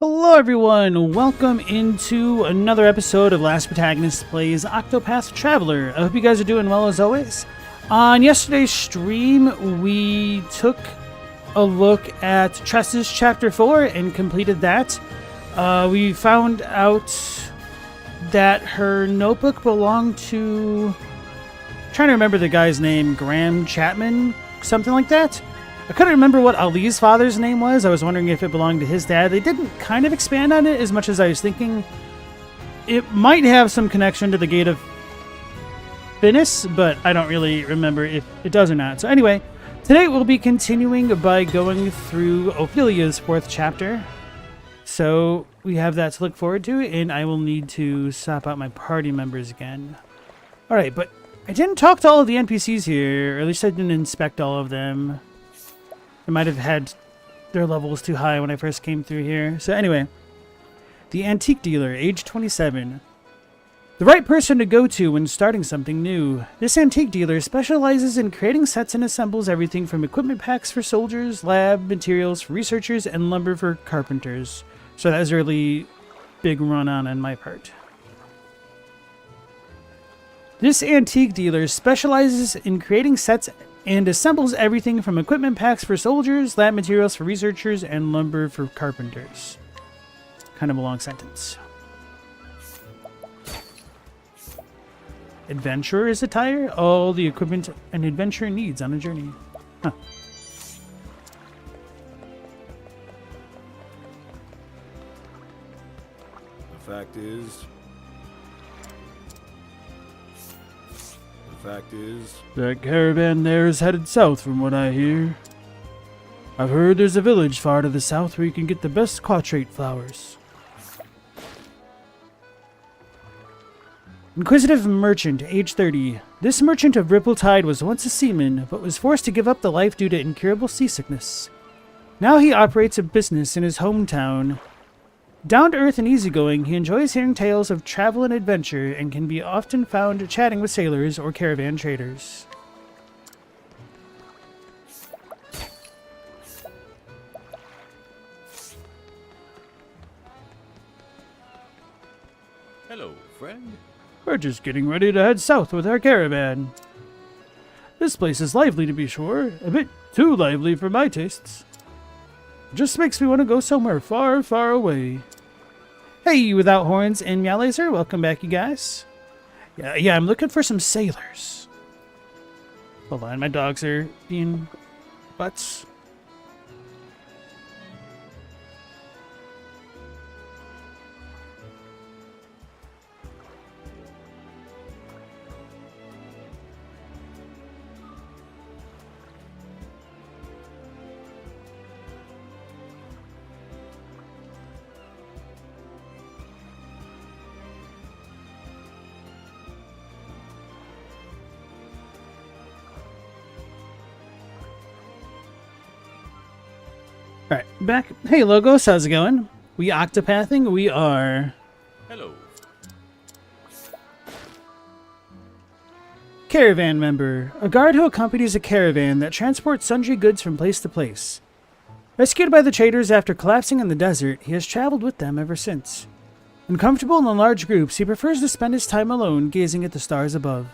Hello everyone, welcome into another episode of Last Protagonist Plays Octopath Traveler. I hope you guys are doing well as always. On yesterday's stream, we took a look at Tress's Chapter 4 and completed that. We found out that her notebook belonged to... I'm trying to remember the guy's name, Graham Chapman, something like that. I couldn't remember what Ali's father's name was. I was wondering if it belonged to his dad. They didn't kind of expand on it as much as I was thinking. It might have some connection to the Gate of Finis, but I don't really remember if it does or not. So anyway, today we'll be continuing by going through Ophelia's 4th chapter. So we have that to look forward to, and I will need to swap out my party members again. Alright, but I didn't talk to all of the NPCs here, or at least I didn't inspect all of them. I might have had their levels too high when I first came through here. So anyway, the antique dealer, age 27. The right person to go to when starting something new. This antique dealer specializes in creating sets and assembles everything from equipment packs for soldiers, lab materials for researchers, and lumber for carpenters. So that was a really big run-on my part. This antique dealer specializes in creating sets and assembles everything from equipment packs for soldiers, lab materials for researchers, and lumber for carpenters. Kind of a long sentence. Adventurer's attire? All the equipment an adventurer needs on a journey. Huh. The fact is, that caravan there is headed south from what I hear. I've heard there's a village far to the south where you can get the best quatrate flowers. Inquisitive merchant, age 30. This merchant of Ripple Tide was once a seaman, but was forced to give up the life due to incurable seasickness. Now he operates a business in his hometown. Down to earth and easygoing, he enjoys hearing tales of travel and adventure and can be often found chatting with sailors or caravan traders. hello, friend. We're just getting ready to head south with our caravan. This place is lively to be sure, a bit too lively for my tastes. Just makes me want to go somewhere far, far away. Hey, you without horns and meow laser, welcome back, you guys. Yeah, I'm looking for some sailors. Hold on, my dogs are being butts. Alright, back. Hey, Logos, how's it going? We octopathing? We are. Hello. Caravan member. A guard who accompanies a caravan that transports sundry goods from place to place. Rescued by the traders after collapsing in the desert, he has traveled with them ever since. Uncomfortable in large groups, he prefers to spend his time alone gazing at the stars above.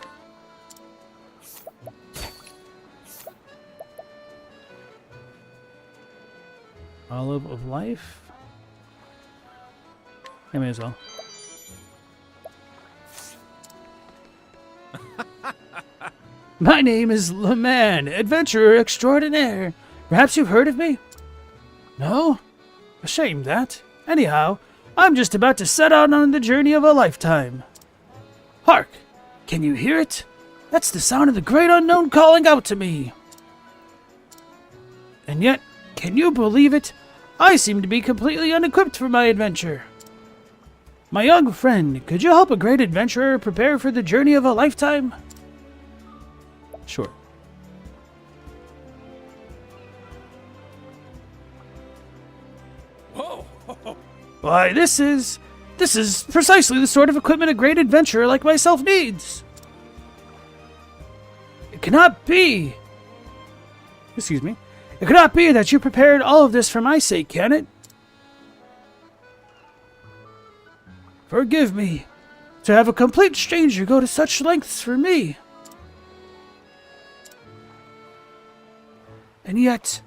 Olive of Life? I may as well. My name is LeMan, adventurer extraordinaire. Perhaps you've heard of me? No? A shame that. Anyhow, I'm just about to set out on the journey of a lifetime. Hark! Can you hear it? That's the sound of the great unknown calling out to me. And yet, can you believe it? I seem to be completely unequipped for my adventure. My young friend, could you help a great adventurer prepare for the journey of a lifetime? Sure. Whoa! Why, this is precisely the sort of equipment a great adventurer like myself needs. It cannot be. Excuse me. It cannot be that you prepared all of this for my sake, can it? Forgive me. To have a complete stranger go to such lengths for me. And yet,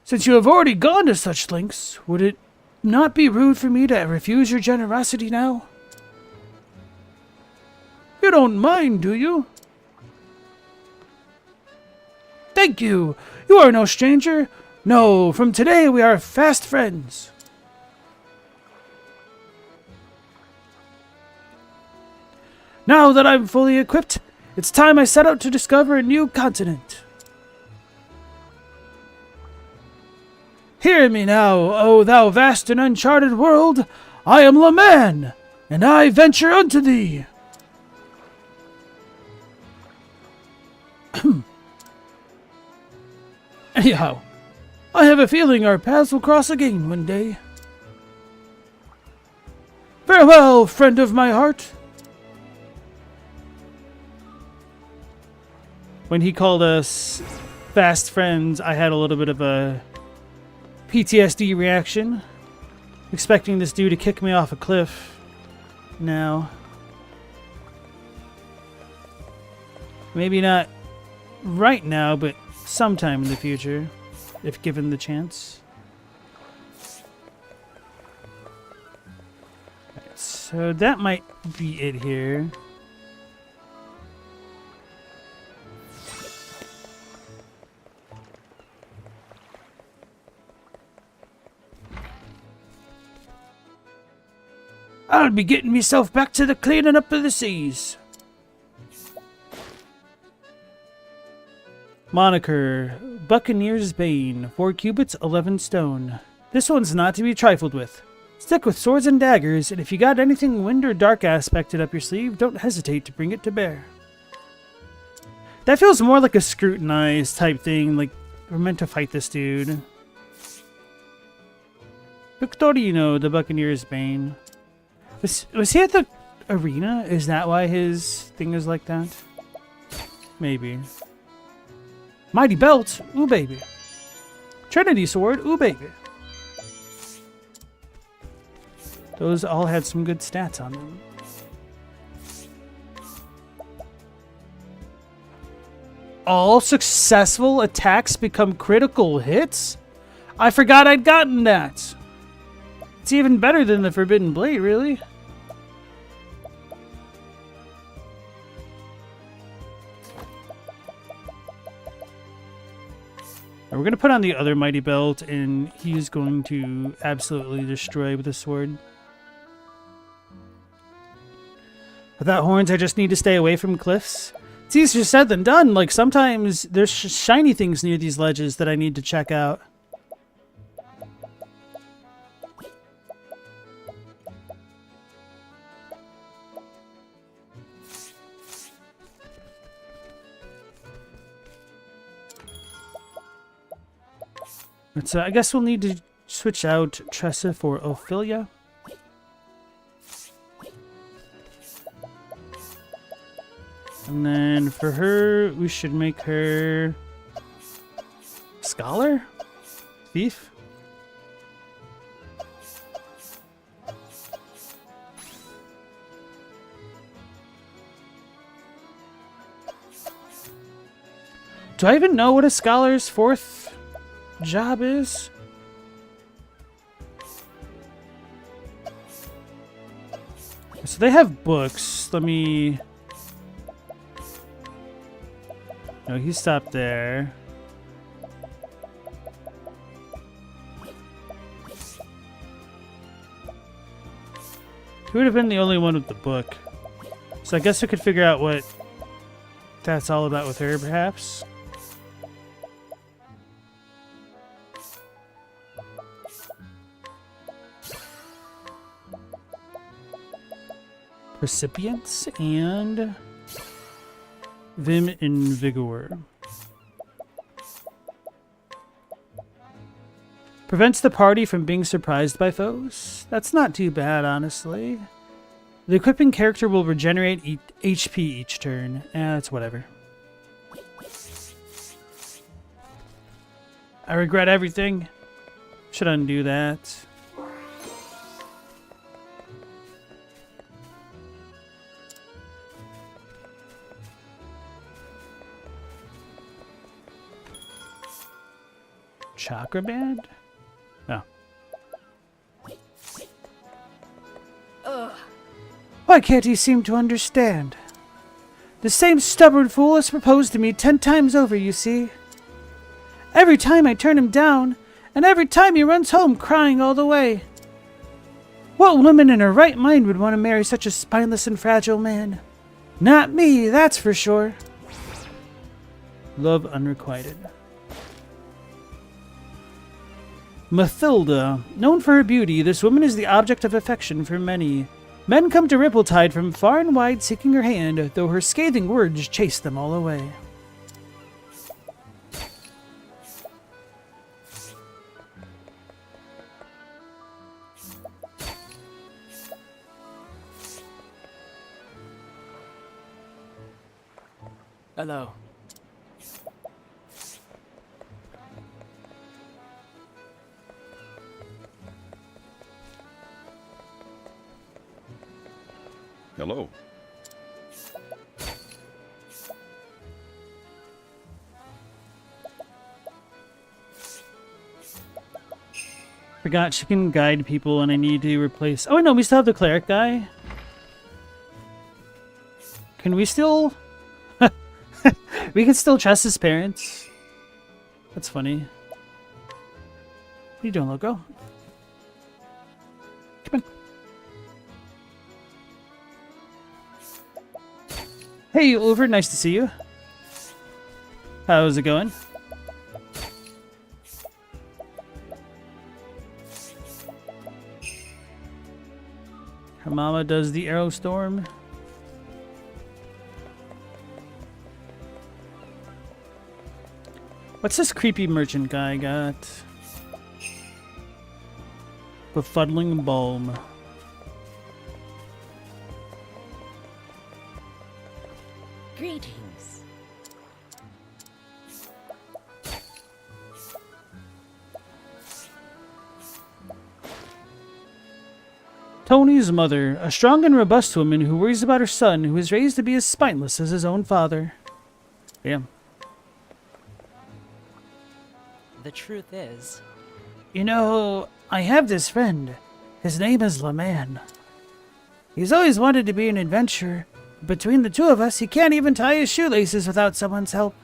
since you have already gone to such lengths, would it not be rude for me to refuse your generosity now? You don't mind, do you? Thank you. You are no stranger. No, from today we are fast friends. Now that I'm fully equipped, it's time I set out to discover a new continent. Hear me now, O thou vast and uncharted world. I am Laman, and I venture unto thee. Anyhow, I have a feeling our paths will cross again one day. Farewell, friend of my heart. When he called us fast friends, I had a little bit of a PTSD reaction. Expecting this dude to kick me off a cliff. Now. Maybe not right now, but sometime in the future, if given the chance. Right, so that might be it here. I'll be getting myself back to the cleaning up of the seas. Moniker, Buccaneer's Bane, 4 cubits, 11 stone. This one's not to be trifled with. Stick with swords and daggers, and if you got anything wind or dark aspected up your sleeve, don't hesitate to bring it to bear. That feels more like a scrutinized type thing, like we're meant to fight this dude. Victorino, the Buccaneer's Bane. Was he at the arena? Is that why his thing is like that? Maybe. Mighty Belt, ooh baby. Trinity Sword, ooh baby. Those all had some good stats on them. All successful attacks become critical hits? I forgot I'd gotten that. It's even better than the Forbidden Blade, really. We're going to put on the other Mighty Belt, and he's going to absolutely destroy with a sword. Without horns, I just need to stay away from cliffs. It's easier said than done. Like, sometimes there's shiny things near these ledges that I need to check out. But I guess we'll need to switch out Tressa for Ophelia. And then for her, we should make her Scholar? Thief? Do I even know what a Scholar's fourth job is? So they have books. Let me... No, he stopped there. He would have been the only one with the book. So I guess I could figure out what that's all about with her, perhaps. Recipients and Vim and Vigor. Prevents the party from being surprised by foes. That's not too bad, honestly. The equipping character will regenerate HP each turn. That's whatever. I regret everything. Should undo that. Chakra band? Oh. Why can't he seem to understand? The same stubborn fool has proposed to me 10 times over, you see. Every time I turn him down, and every time he runs home crying all the way. What woman in her right mind would want to marry such a spineless and fragile man? Not me, that's for sure. Love unrequited. Mathilda. Known for her beauty, this woman is the object of affection for many. Men come to Rippletide from far and wide seeking her hand, though her scathing words chase them all away. Hello. Hello. Forgot she can guide people and I need to replace... Oh, no, we still have the cleric guy. Can we still... We can still trust his parents. That's funny. What are you doing, Loco? Come on. Hey, Over, nice to see you. How's it going? Her mama does the arrow storm. What's this creepy merchant guy got? Befuddling balm. Greetings. Tony's mother, a strong and robust woman who worries about her son, who is raised to be as spineless as his own father. Damn. The truth is, You know, I have this friend. His name is LeMan. He's always wanted to be an adventurer. Between the two of us, he can't even tie his shoelaces without someone's help.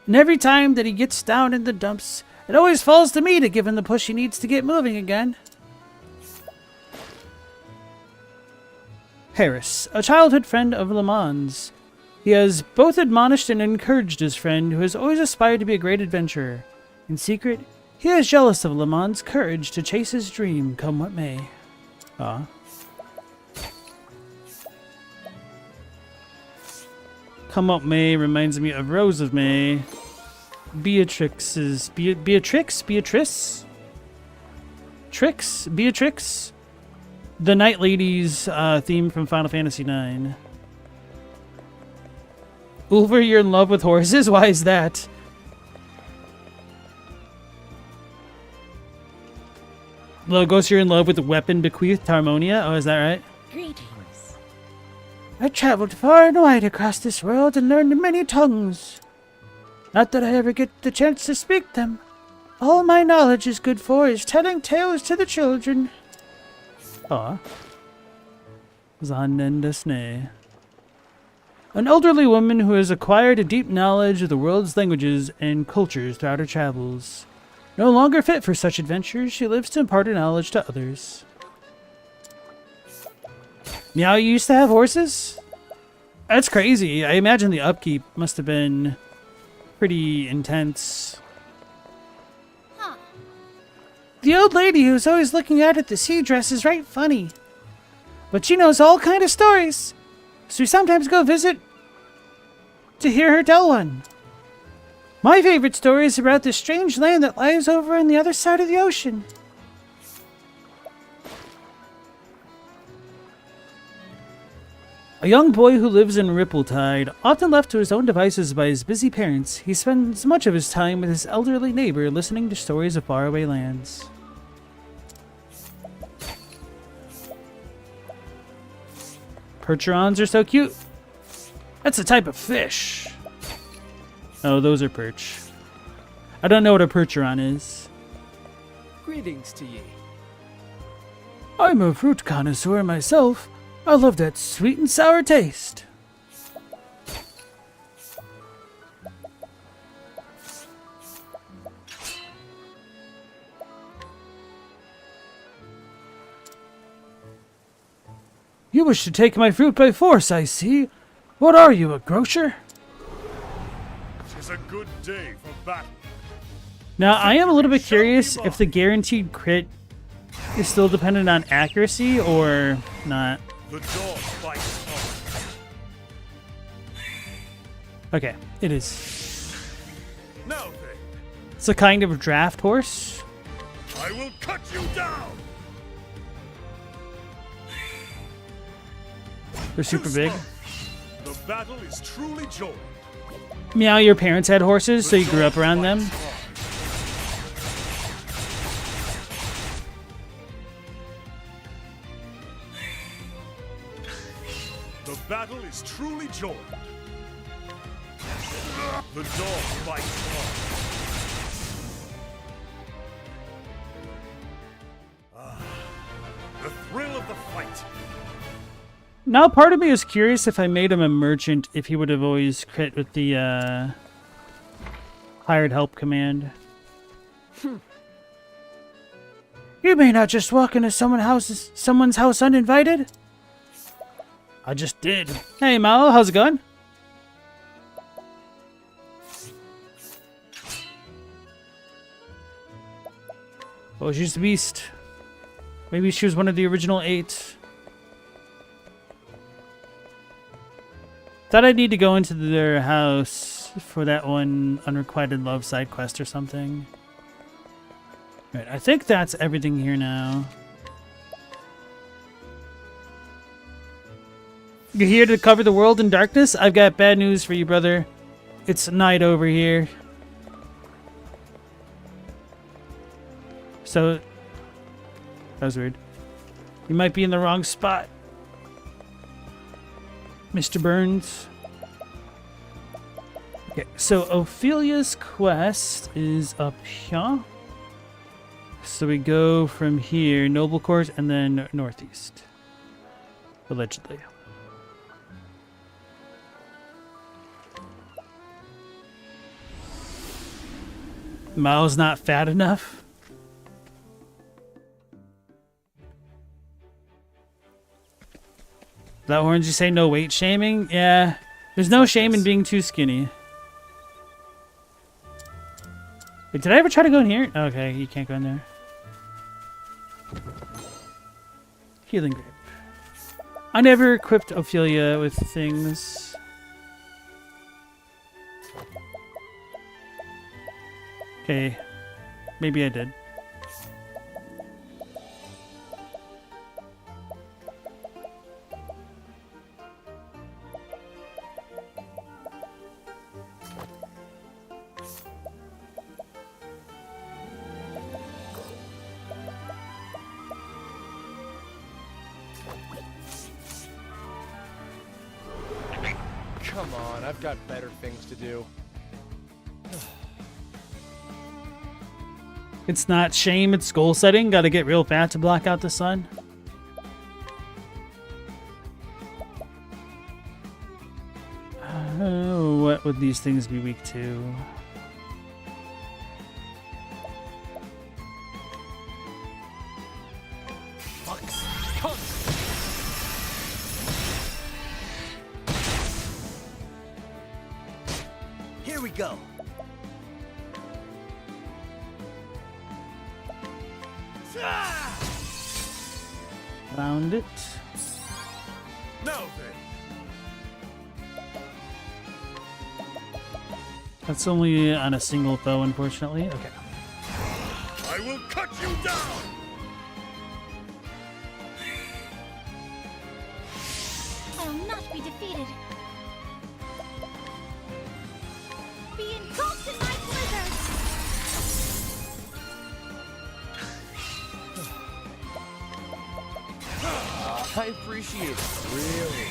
And every time that he gets down in the dumps, it always falls to me to give him the push he needs to get moving again. Harris, a childhood friend of LeMan's. He has both admonished and encouraged his friend, who has always aspired to be a great adventurer. In secret, he is jealous of LeMan's courage to chase his dream, come what may. Ah. Come Up May reminds me of Rose of May. Beatrix? Beatrice? Beatrix? The Night Lady's theme from Final Fantasy IX. Ulver, you're in love with horses? Why is that? Logos, you're in love with the weapon bequeathed to Harmonia? Oh, is that right? Greetings. I traveled far and wide across this world and learned many tongues. Not that I ever get the chance to speak them. All my knowledge is good for is telling tales to the children. Aw. Zanendasne. An elderly woman who has acquired a deep knowledge of the world's languages and cultures throughout her travels. No longer fit for such adventures, she lives to impart her knowledge to others. Meow, you used to have horses? That's crazy. I imagine the upkeep must have been pretty intense. Huh. The old lady who's always looking out at the sea dress is right funny. But she knows all kind of stories, so we sometimes go visit to hear her tell one. My favorite story is about this strange land that lies over on the other side of the ocean. A young boy who lives in Rippletide, often left to his own devices by his busy parents, he spends much of his time with his elderly neighbor listening to stories of faraway lands. Percherons are so cute. That's a type of fish. Oh, those are perch. I don't know what a percheron is. Greetings to ye. I'm a fruit connoisseur myself. I love that sweet and sour taste. You wish to take my fruit by force, I see. What are you, a grocer? 'Tis a good day for battle. Now, I am a little bit curious if the guaranteed crit is still dependent on accuracy or not. The dog bites hard. Okay, it is. Now then, It's a kind of draft horse. I will cut you down. They're super big. The battle is truly joined. Meow, your parents had horses, so you grew up around them. The battle is truly joined. The dog bites hard. The thrill of the fight. Now, part of me is curious if I made him a merchant, if he would have always crit with the hired help command. You may not just walk into someone's house uninvited. I just did. Hey, Mao, how's it going? Oh, she's the beast. Maybe she was one of the original 8. Thought I'd need to go into their house for that one unrequited love side quest or something. Right, I think that's everything here now. You're here to cover the world in darkness? I've got bad news for you, brother. It's night over here. So, that was weird. You might be in the wrong spot, Mr. Burns. Okay, so Ophelia's quest is up here. So we go from here, Noble Court, and then northeast. Allegedly. Mao's not fat enough. That orange, you say no weight shaming? Yeah, there's no shame in being too skinny. Wait, did I ever try to go in here? Okay, you can't go in there. Healing grip. I never equipped Ophelia with things. Okay, maybe I did. Come on, I've got better things to do. It's not shame, it's goal setting. Gotta get real fat to block out the sun. What would these things be weak to? Here we go. Round it. Now then, That's only on a single foe, unfortunately. Okay. I will cut you down. I'll not be defeated. Be engulfed in my blizzard. I appreciate it, really.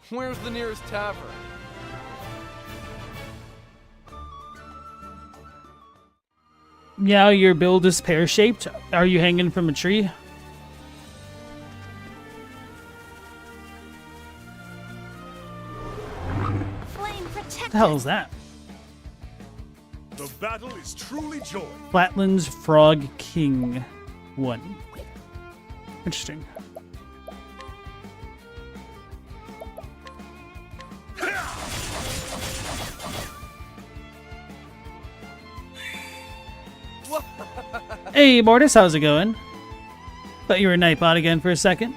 Where's the nearest tavern? Yeah, your build is pear-shaped. Are you hanging from a tree? Flame protect What the hell is that? The battle is truly joy. Flatlands Frog King 1. Interesting. Hey, Mortis, how's it going? Thought you were Nightbot again for a second.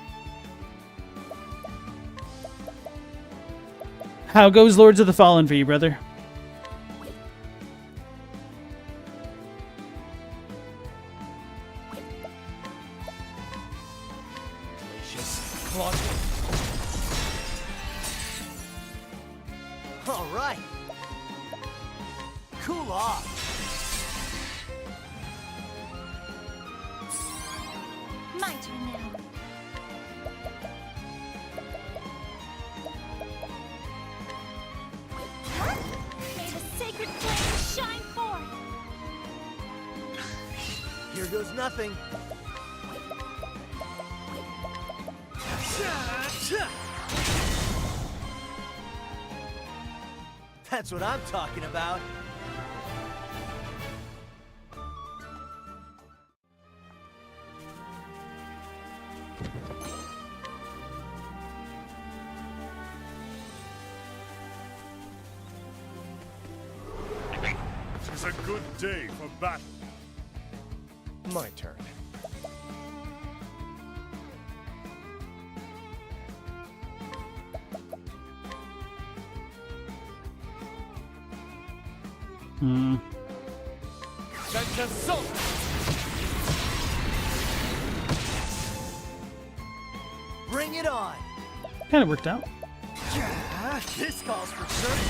How goes Lords of the Fallen for you, brother? All right. Cool off. my turn now. Huh? May the sacred flame shine forth. Here goes nothing. That's what I'm talking about. Tis a good day for battle. My turn. Bring it on. Kind of worked out. This calls for certain.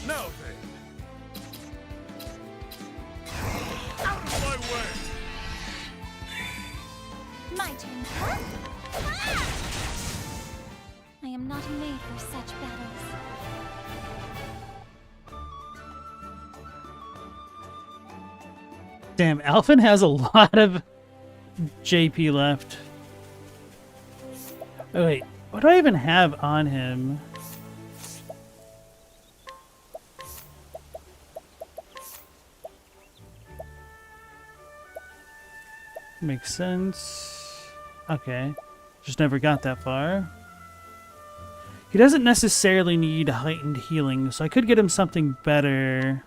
Now then. Out of my way. My turn. Huh? Ah! I am not made for such battles. Damn, Alphen has a lot of JP left. Oh, wait, what do I even have on him? Makes sense. Okay, just never got that far. He doesn't necessarily need heightened healing, so I could get him something better.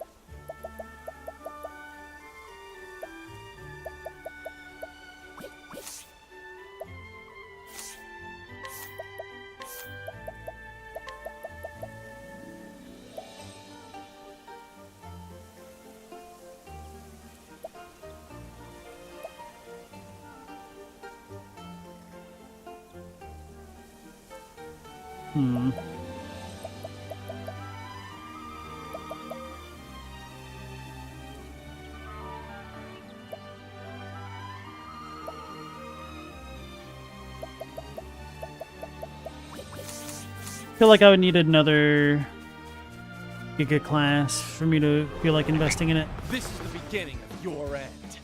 I feel like I would need another Giga class for me to feel like investing in it. This is the beginning of your end.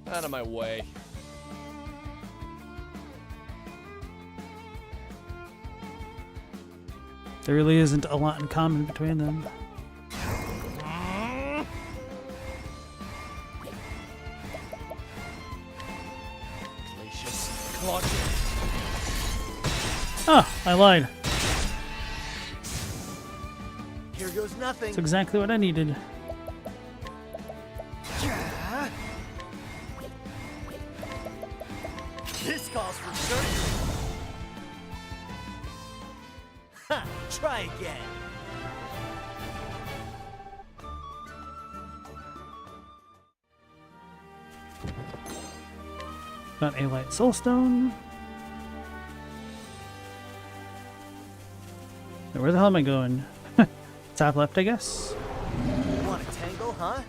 Out of my way. There really isn't a lot in common between them. Oh, I lied. Here goes nothing. That's exactly what I needed. This calls for certain. Ha! Try again. Got a light soulstone. Now, where the hell am I going? Top left, I guess. Want a tangle, huh?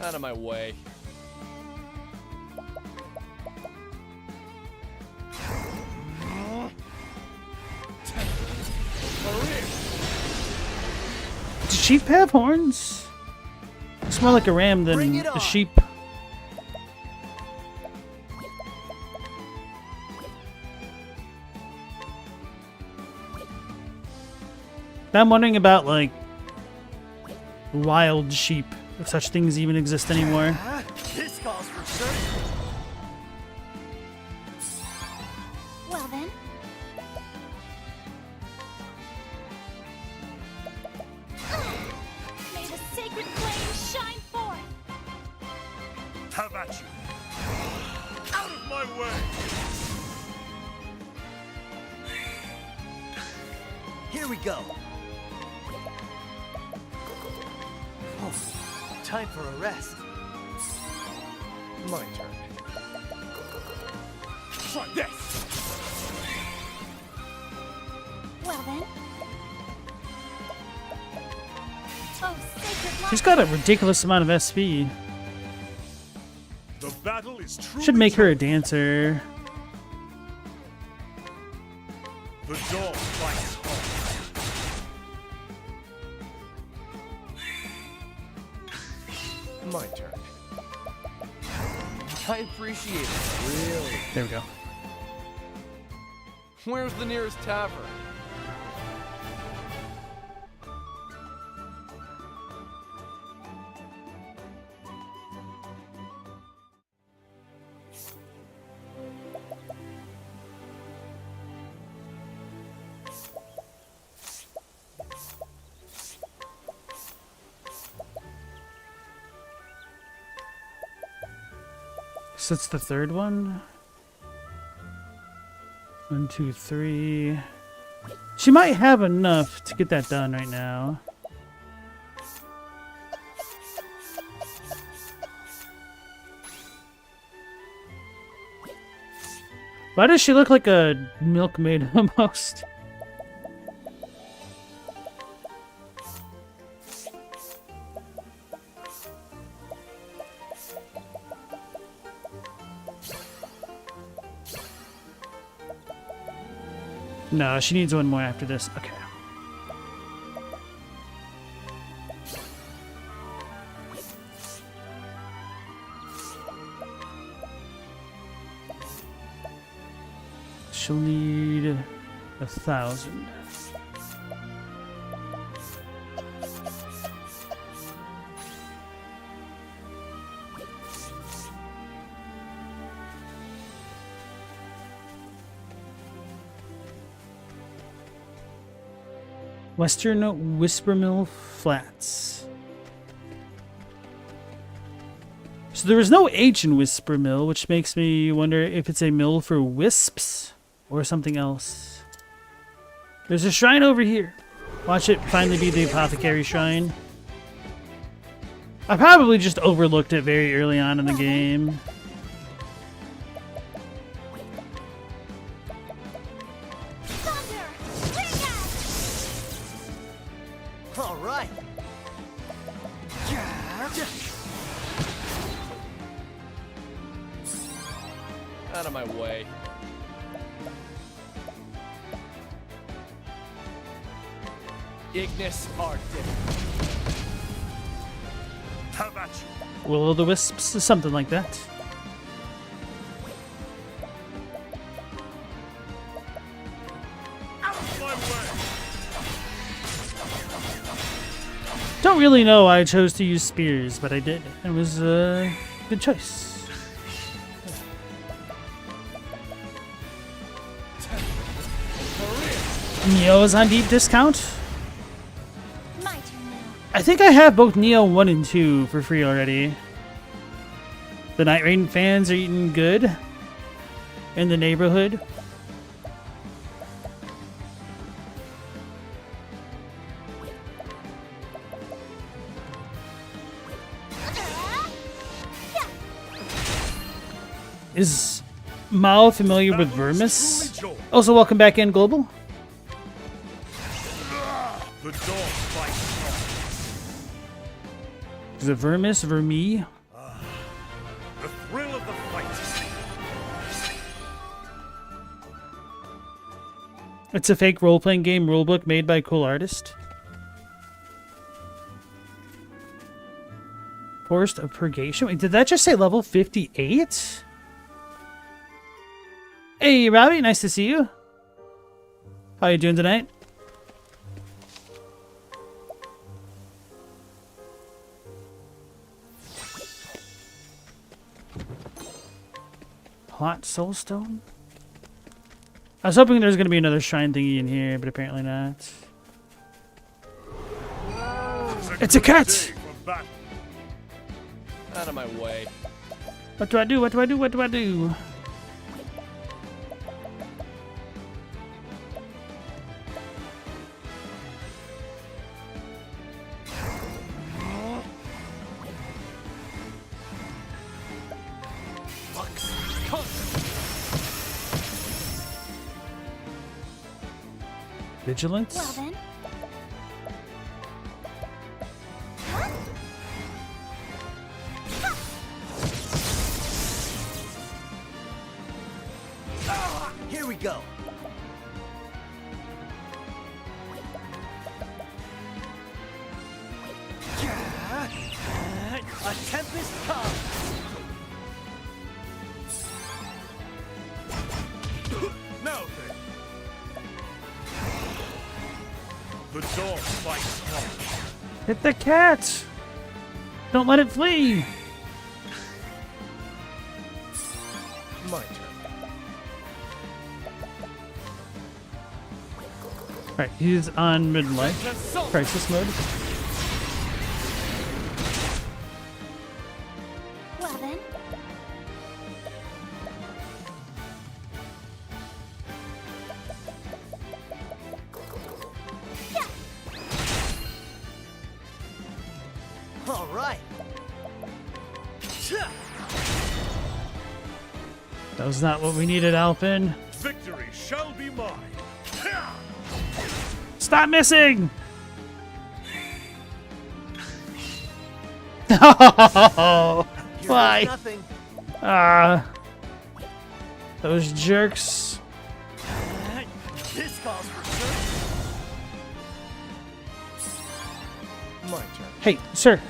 Out of my way. sheep have horns? It's more like a ram than Bring it a on. sheep. I'm wondering about, like, wild sheep, if such things even exist anymore. This calls for surgery. Well then. May the sacred flame shine forth. Have at you. Out of my way. Here we go. Oh, time for a rest. My turn. Try this. Well then. Oh, sacred light. She's got a ridiculous amount of SP. The battle is truly Should make her a over. dancer. The dog bites hard. My turn. I appreciate it. Really? There we go. Where's the nearest tavern? So it's the third one. 1, 2, 3. She might have enough to get that done right now. Why does she look like a milkmaid almost? No, she needs one more after this. Okay. She'll need 1,000. Western Whispermill Flats. So there was no H in Whispermill, which makes me wonder if it's a mill for wisps or something else. There's a shrine over here. Watch it finally be the apothecary shrine. I probably just overlooked it very early on in the game. All right. Out of my way. Ignis Arctic. Have at you. Will-o'-the-wisps, something like that. Out of my way. Don't really know why I chose to use spears, but I did. It was a good choice. Neo is on deep discount. My turn now. I think I have both Neo 1 and 2 for free already. The Night Rain fans are eating good in the neighborhood. Is Mao familiar with Vermis? Also, welcome back in, Global. The dog bites hard. Is it Vermis? Vermi? The thrill of the fight. It's a fake role-playing game rulebook made by a cool artist. Forest of Purgation. Wait, did that just say level 58? Hey, Robbie, nice to see you. How you doing tonight? Hot Soulstone? I was hoping there was going to be another shrine thingy in here, but apparently not. It's a cat! Out of my way. What do I do? What do I do? What do I do? Vigilance? Well then. Here we go. A tempest comes. Now then. The dog fights hard. Hit the cat! Don't let it flee! My turn. Alright, he's on midlife crisis mode. Well then. All right. That was not what we needed, Alpin. Victory shall be mine. Stop missing! Oh, Here why? goes nothing. Those jerks. This calls for search. My turn. Hey, sir.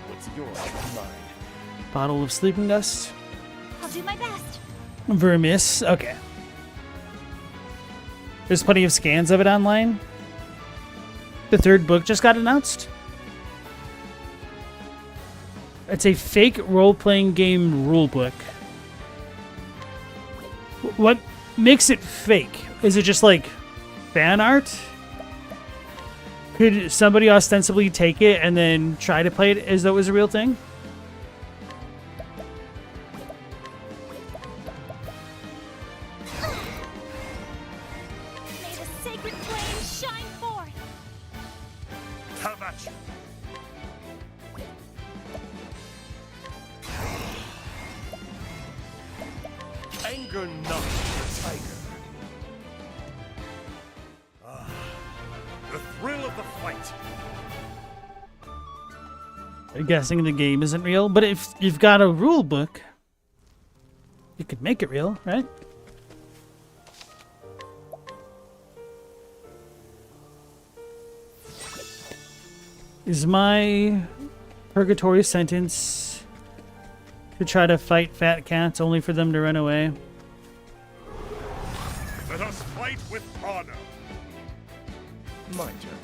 What's yours? Mine. Bottle of sleeping dust. I'll do my best. Vermis. Okay. There's plenty of scans of it online. The third book just got announced. It's a fake role-playing game rulebook. What makes it fake? Is it just like fan art? Could somebody ostensibly take it and then try to play it as though it was a real thing? May the sacred flame shine forth. Have at you. Anger not the tiger. The thrill of the fight. I'm guessing the game isn't real, but if you've got a rule book, you could make it real, right? Is my purgatory sentence to try to fight fat cats only for them to run away? Let us fight with honor. My turn.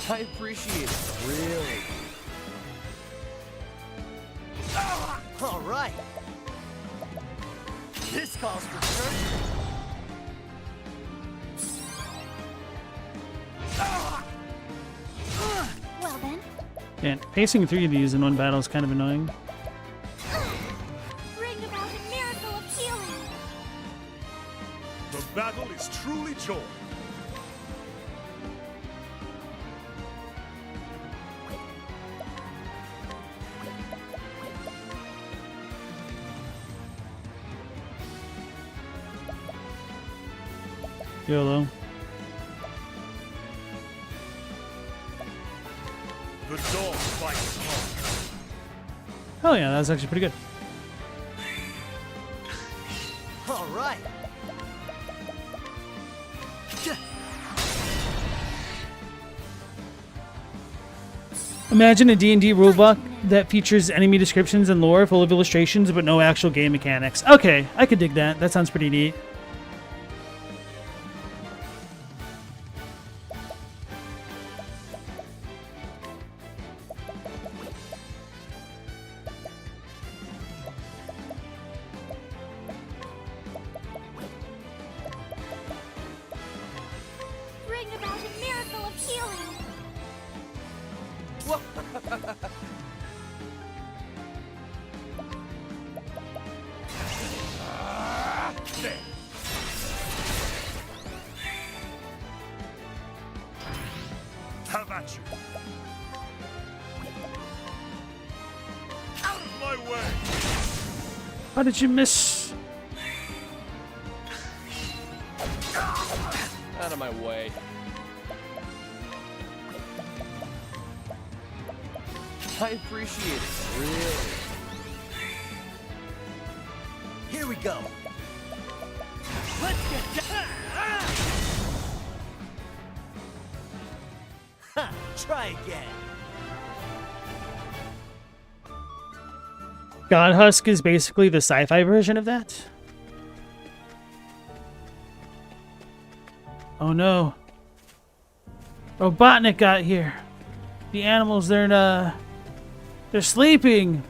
I appreciate it. Really? All right. This calls for search. Well then. Man, pacing 3 of these in one battle is kind of annoying. Bring about a miracle of healing. The battle is truly joy. YOLO. The dog fights hard. Oh yeah, that's actually pretty good. All right. Imagine a D&D rulebook that features enemy descriptions and lore full of illustrations but no actual game mechanics. Okay, I could dig that. That sounds pretty neat. Bring about a miracle of healing. There. Have at you. Out of my way. How did you miss? Out of my way. I appreciate it, really. Here we go. Let's get down. Ha! Try again. God Husk is basically the sci-fi version of that. Oh no. Robotnik got here. The animals, they're sleeping.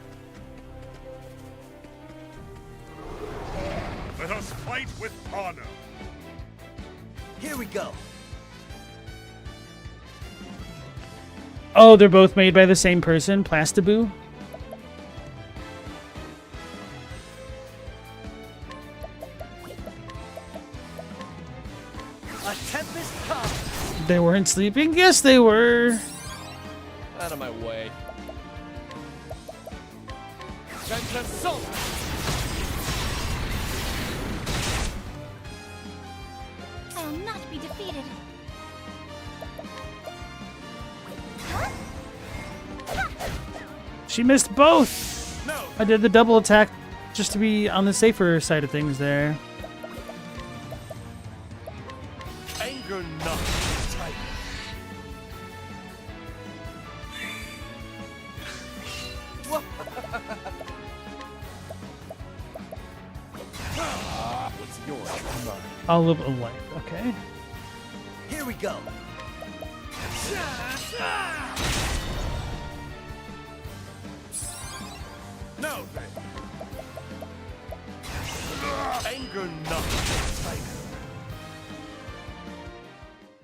Let us fight with honor. Here we go. Oh, they're both made by the same person, Plastaboo. A tempest comes. They weren't sleeping? Yes, they were. Out of my way. Assault! I will not be defeated. She missed both. No. I did the double attack just to be on the safer side of things there. Anger not tight. What's yours? Come on. All of a life. Okay. Here we go. No, then. Anger not tight.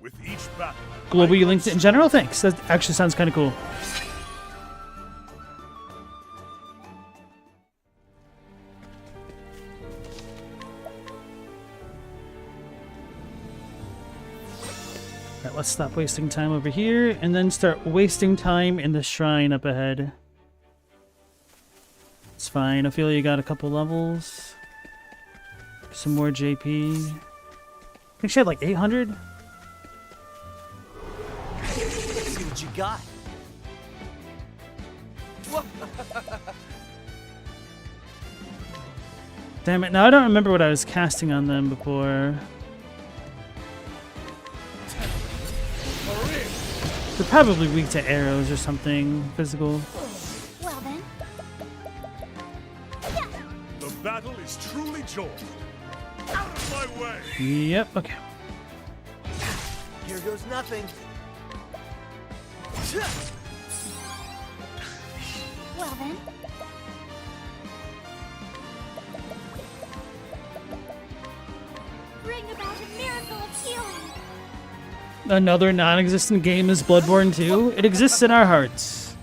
With each battle. Globally linked in general? Thanks. That actually sounds kind of cool. Alright, let's stop wasting time over here and then start wasting time in the shrine up ahead. It's fine. Ophelia got a couple levels. Some more JP. I think she had like 800. See what you got. Damn it, now I don't remember what I was casting on them before. They're probably weak to arrows or something physical. Well then. The battle is truly joined. Out of my way. Yep, okay. Here goes nothing. Well then. Bring about a miracle of healing. Another non-existent game is Bloodborne 2. It exists in our hearts.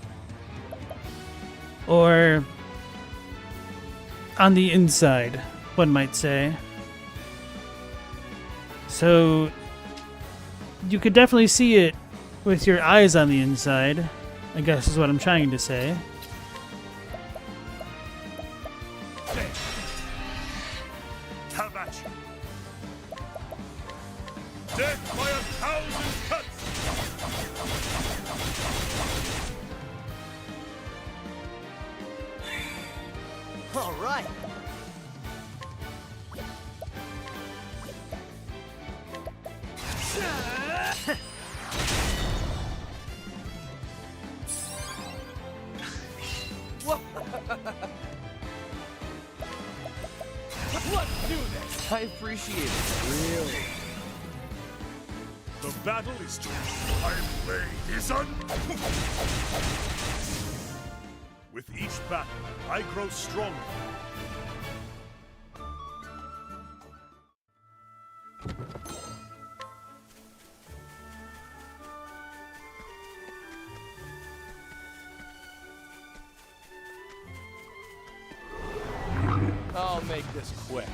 Or on the inside, one might say. So you could definitely see it with your eyes on the inside, I guess is what I'm trying to say. Have at you. Death by 1,000 cuts. All right. I appreciate it. Really. The battle is to my blade is un. With each battle, I grow stronger. I'll make this quick.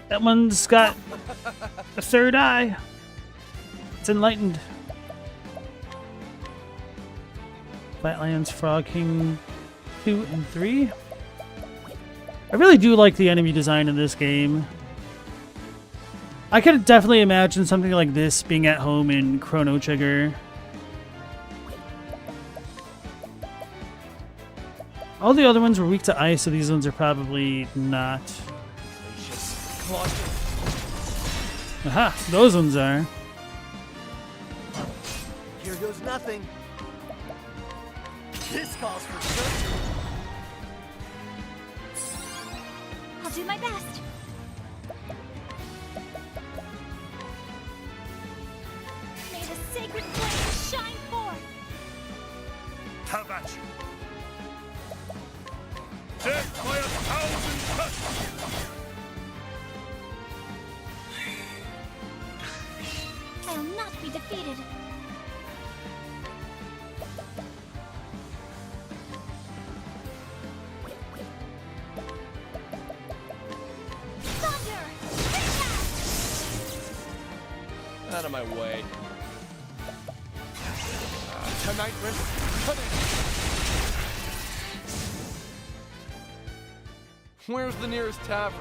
That one's got a third eye. It's enlightened. Flatlands, Frog King 2 and 3. I really do like the enemy design in this game. I could definitely imagine something like this being at home in Chrono Trigger. All the other ones were weak to ice, so these ones are probably not. Aha, those ones are. Here goes nothing. This calls for surgery. I'll do my best. May the sacred flame shine forth. Have at you. Death by 1,000 cuts. I'll not be defeated. Thunder! Impact! Out of my way. Tonight, where's the nearest tavern?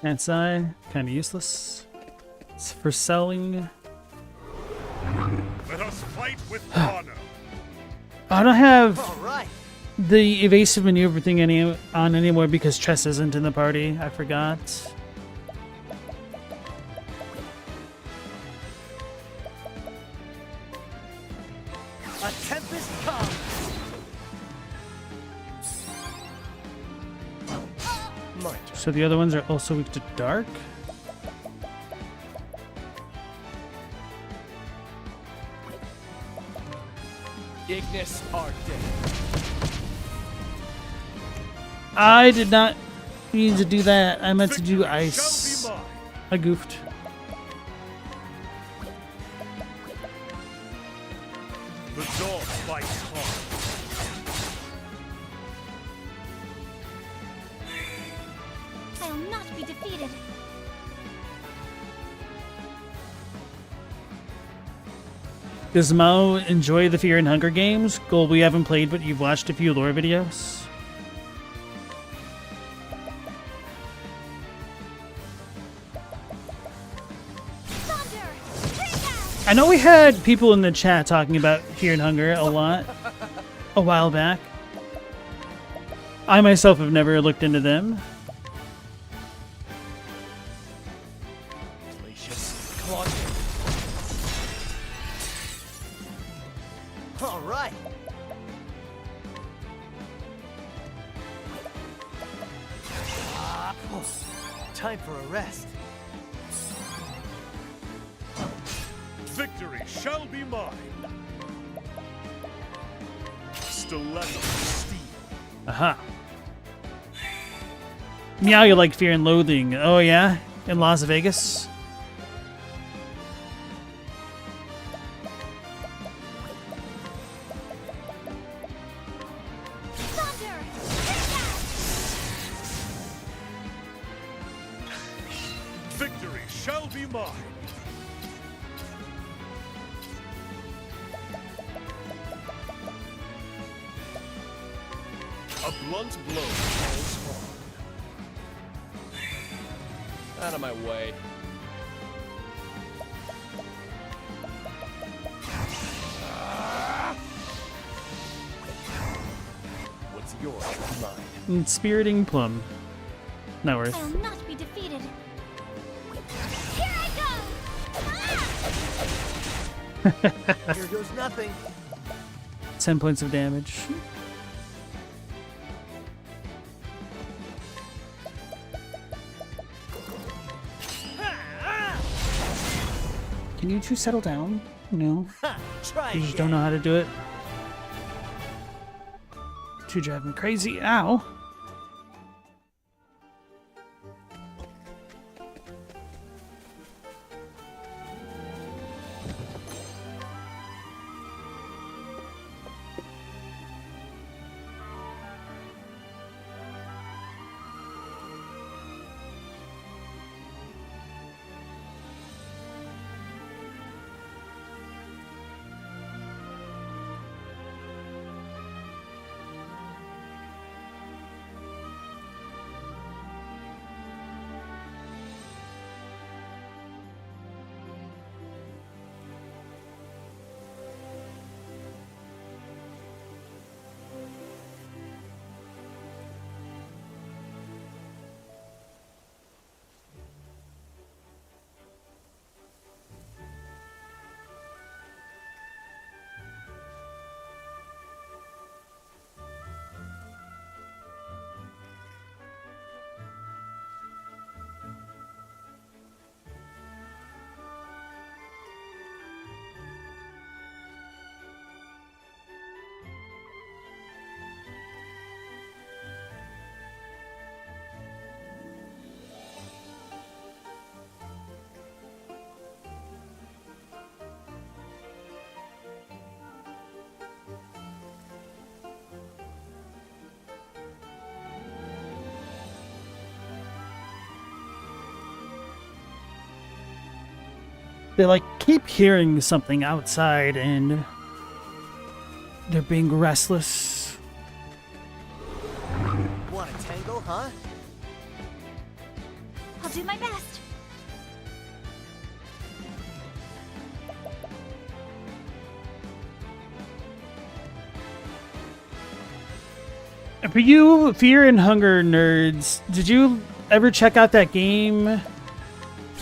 Outside, kind of useless. It's for selling. Let us fight with honor. I don't have All right. the evasive maneuver thing on anymore because Tress isn't in the party. I forgot. A tempest comes. My turn. So the other ones are also weak to dark. Ignis Arctic. I did not mean to do that. I meant to do Victory ice. shall be mine. I goofed. The dog fights hard. I'll not be defeated. Does Mao enjoy the Fear and Hunger games? Goal we haven't played, but you've watched a few lore videos. Thunder! Impact! I know we had people in the chat talking about Fear and Hunger a lot a while back. I myself have never looked into them. Glacius Claudius. All right. Time for a rest. Victory shall be mine. Stiletto steel. Aha. Meow, you like Fear and Loathing. Oh yeah? In Las Vegas? Thunder! Impact! Victory shall be mine. A blunt blow falls hard. Out of my way. What's yours is mine. Spiriting Plum. Not worth. I'll not be defeated. Here I go! Ah! Here goes nothing. 10 points of damage. Can you two settle down? No. Try You just again. don't know how to do it. Two drive me crazy. Ow. They like keep hearing something outside and they're being restless. Want a tangle, huh? I'll do my best. For you Fear and Hunger nerds, did you ever check out that game?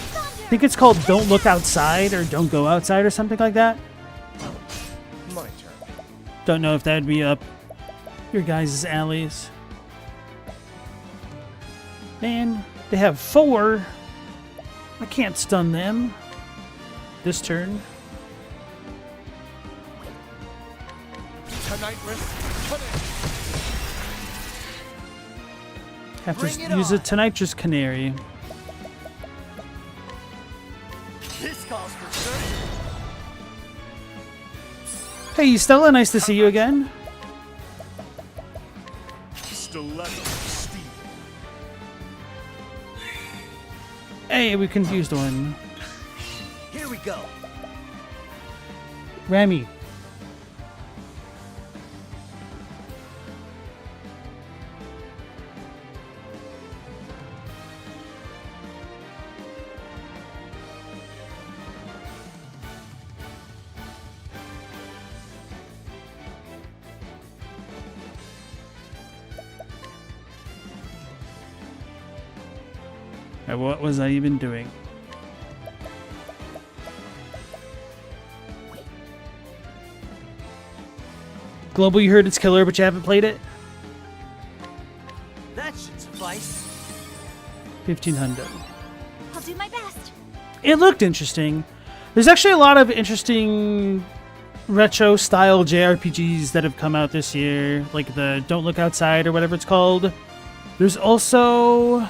I think it's called Don't Look Outside or Don't Go Outside or something like that. My turn. Don't know if that'd be up your guys' alleys. Man, they have 4. I can't stun them this turn. Tonight risk. Put it. Have Bring to it use on. a Tonitrus Canary. This calls for certain. Hey, Stella, nice to see you again. Stiletto steel. Hey, we confused one. Here we go. Rami. What was I even doing? Global, you heard it's killer, but you haven't played it? That should suffice. 1500. I'll do my best. It looked interesting. There's actually a lot of interesting retro style JRPGs that have come out this year, like the Don't Look Outside or whatever it's called. There's also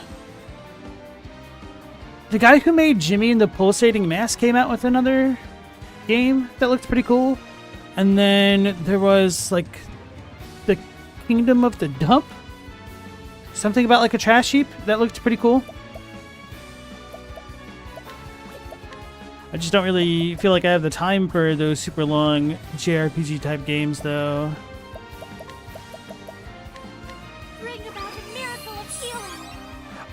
the guy who made Jimmy and the Pulsating Mask came out with another game that looked pretty cool. And then there was like the Kingdom of the Dump, something about like a trash heap that looked pretty cool. I just don't really feel like I have the time for those super long JRPG type games though. Bring about a miracle of healing.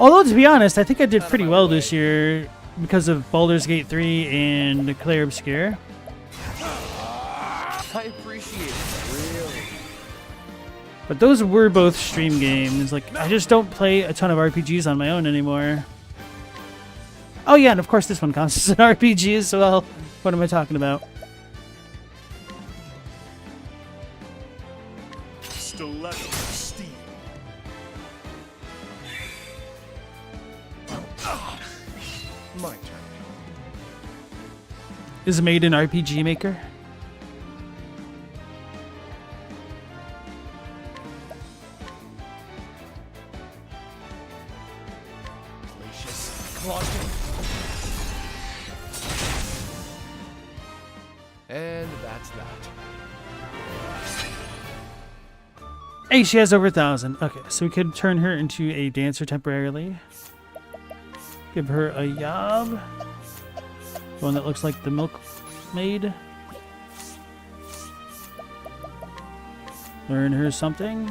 Although, to be honest, I think I did pretty well this year because of Baldur's Gate 3 and Clair Obscure. I appreciate it, really. But those were both stream games. Like, I just don't play a ton of RPGs on my own anymore. Oh yeah, and of course this one counts as an RPG as well. What am I talking about? Stiletto of steel. My turn. Is made in RPG Maker. Glacius. Closet. And that's that. Hey, she has over 1,000. Okay, so we could turn her into a dancer temporarily. Give her a yob. One that looks like the milkmaid. Learn her something.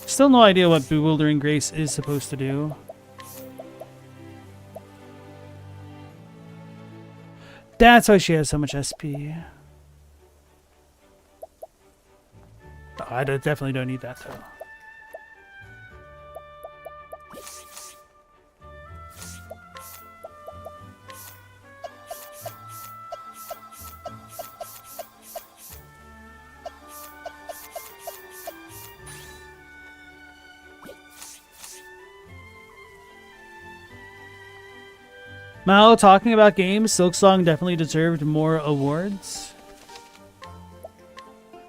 Still no idea what Bewildering Grace is supposed to do. That's why she has so much SP. Oh, I definitely don't need that though. Mal, talking about games, Silksong definitely deserved more awards.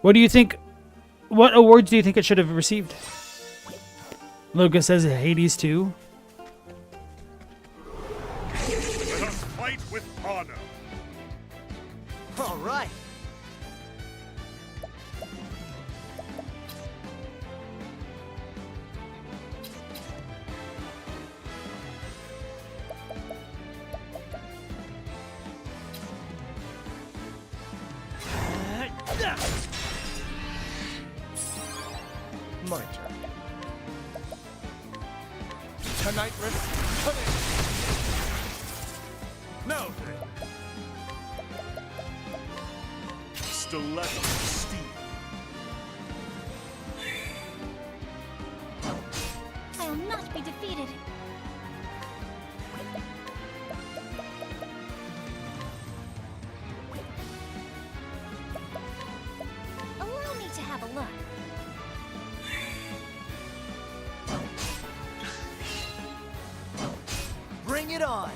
What do you think? What awards do you think it should have received? Lucas says Hades 2. Let us fight with honor. All right. My turn. Tonight, Rift. Come in. Now then. Stiletto of steel. I will not be defeated. Allow me to have a look. Bring it on.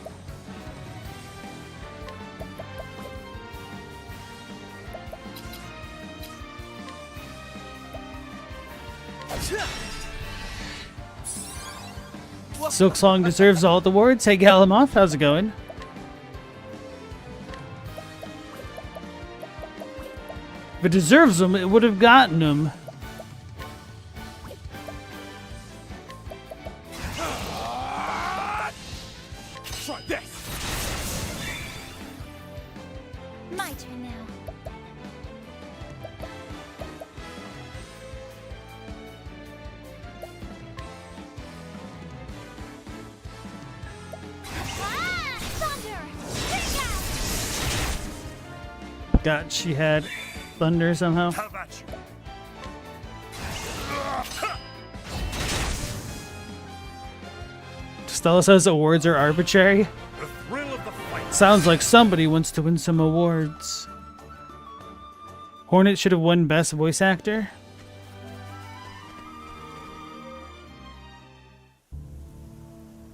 Silksong deserves all the awards. Hey Galamoth, how's it going? If it deserves them, it would have gotten them. Try this. My turn now. Ah! Thunder! Bring out! God, she had thunder somehow. Have at you. Stella says awards are arbitrary. The thrill of the fight. Sounds like somebody wants to win some awards. Hornet should have won Best Voice Actor.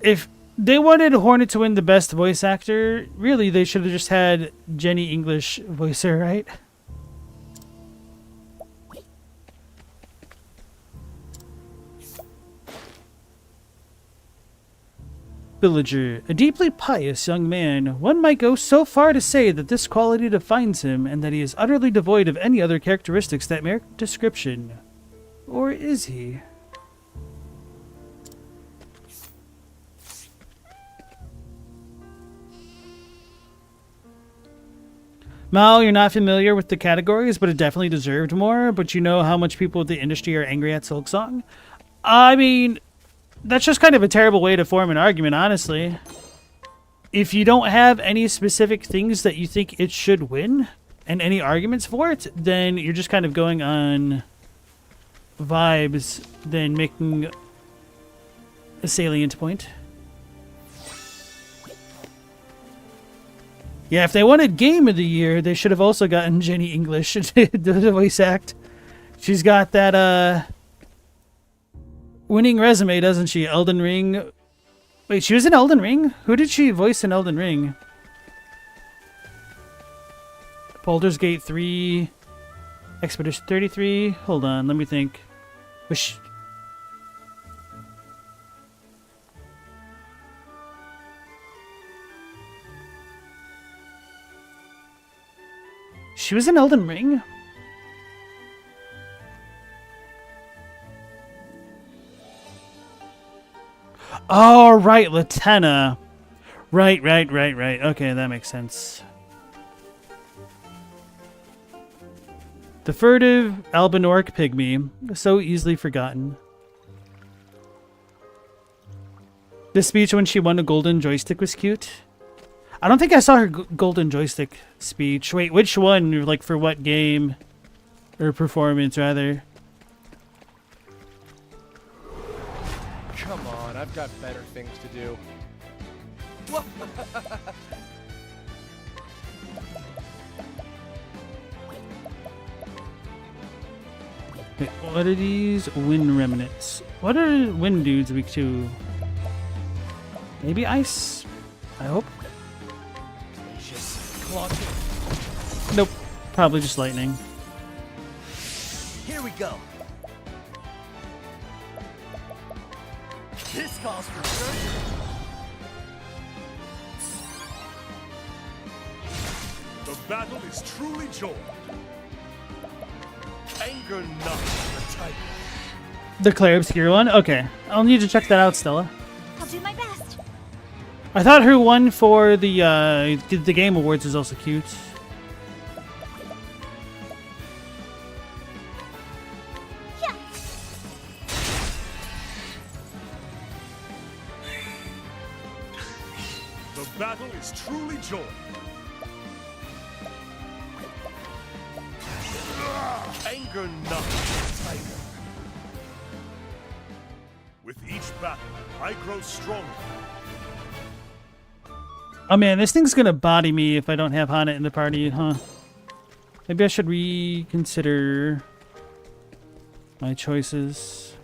If they wanted Hornet to win the Best Voice Actor, really they should have just had Jenny English voice her, right? Villager, a deeply pious young man, one might go so far to say that this quality defines him and that he is utterly devoid of any other characteristics that merit description. Or is he? Mal, you're not familiar with the categories, but it definitely deserved more, but you know how much people in the industry are angry at Silksong? I mean, that's just kind of a terrible way to form an argument, honestly. If you don't have any specific things that you think it should win, and any arguments for it, then you're just kind of going on vibes than making a salient point. Yeah, if they wanted Game of the Year, they should have also gotten Jenny English to the voice act. She's got that winning resume, doesn't she? Elden Ring. Wait, she was in Elden Ring? Who did she voice in Elden Ring? Baldur's Gate 3, Expedition 33. Hold on, let me think. Was she was in Elden Ring? Oh, right, Latenna. Right. Okay, that makes sense. The furtive albinorc pygmy, so easily forgotten. The speech when she won a golden joystick was cute. I don't think I saw her golden joystick speech. Wait, which one? Like for what game? Or performance, rather. Come on, I've got better things to do. Wait, what are these wind remnants? What are wind dudes weak to? Maybe ice? I hope. Nope. Probably just lightning. Here we go. This calls for surgery. The battle is truly joined. Anger not the tiger. The Claire Obscure one? Okay. I'll need to check that out, Stella. I'll do my best. I thought her one for the Game Awards was also cute. Yeah. The battle is truly joined. Anger not the tiger. With each battle, I grow stronger. Oh man, this thing's gonna body me if I don't have Hana in the party, huh? Maybe I should reconsider my choices.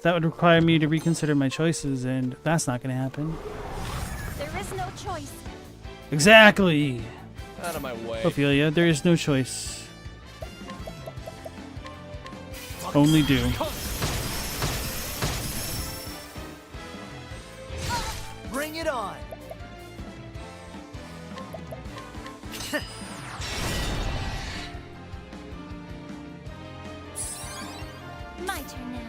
That would require me to reconsider my choices, and that's not gonna happen. There is no choice. Exactly! Out of my way. Ophelia, there is no choice. Only do. Bring it on. My turn now.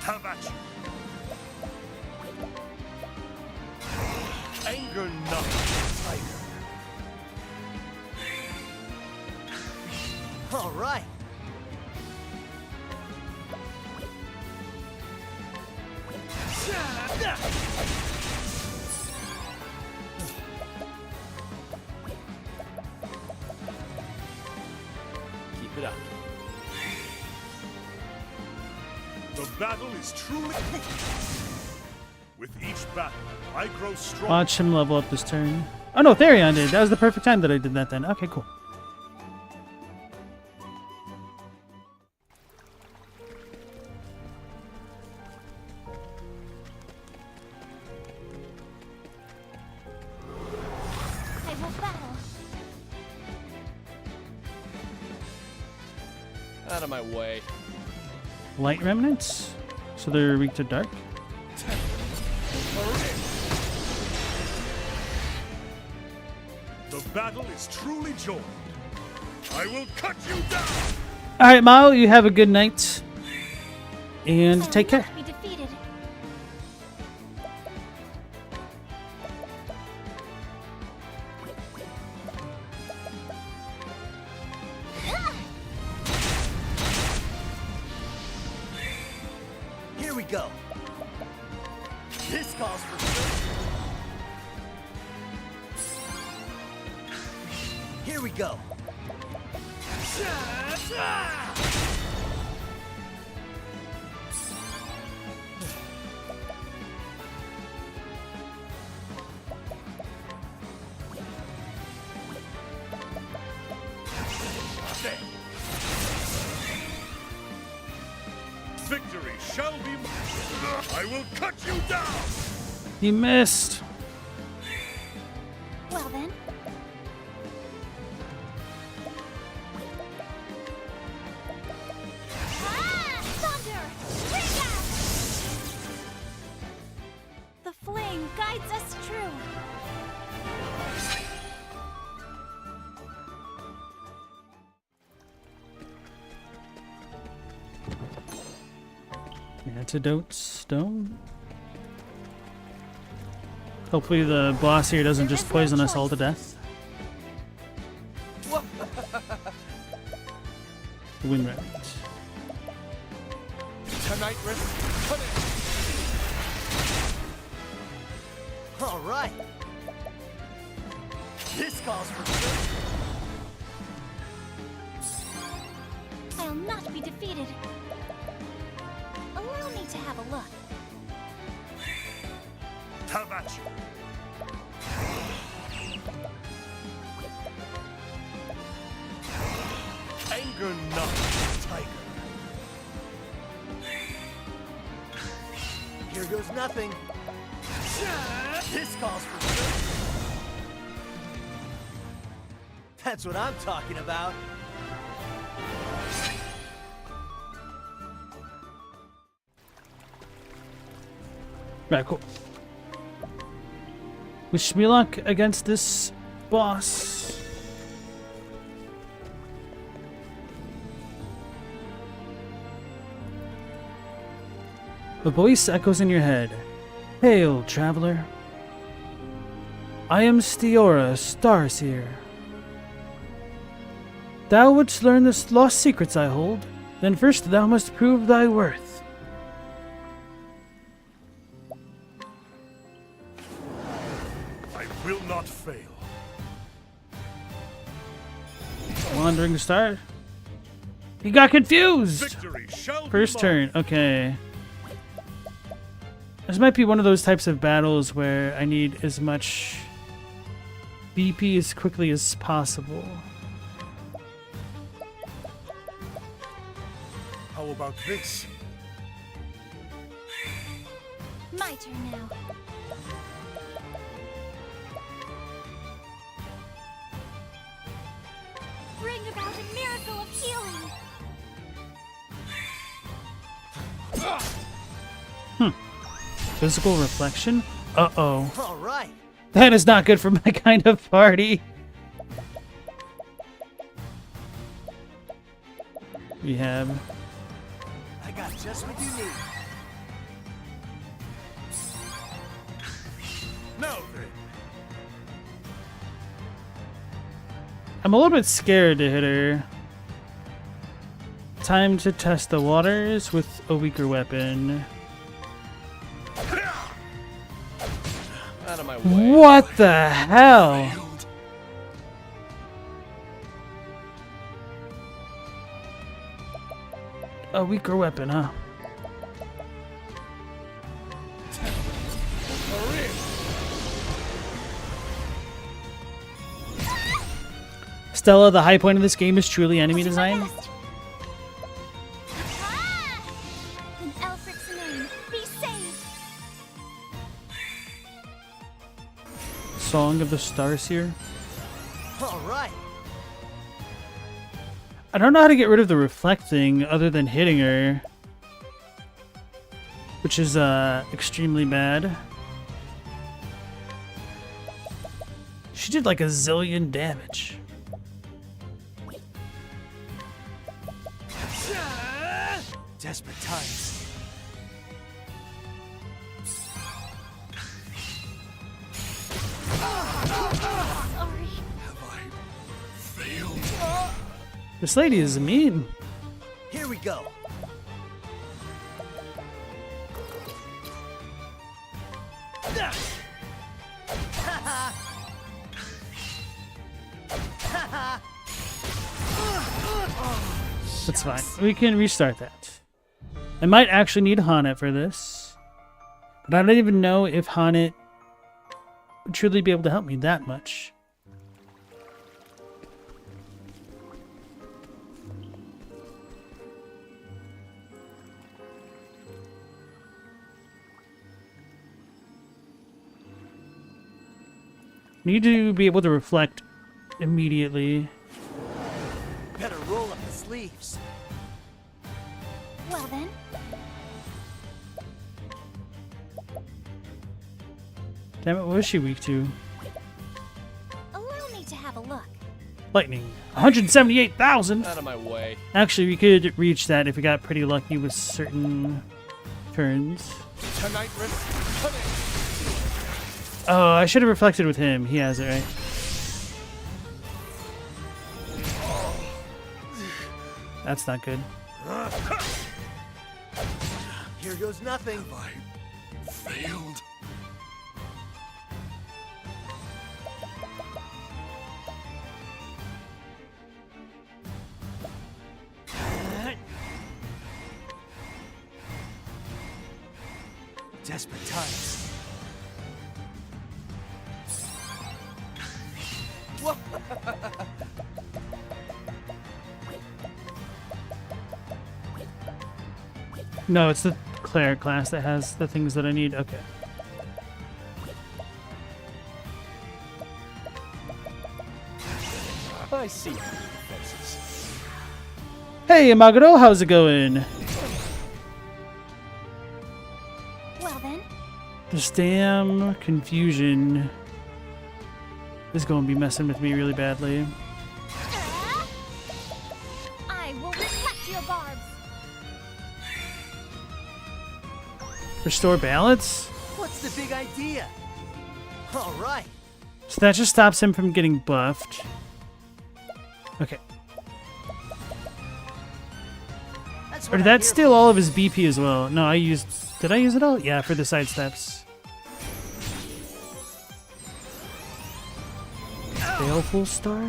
Have at you. Anger not the tiger. All right. Keep it up. The battle is truly. With each battle, I grow stronger. Watch him level up this turn. Oh no, Therion did. That was the perfect time that I did that then. Okay, cool. I will battle. Out of my way. Light remnants? So they're weak to dark? The battle is truly joined. I will cut you down. Alright, Mao, you have a good night. And I will take care. not be defeated. Here we go. This calls for surgery. Here we go. Victory shall be mine. I will cut you down. He missed. Well then. Ah! Thunder! Bring out! The flame guides us true. Antidote stone. Hopefully the boss here doesn't just poison us all to death. Win round. Tonight, Rift. Come in. All right. This calls for I'll not be defeated. Allow me to have a look. Have at you. anger not, tiger. Here goes nothing. This calls for good. That's what I'm talking about. Right, cool. Wish me luck against this boss. A voice echoes in your head. Hail, traveler. I am Stiora, Starseer. Thou wouldst learn the lost secrets I hold, then first thou must prove thy worth. I will not fail. Wandering Star. He got confused! Victory shall First be mine. turn, okay. This might be one of those types of battles where I need as much BP as quickly as possible. How about this? My turn now. Bring about a miracle of healing. Physical reflection? Uh-oh. All right. That is not good for my kind of party. We have... I got just what you need. Now then. I'm a little bit scared to hit her. Time to test the waters with a weaker weapon. Out of my way. What the hell? A weaker weapon, huh? Stella, the high point of this game is truly enemy I'll do my design. best. Ah! In Elfric's name, be saved. Song of the Starseer. All right. I don't know how to get rid of the reflecting other than hitting her, which is extremely bad. She did like a zillion damage. Desperate times. Sorry. Have I failed? This lady is mean. Here we go. That's fine. We can restart that. I might actually need Hanet for this. But I don't even know if Hanet would truly be able to help me that much. Need to be able to reflect immediately. Better roll up the sleeves. Well then, Damn it, what was she weak to? allow me to have a look. Lightning. 178,000! Out of my way. Actually, we could reach that if we got pretty lucky with certain turns. Tonight, River. Come in. Oh, I should have reflected with him. He has it, right? That's not good. Here goes nothing. I failed. Desperate times. No, it's the Cleric class that has the things that I need. Okay. I see your defenses. Hey, Amaguro, how's it going? Well then, This damn confusion is going to be messing with me really badly. I will reflect your barbs. Restore balance? What's the big idea? All right. So that just stops him from getting buffed. Okay. That's Or what did I'm that here steal all of his BP as well? No, I used... Did I use it all? Yeah, for the side steps. Baleful Star?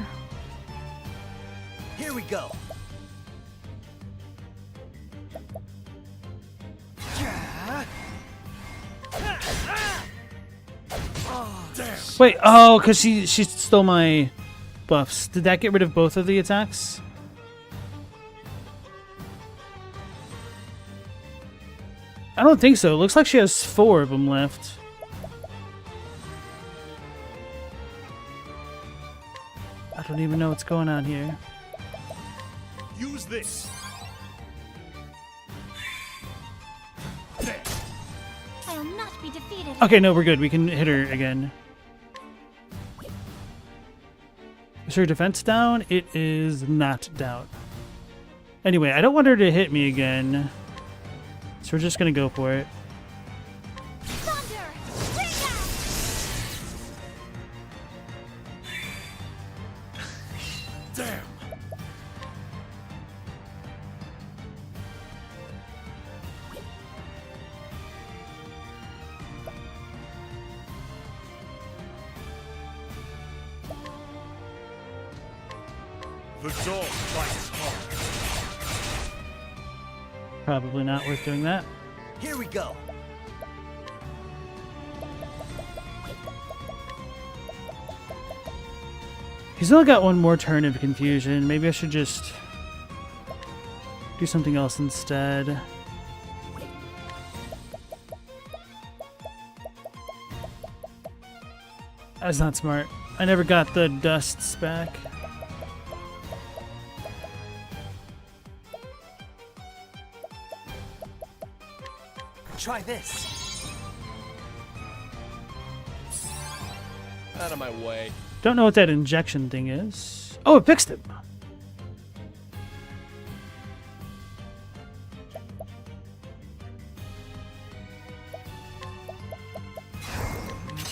for. Here we go. Wait, oh, because she stole my buffs. Did that get rid of both of the attacks? I don't think so. It looks like she has 4 of them left. I don't even know what's going on here. Use this. I will not be defeated. Okay, no, we're good. We can hit her again. Is her defense down? It is not down. Anyway, I don't want her to hit me again. So we're just going to go for it. Thunder! Bring out! Damn. The dog bites hard. Probably not worth doing that. Here we go. He's only got one more turn of confusion. Maybe I should just do something else instead. That's not smart. I never got the dusts back. Try this. Out of my way. Don't know what that injection thing is. Oh, it fixed it.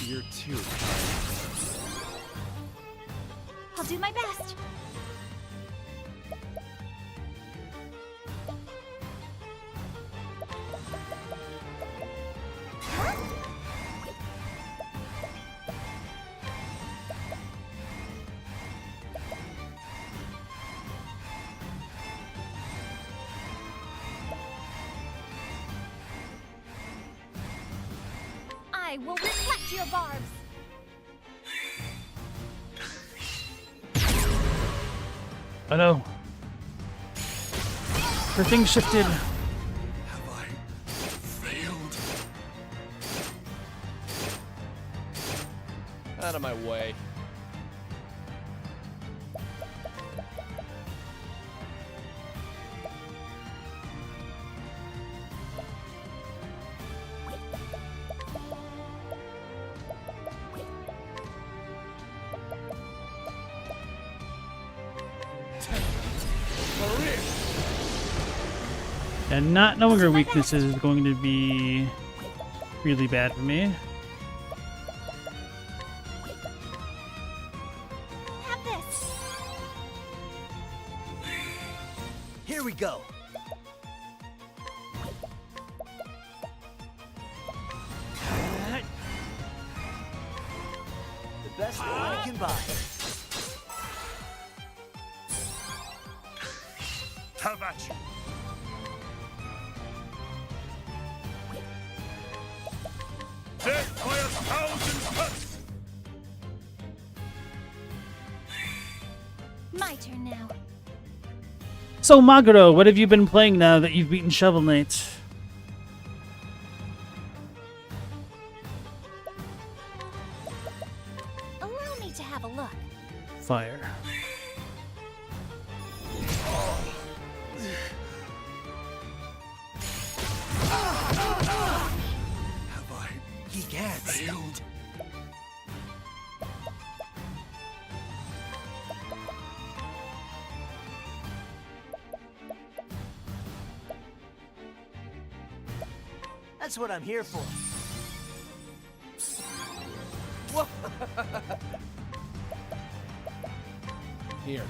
You're too. I'll do my best. I will reflect your barbs. Oh no. Her thing shifted. Have I failed? Out of my way. And not knowing her weaknesses is going to be really bad for me. Have this. Here we go. The best thing I can buy. Have at you. Death by 1,000 cuts! My turn now. So Maguro, what have you been playing now that you've beaten Shovel Knight? Allow me to have a look. Fire. Have I He can't. failed? That's what I'm here for. Here.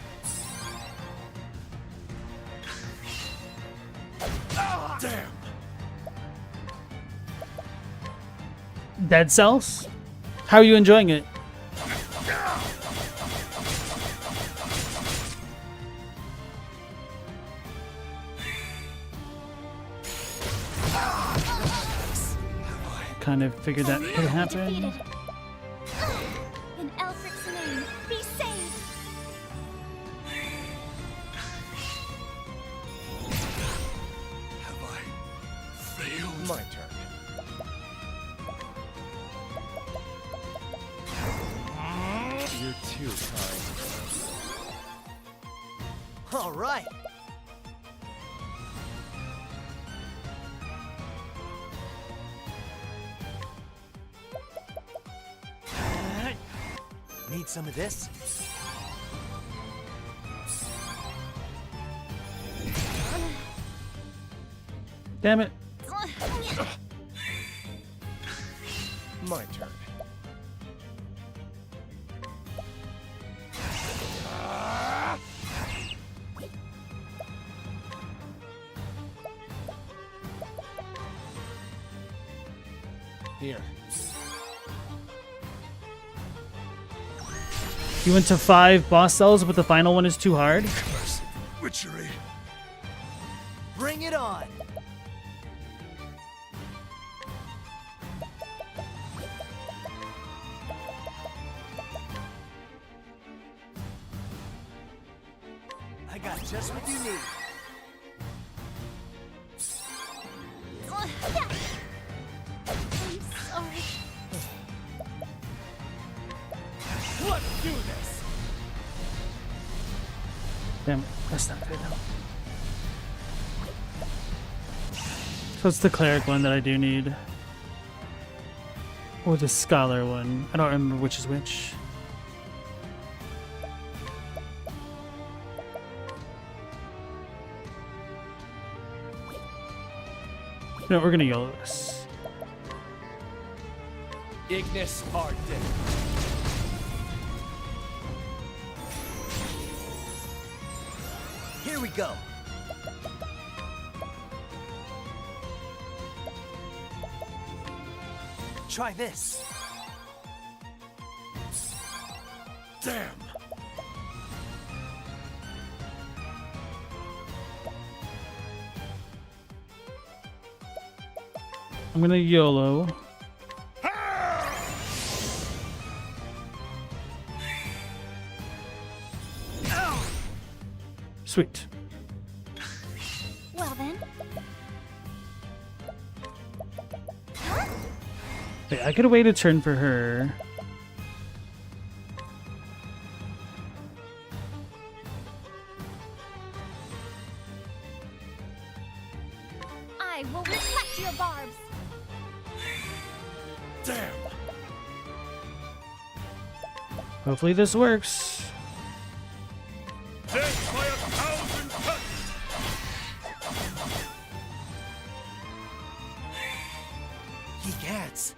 Damn! Dead Cells? How are you enjoying it? Kind of figured that could happen. Defeated. In Elfric's name, be saved. Have I failed? My turn. You're too kind. All right. Need some of this? Damn it. My turn. Here. You went to 5 boss cells, but the final one is too hard. Cursed witchery. Bring it on. I got just what you need. I'm sorry. Let's do this. Damn it. That's not good. So it's the cleric one that I do need. Or the scholar one. I don't remember which is which. No, we're gonna YOLO this. Ignis Arden. Here we go. Try this. Damn! I'm gonna YOLO. Sweet. Well then. Wait, I could have waited a turn for her. I will reflect your barbs. Damn! Hopefully this works. Death by 1,000 cuts! He gets.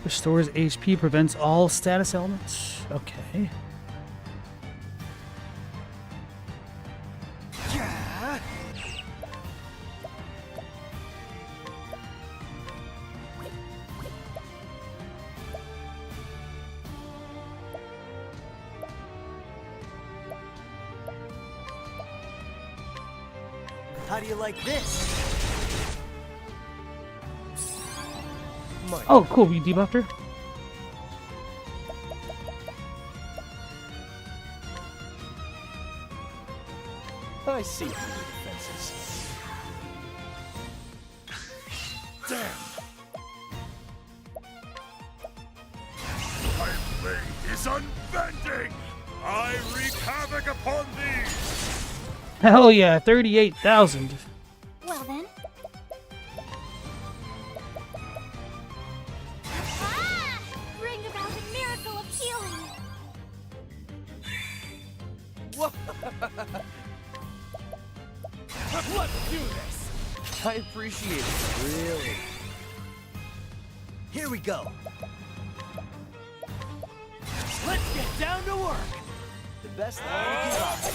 Restores HP, prevents all status elements. Okay. Yeah. How do you like this? Oh, cool. We debuffed her. I see through the defenses. Damn! My blade is unbending! I wreak havoc upon thee! Hell yeah, 38,000. Well then. Ah! Bring about a miracle of healing. Let's do this! I appreciate it, really. Here we go. Let's get down to work. The best line you can buy.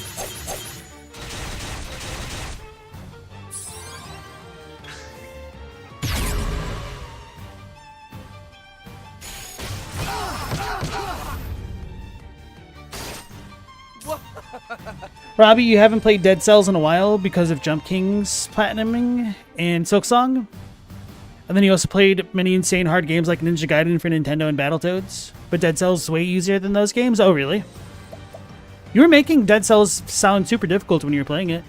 Robbie, you haven't played Dead Cells in a while because of Jump King's platinuming and Silksong? And then you also played many insane hard games like Ninja Gaiden for Nintendo and Battletoads? But Dead Cells is way easier than those games? Oh, really? You were making Dead Cells sound super difficult when you were playing it.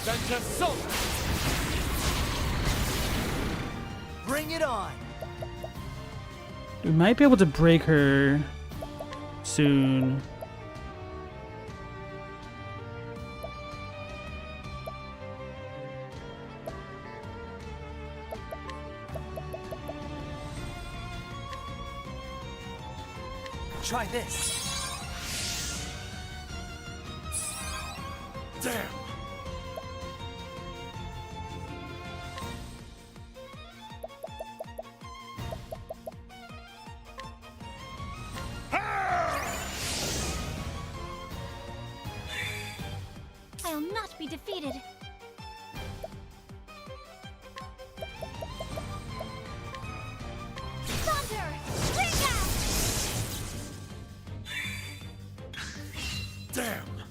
Send soul! Bring it on. We might be able to break her soon. Try this. Damn! I'll not be defeated. Thunder! Ring out! Damn!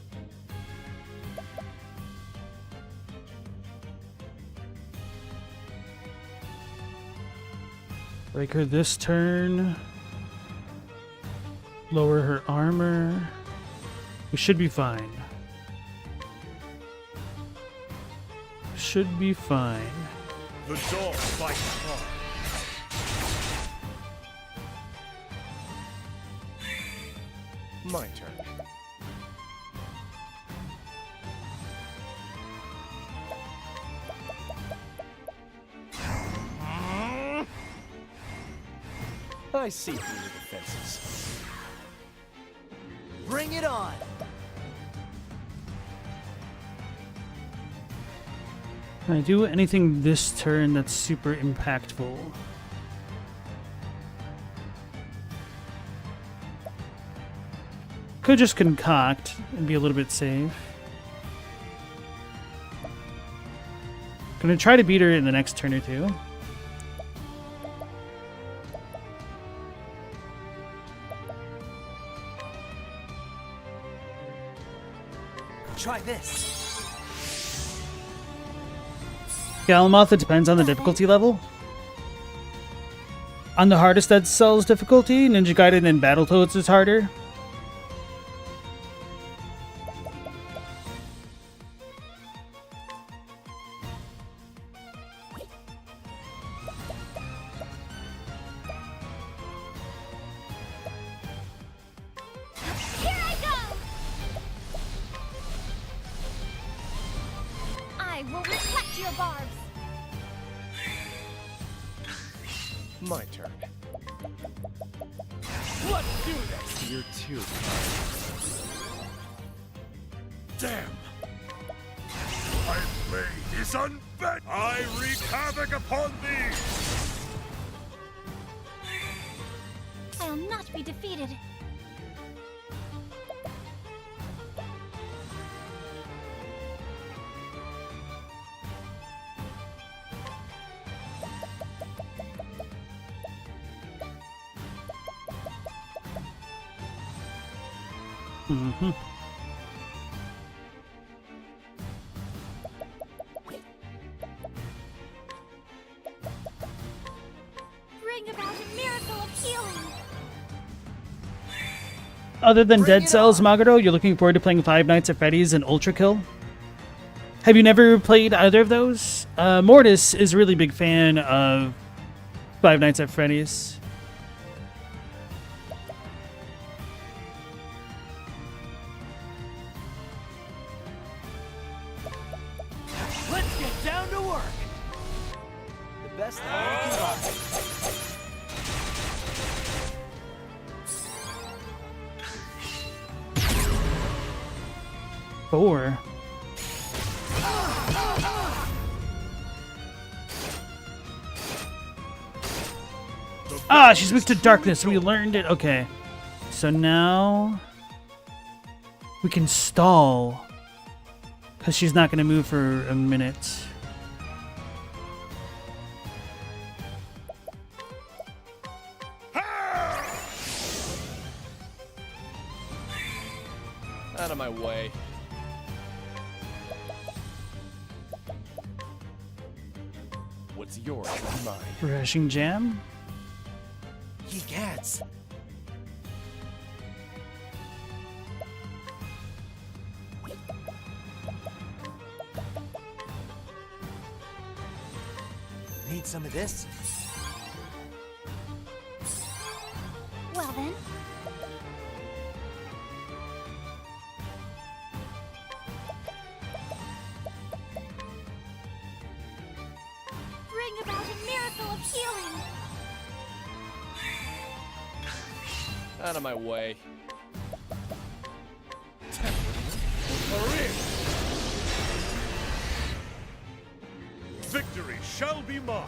Break her this turn. Lower her armor. We should be fine. Should be fine. The dog bites hard. My turn. I see through the defenses. Bring it on. Can I do anything this turn that's super impactful? Could just concoct and be a little bit safe. Gonna try to beat her in the next turn or two. Try this. Galamoth, it depends on the difficulty level. On the hardest Dead Cells difficulty, Ninja Gaiden and Battletoads is harder. Here I go! I will reflect your barbs. My turn. Let's do this. You're too Damn! My blade is unbent! I wreak havoc upon thee! I'll not be defeated. Mm-hmm. Bring about a miracle of healing. Other than Bring Dead it Cells, on. Magaro, you're looking forward to playing Five Nights at Freddy's and Ultra Kill? Have you never played either of those? Mortis is a really big fan of Five Nights at Freddy's. Let's get down to work. The best I can buy. Four. Ah, she's weak to darkness. We learned it. Okay. So now we can stall because she's not going to move for a minute. out of my way. What's yours is mine. Refreshing jam. Ye cats. Need some of this? Well then, bring about a miracle of healing. Out of my way. Victory shall be mine.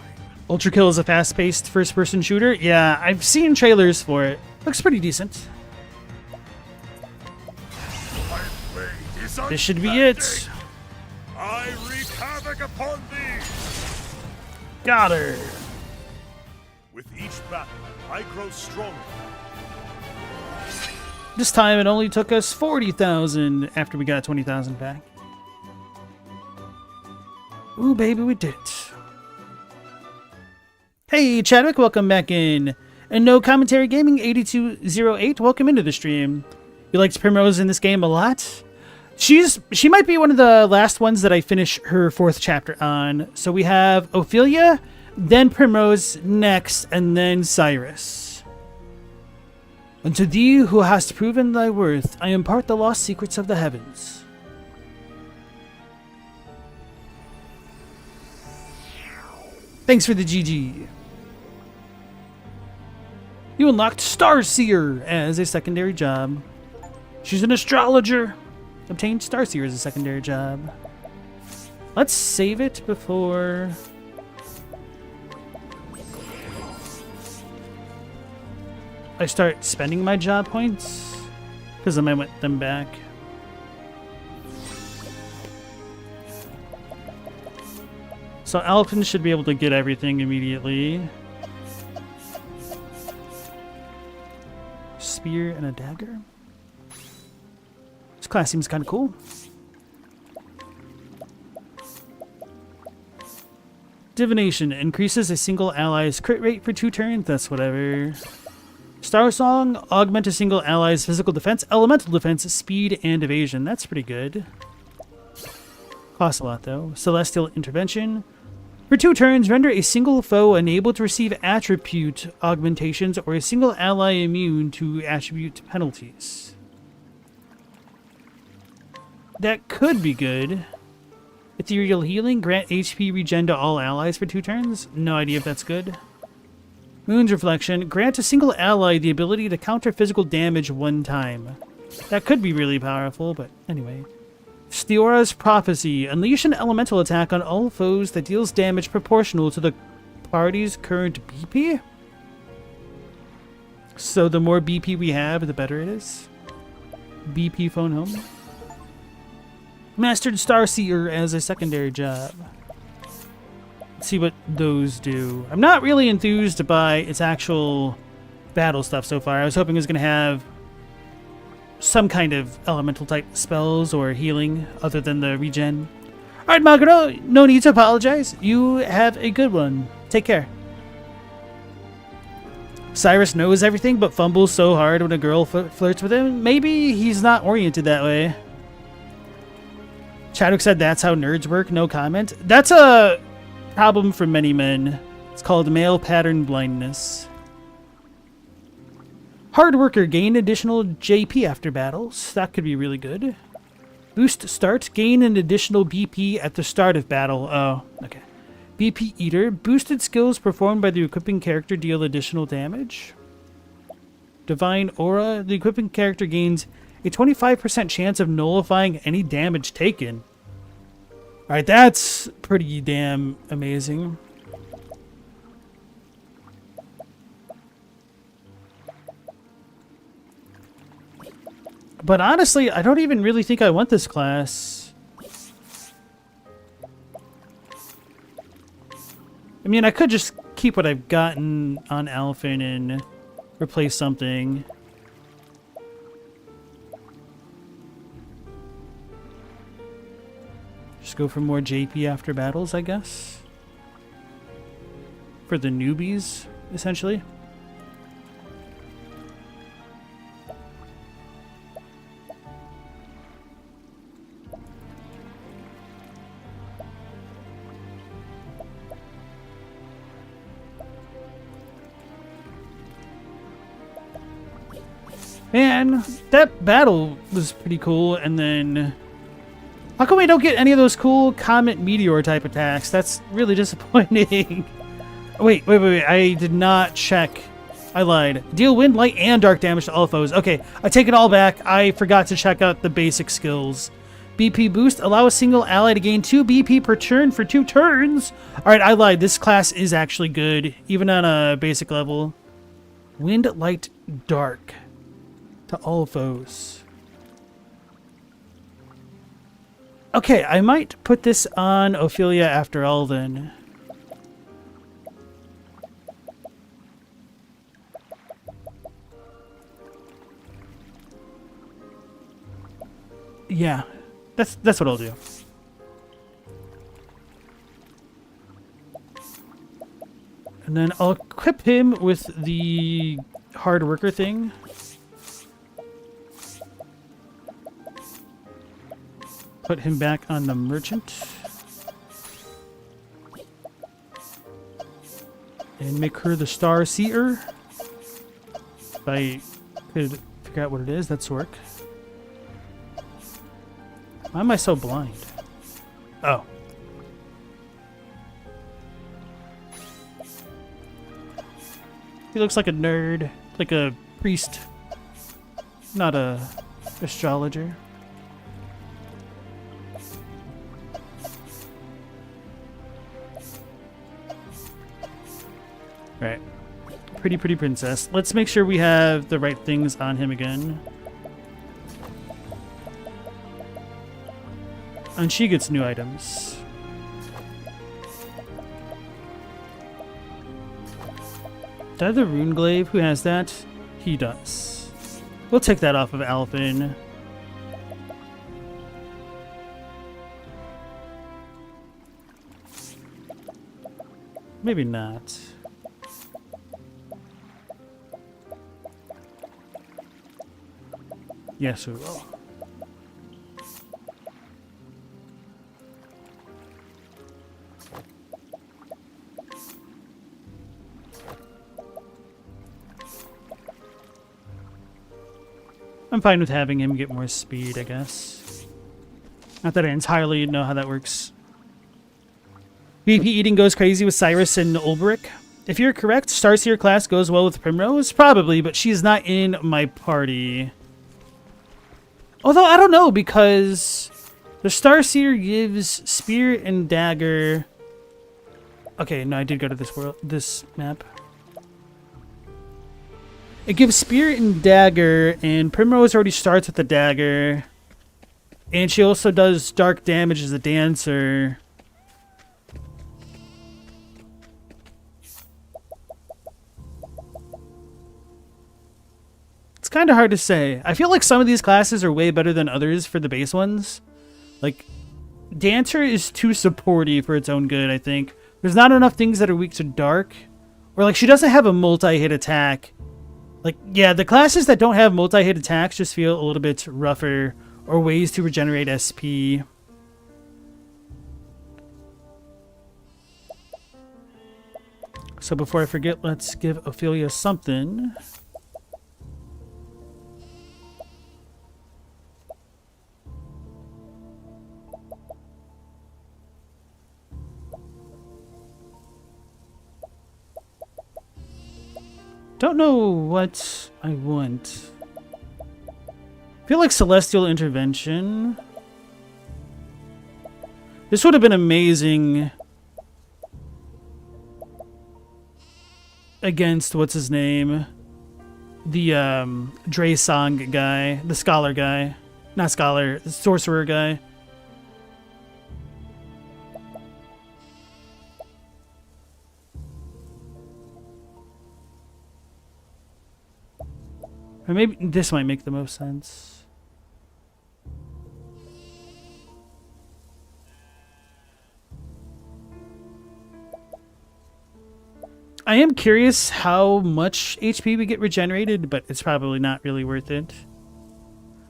Ultra Kill is a fast-paced first-person shooter. Yeah, I've seen trailers for it. Looks pretty decent. My blade is This should be unbending. it. I wreak havoc upon thee. Got her. With each battle, I grow stronger. This time it only took us 40,000 after we got 20,000 back. Ooh, baby, we did it. Hey, Chadwick, welcome back in. And No Commentary Gaming 8208, welcome into the stream. You liked Primrose in this game a lot? She might be one of the last ones that I finish her 4th chapter on. So we have Ophelia, then Primrose next, and then Cyrus. And to thee who hast proven thy worth, I impart the lost secrets of the heavens. Thanks for the GG. You unlocked Starseer as a secondary job. She's an astrologer. Obtained Starseer as a secondary job. Let's save it before... I start spending my job points, because I might want them back. So Alpin should be able to get everything immediately. Spear and a dagger. This class seems kind of cool. Divination increases a single ally's crit rate for 2 turns. That's whatever. Star Song, augment a single ally's physical defense, elemental defense, speed, and evasion. That's pretty good. Costs a lot, though. Celestial Intervention. For 2 turns, render a single foe unable to receive attribute augmentations or a single ally immune to attribute penalties. That could be good. Ethereal Healing, grant HP regen to all allies for 2 turns. No idea if that's good. Moon's Reflection, grant a single ally the ability to counter physical damage 1 time. That could be really powerful, but anyway. Steora's Prophecy, unleash an elemental attack on all foes that deals damage proportional to the party's current BP? So the more BP we have, the better it is. BP phone home. Mastered Starseer as a secondary job. Let's see what those do. I'm not really enthused by its actual battle stuff so far. I was hoping it was going to have some kind of elemental type spells or healing other than the regen. Alright, Maguro, no need to apologize. You have a good one. Take care. Cyrus knows everything but fumbles so hard when a girl flirts with him. Maybe he's not oriented that way. Chadwick said that's how nerds work. No comment. That's a problem for many men. It's called male pattern blindness. Hard worker, gain additional JP after battles. That could be really good. Boost start, gain an additional BP at the start of battle. Oh, okay. BP Eater, boosted skills performed by the equipping character deal additional damage. Divine Aura, the equipping character gains a 25% chance of nullifying any damage taken. Alright, that's pretty damn amazing. But honestly, I don't even really think I want this class. I mean, I could just keep what I've gotten on Alphen and replace something. Just go for more JP after battles, I guess. For the newbies, essentially. Man, that battle was pretty cool, and then... How come we don't get any of those cool Comet Meteor type attacks? That's really disappointing. Wait. I did not check. I lied. Deal wind, light, and dark damage to all foes. Okay, I take it all back. I forgot to check out the basic skills. BP boost, allow a single ally to gain 2 BP per turn for 2 turns. Alright, I lied. This class is actually good, even on a basic level. Wind, light, dark to all foes. Okay, I might put this on Ophelia after all then. Yeah, that's what I'll do. And then I'll equip him with the hard worker thing. Put him back on the merchant. And make her the Star Seer. If I could figure out what it is, that's work. Why am I so blind? Oh. He looks like a nerd. Like a priest. Not a astrologer. Right. Pretty princess. Let's make sure we have the right things on him again. And she gets new items. Do I have the Rune Glaive? Who has that? He does. We'll take that off of Alphen. Maybe not. Yes, we will. I'm fine with having him get more speed, I guess. Not that I entirely know how that works. VP eating goes crazy with Cyrus and Ulbrich. If you're correct, Starseer class goes well with Primrose? Probably, but she's not in my party. Although, I don't know, because the Starseer gives Spear and Dagger... Okay, no, I did go to this map. It gives Spear and Dagger, and Primrose already starts with the Dagger. And she also does dark damage as a dancer. It's kind of hard to say. I feel like some of these classes are way better than others for the base ones. Like, Dancer is too supporty for its own good, I think. There's not enough things that are weak to dark. Or, like, she doesn't have a multi-hit attack. Like, yeah, the classes that don't have multi-hit attacks just feel a little bit rougher. Or ways to regenerate SP. So before I forget, let's give Ophelia something. Don't know what I want. I feel like Celestial Intervention. This would have been amazing against what's his name? The Dre Song guy, the scholar guy. Not scholar, the sorcerer guy. Or maybe this might make the most sense. I am curious how much HP we get regenerated, but it's probably not really worth it.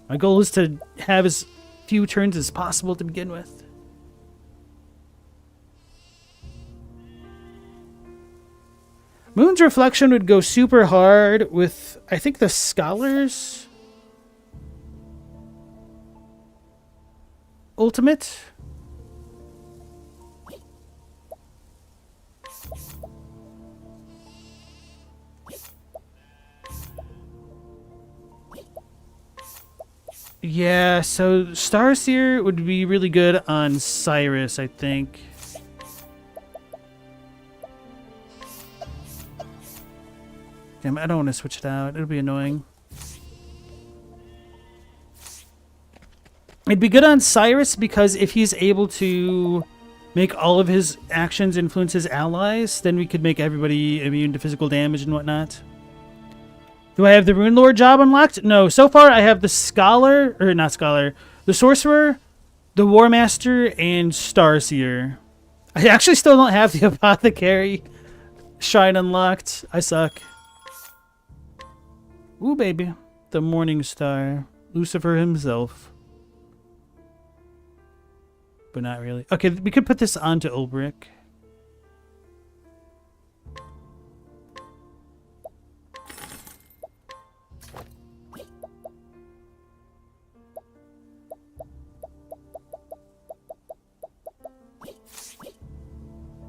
My goal is to have as few turns as possible to begin with. Moon's Reflection would go super hard with, I think, the Scholars Ultimate. Yeah, so Starseer would be really good on Cyrus, I think. Damn, I don't want to switch it out. It'll be annoying. It'd be good on Cyrus because if he's able to make all of his actions influence his allies, then we could make everybody immune to physical damage and whatnot. Do I have the Rune Lord job unlocked? No. So far, I have the Scholar, or not Scholar, the Sorcerer, the War Master, and Starseer. I actually still don't have the Apothecary Shrine unlocked. I suck. Ooh, baby. The Morning Star. Lucifer himself. But not really. Okay, we could put this onto Ulbrich.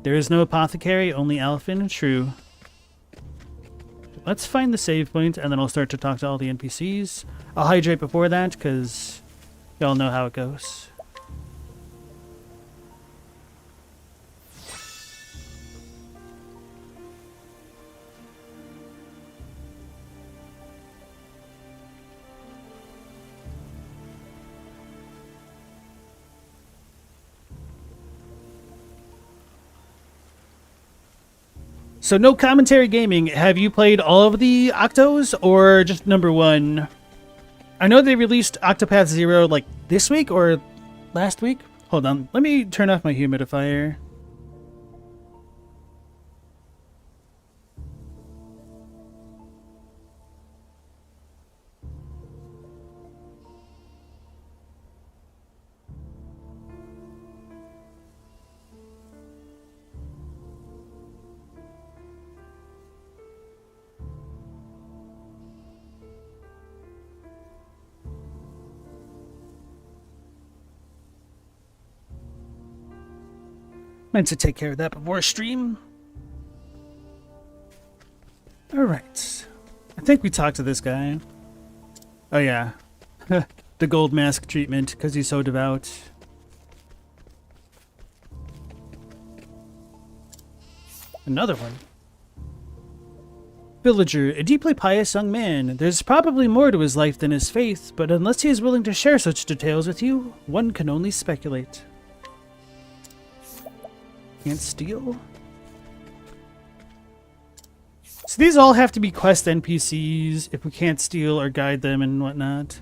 There is no Apothecary, only Alphen. True. Let's find the save point, and then I'll start to talk to all the NPCs. I'll hydrate before that, because y'all know how it goes. So no commentary gaming. Have you played all of the Octos or just number one? I know they released Octopath Zero like this week or last week. Hold on. Let me turn off my humidifier. Meant to take care of that before stream. Alright. I think we talked to this guy. Oh yeah. The gold mask treatment, because he's so devout. Another one. Villager, a deeply pious young man. There's probably more to his life than his faith, but unless he is willing to share such details with you, one can only speculate. Can't steal? So these all have to be quest NPCs if we can't steal or guide them and whatnot.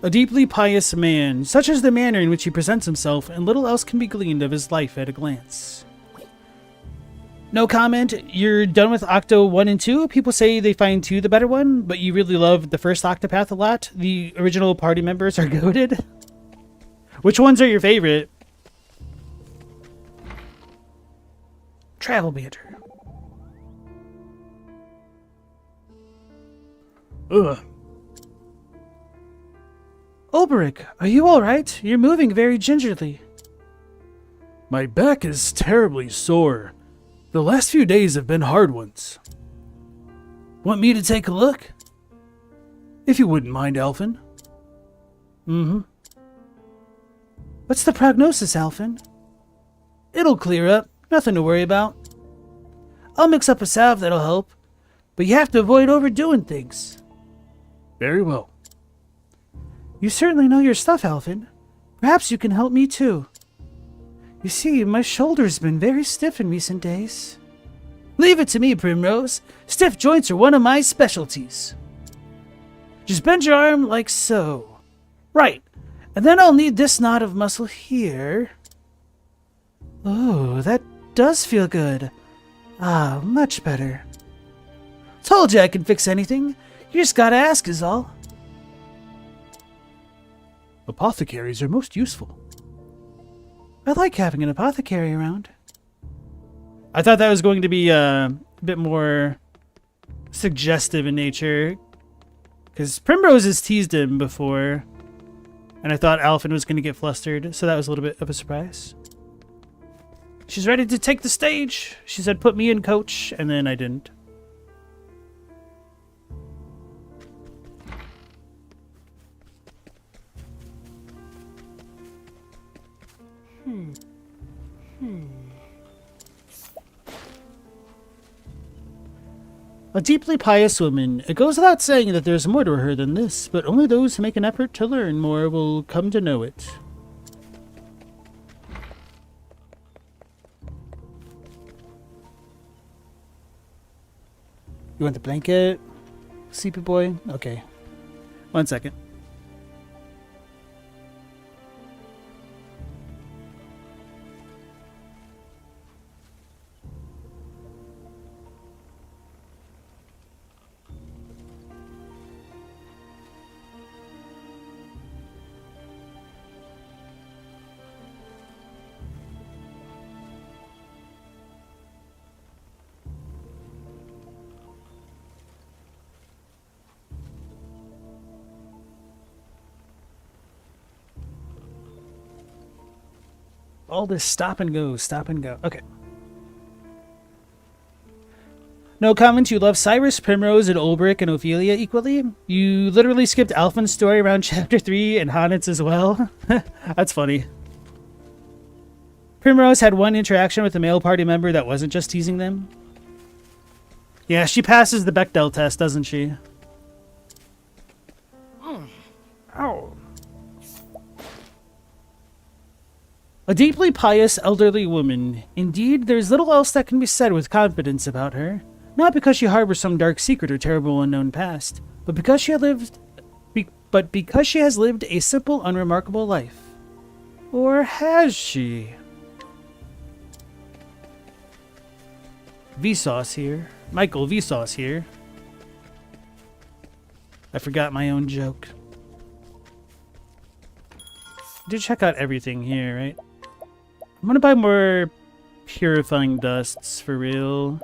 A deeply pious man, such is the manner in which he presents himself, and little else can be gleaned of his life at a glance. No comment. You're done with Octo 1 and 2? People say they find 2 the better one, but you really love the first Octopath a lot? The original party members are goated? Which ones are your favorite? Travel banter. Ugh. Ulbrich, are you alright? You're moving very gingerly. My back is terribly sore. The last few days have been hard ones. Want me to take a look? If you wouldn't mind, Alphen. Mm-hmm. What's the prognosis, Alphen? It'll clear up. Nothing to worry about. I'll mix up a salve that'll help. But you have to avoid overdoing things. Very well. You certainly know your stuff, Alphen. Perhaps you can help me too. You see, my shoulder's been very stiff in recent days. Leave it to me, Primrose. Stiff joints are one of my specialties. Just bend your arm like so. Right. And then I'll need this knot of muscle here. Oh, that does feel good. Ah, much better. Told you I can fix anything. You just gotta ask is all. Apothecaries are most useful. I like having an apothecary around. I thought that was going to be a bit more suggestive in nature. Because Primrose has teased him before. And I thought Alphen was going to get flustered. So that was a little bit of a surprise. She's ready to take the stage. She said, put me in, coach. And then I didn't. A deeply pious woman. It goes without saying that there's more to her than this, but only those who make an effort to learn more will come to know it. You want the blanket? Sleepy boy? Okay. 1 second. All this stop and go, stop and go. Okay. No comment. You love Cyrus, Primrose, and Ulbrich and Ophelia equally? You literally skipped Alphen's story around chapter 3 and Hanit's as well? That's funny. Primrose had one interaction with a male party member that wasn't just teasing them. Yeah, she passes the Bechdel test, doesn't she? Ow. A deeply pious elderly woman. Indeed, there's little else that can be said with confidence about her. Not because she harbors some dark secret or terrible unknown past, but because she has lived a simple, unremarkable life. Or has she? Vsauce here. Michael Vsauce here. I forgot my own joke. Did check out everything here, right? I'm gonna buy more purifying dusts for real.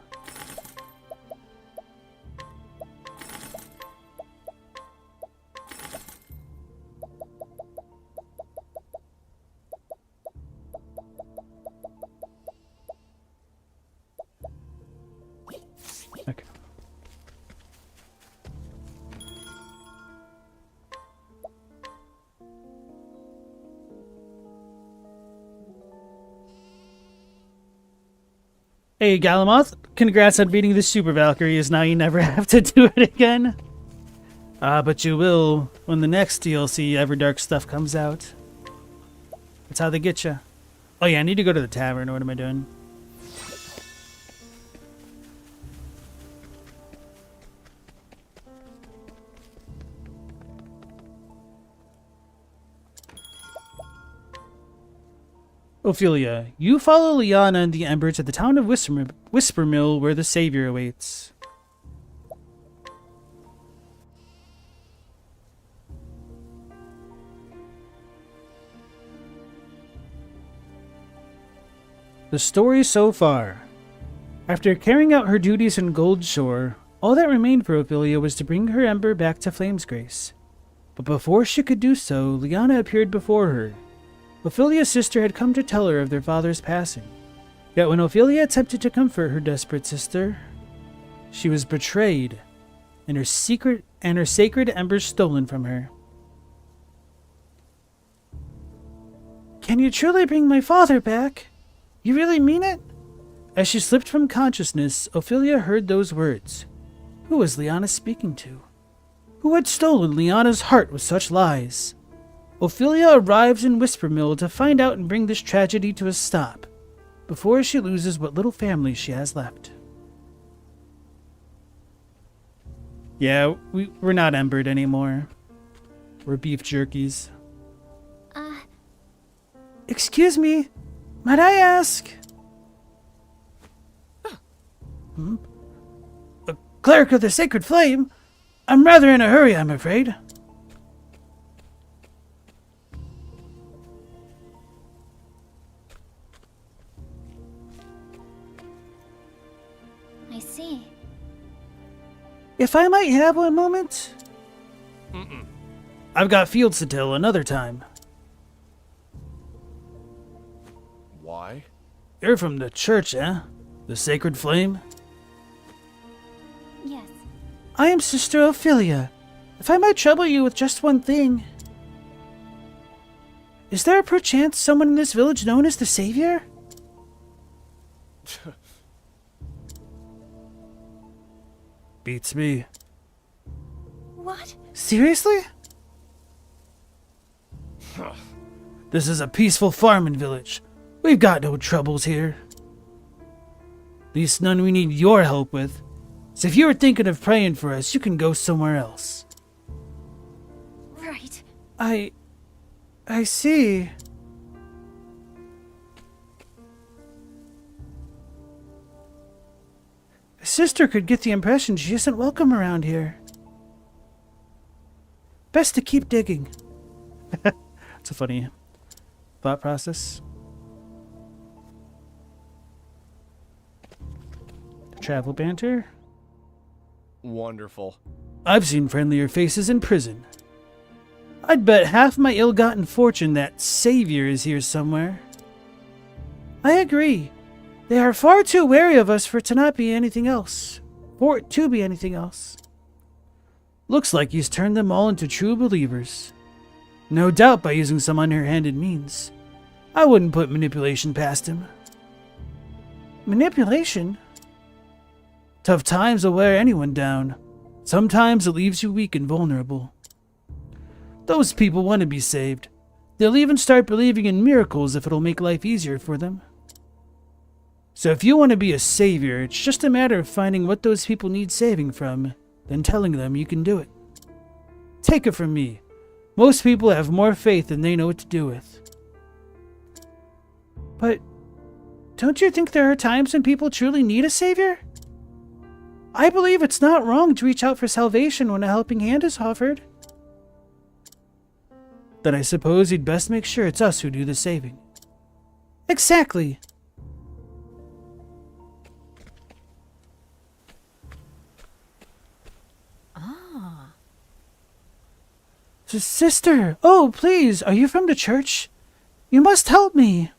Hey, Galamoth, congrats on beating the Super Valkyries. Now you never have to do it again. But you will when the next DLC Everdark stuff comes out. That's how they get you. Oh yeah, I need to go to the tavern. What am I doing? Ophelia, you follow Liana and the Ember to the town of Whispermill, where the Savior awaits. The story so far. After carrying out her duties in Goldshore, all that remained for Ophelia was to bring her Ember back to Flamesgrace. But before she could do so, Liana appeared before her. Ophelia's sister had come to tell her of their father's passing. Yet when Ophelia attempted to comfort her desperate sister, she was betrayed, and her sacred embers stolen from her. Can you truly bring my father back? You really mean it? As she slipped from consciousness, Ophelia heard those words. Who was Liana speaking to? Who had stolen Liana's heart with such lies? Ophelia arrives in Whispermill to find out and bring this tragedy to a stop, before she loses what little family she has left. Yeah, we're not embered anymore. We're beef jerkies. Excuse me, might I ask? A cleric of the Sacred Flame? I'm rather in a hurry, I'm afraid. I see. If I might have one moment? I've got fields to till another time. Why? You're from the church, eh? The Sacred Flame? Yes. I am Sister Ophelia. If I might trouble you with just one thing. Is there perchance someone in this village known as the Savior? Beats me. What? Seriously? This is a peaceful farming village. We've got no troubles here. Least none we need your help with. So if you were thinking of praying for us, you can go somewhere else. Right. I see. Sister could get the impression she isn't welcome around here. Best to keep digging. It's a funny thought process. Travel banter. Wonderful. I've seen friendlier faces in prison. I'd bet half my ill-gotten fortune that Savior is here somewhere. I agree. They are far too wary of us for it to not be anything else. For it to be anything else. Looks like he's turned them all into true believers. No doubt by using some underhanded means. I wouldn't put manipulation past him. Manipulation? Tough times will wear anyone down. Sometimes it leaves you weak and vulnerable. Those people want to be saved. They'll even start believing in miracles if it'll make life easier for them. So if you want to be a savior, it's just a matter of finding what those people need saving from, then telling them you can do it. Take it from me. Most people have more faith than they know what to do with. But don't you think there are times when people truly need a savior? I believe it's not wrong to reach out for salvation when a helping hand is offered. Then I suppose you'd best make sure it's us who do the saving. Exactly. Sister, oh please, are you from the church? You must help me.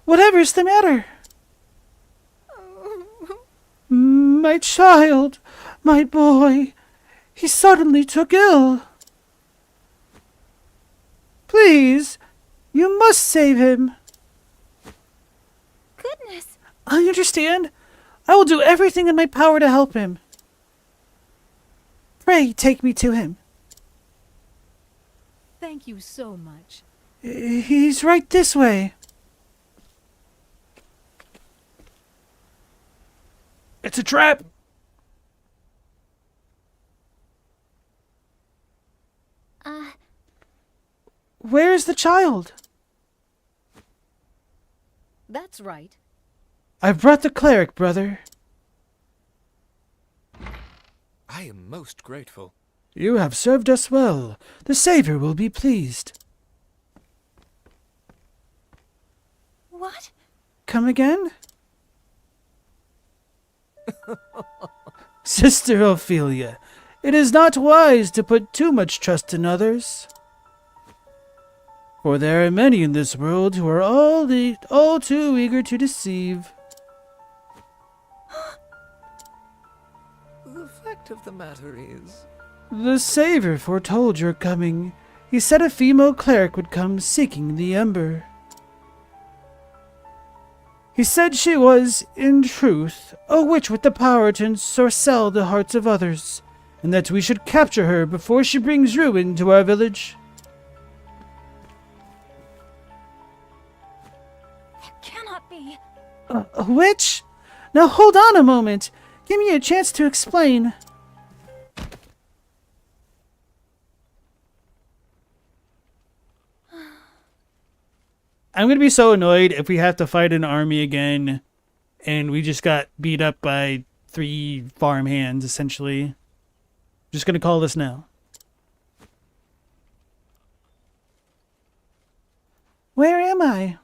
Whatever's the matter? My child, my boy, he suddenly took ill. Please, you must save him. I understand. I will do everything in my power to help him. Pray take me to him. Thank you so much. He's right this way. It's a trap! Where's the child? That's right. I've brought the cleric, brother. I am most grateful. You have served us well. The Savior will be pleased. What? Come again? Sister Ophelia, it is not wise to put too much trust in others. For there are many in this world who are all too eager to deceive. The fact of the matter is... The Savior foretold your coming. He said a female cleric would come seeking the ember. He said she was, in truth, a witch with the power to ensorcel the hearts of others, and that we should capture her before she brings ruin to our village. It cannot be. A witch? Now hold on a moment. Give me a chance to explain. I'm going to be so annoyed if we have to fight an army again and we just got beat up by 3 farmhands, essentially. Just going to call this now. Where am I?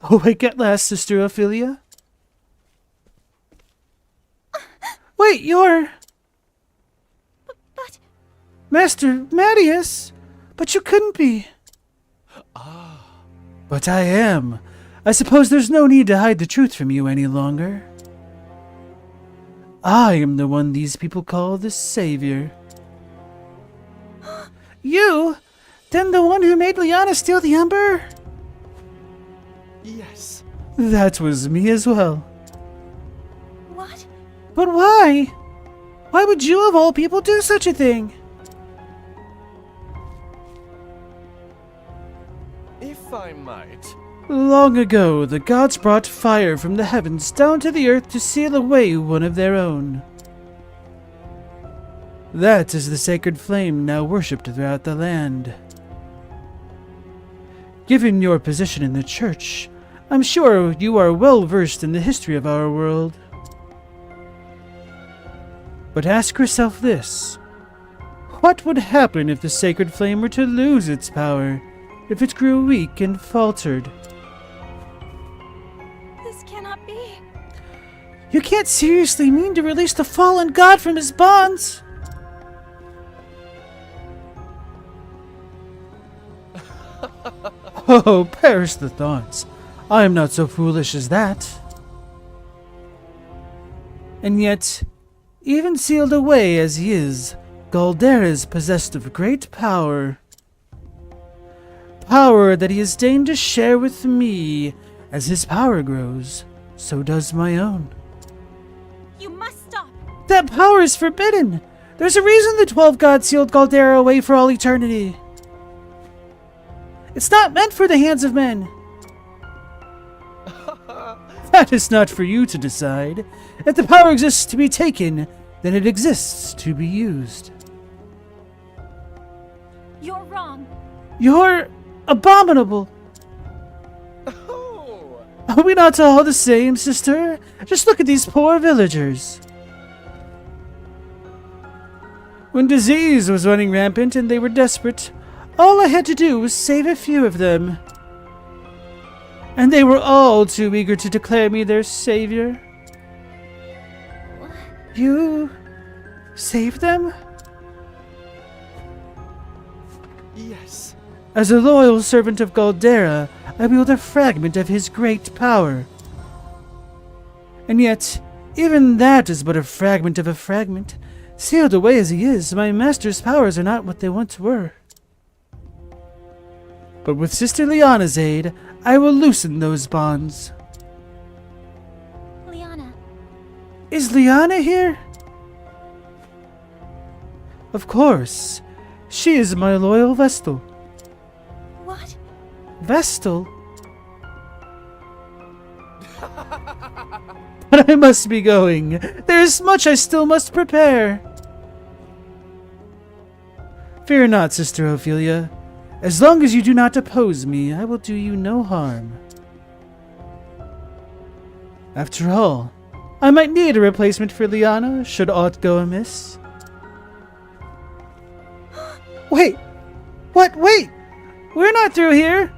Awake at last, Sister Ophelia. Wait, you're... But... Master Mattias? But you couldn't be. But I am. I suppose there's no need to hide the truth from you any longer. I am the one these people call the Savior. You? Then the one who made Liana steal the ember? Yes. That was me as well. What? But why? Why would you of all people do such a thing? If I might... Long ago, the gods brought fire from the heavens down to the earth to seal away one of their own. That is the sacred flame now worshipped throughout the land. Given your position in the church, I'm sure you are well versed in the history of our world. But ask yourself this. What would happen if the sacred flame were to lose its power? If it grew weak and faltered? This cannot be. You can't seriously mean to release the fallen god from his bonds! Oh, perish the thoughts. I am not so foolish as that. And yet, even sealed away as he is, Galdera is possessed of great power. Power that he has deigned to share with me. As his power grows, so does my own. You must stop. That power is forbidden. There's a reason the 12 gods sealed Galdera away for all eternity. It's not meant for the hands of men. That is not for you to decide. If the power exists to be taken, then it exists to be used. You're wrong. You're abominable. Oh! Are we not all the same, sister? Just look at these poor villagers. When disease was running rampant and they were desperate, all I had to do was save a few of them. And they were all too eager to declare me their savior. You saved them? Yes. As a loyal servant of Galdera, I wield a fragment of his great power. And yet, even that is but a fragment of a fragment. Sealed away as he is, my master's powers are not what they once were. But with Sister Liana's aid, I will loosen those bonds. Liana, Is Liana here? Of course. She is my loyal Vestal. what? Vestal? But I must be going. There is much I still must prepare. Fear not, Sister Ophelia. As long as you do not oppose me, I will do you no harm. After all, I might need a replacement for Liana, should aught go amiss. Wait! What? Wait! We're not through here!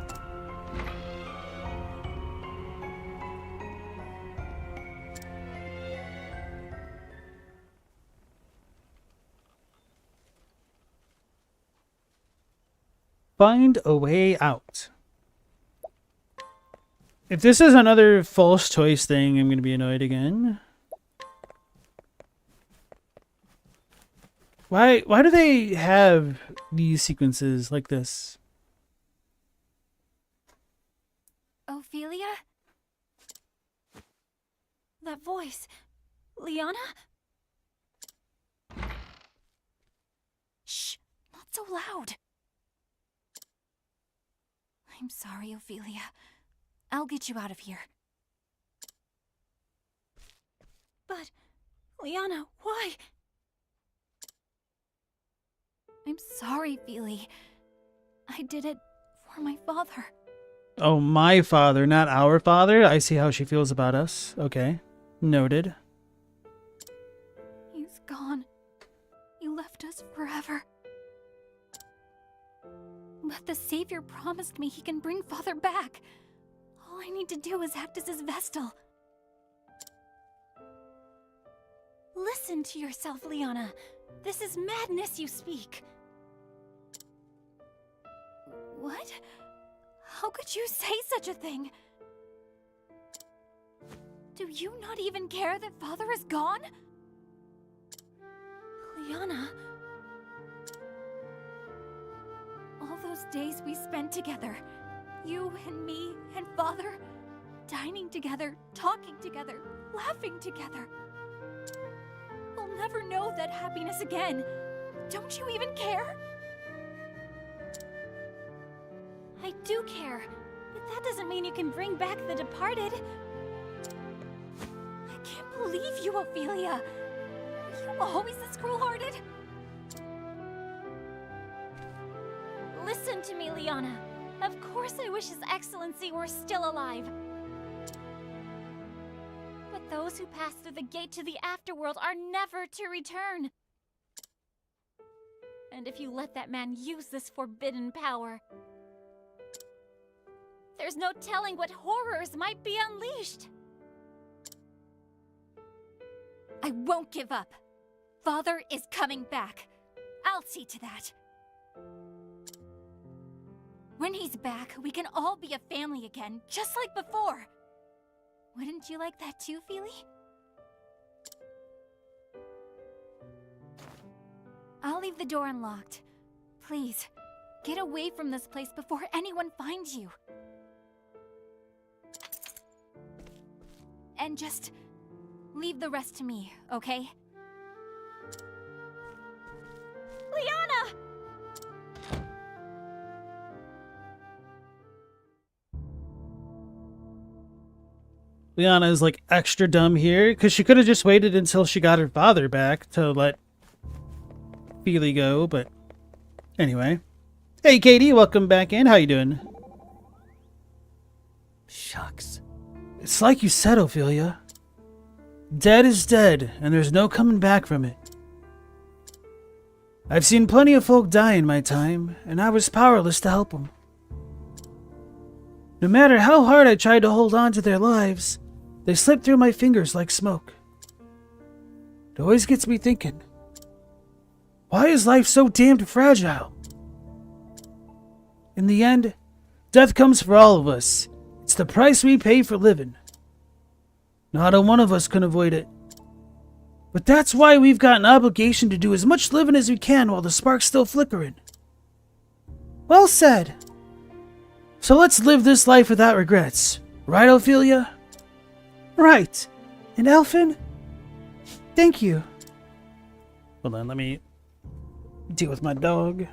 Find a way out. If this is another false choice thing, I'm going to be annoyed again. Why do they have these sequences like this? Ophelia? That voice. Liana? Shh, not so loud. I'm sorry, Ophelia. I'll get you out of here. But, Liana, why? I'm sorry, Feely. I did it for my father. Oh, my father, not our father? I see how she feels about us. Okay. Noted. He's gone. He left us forever. But the Savior promised me he can bring Father back. All I need to do is act as his Vestal. Listen to yourself, Liana. This is madness you speak. What? How could you say such a thing? Do you not even care that Father is gone? Liana... all those days we spent together, you and me and Father, dining together, talking together, laughing together. We'll never know that happiness again. Don't you even care? I do care, but that doesn't mean you can bring back the departed. I can't believe you, Ophelia. Are you always this cruel-hearted? Listen to me, Liana. Of course I wish His Excellency were still alive. But those who pass through the gate to the afterworld are never to return. And if you let that man use this forbidden power, there's no telling what horrors might be unleashed. I won't give up. Father is coming back. I'll see to that. When he's back, we can all be a family again, just like before. Wouldn't you like that too, Feely? I'll leave the door unlocked. Please, get away from this place before anyone finds you. And just leave the rest to me, okay? Liana! Liana is like extra dumb here because she could have just waited until she got her father back to let Feely go, but anyway. Hey Katie, welcome back in. How you doing? Shucks. It's like you said, Ophelia. Dead is dead, and there's no coming back from it. I've seen plenty of folk die in my time, and I was powerless to help them. No matter how hard I tried to hold on to their lives, they slipped through my fingers like smoke. It always gets me thinking, why is life so damned fragile? In the end, death comes for all of us. It's the price we pay for living. Not a one of us can avoid it. But that's why we've got an obligation to do as much living as we can while the spark's still flickering. Well said. So let's live this life without regrets. Right, Ophelia? Right. And Elfin? Thank you. Hold on, let me deal with my dog.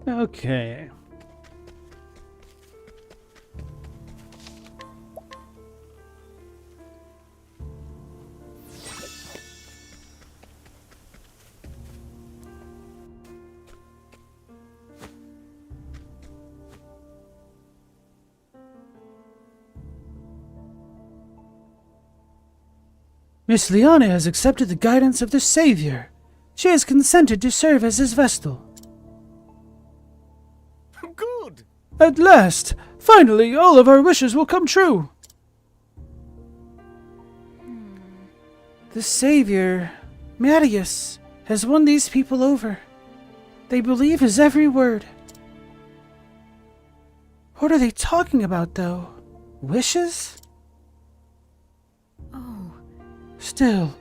Okay. Miss Liana has accepted the guidance of the Savior. She has consented to serve as his Vestal. Good! At last! Finally, all of our wishes will come true! The Savior, Marius, has won these people over. They believe his every word. What are they talking about, though? Wishes? Oh, Still,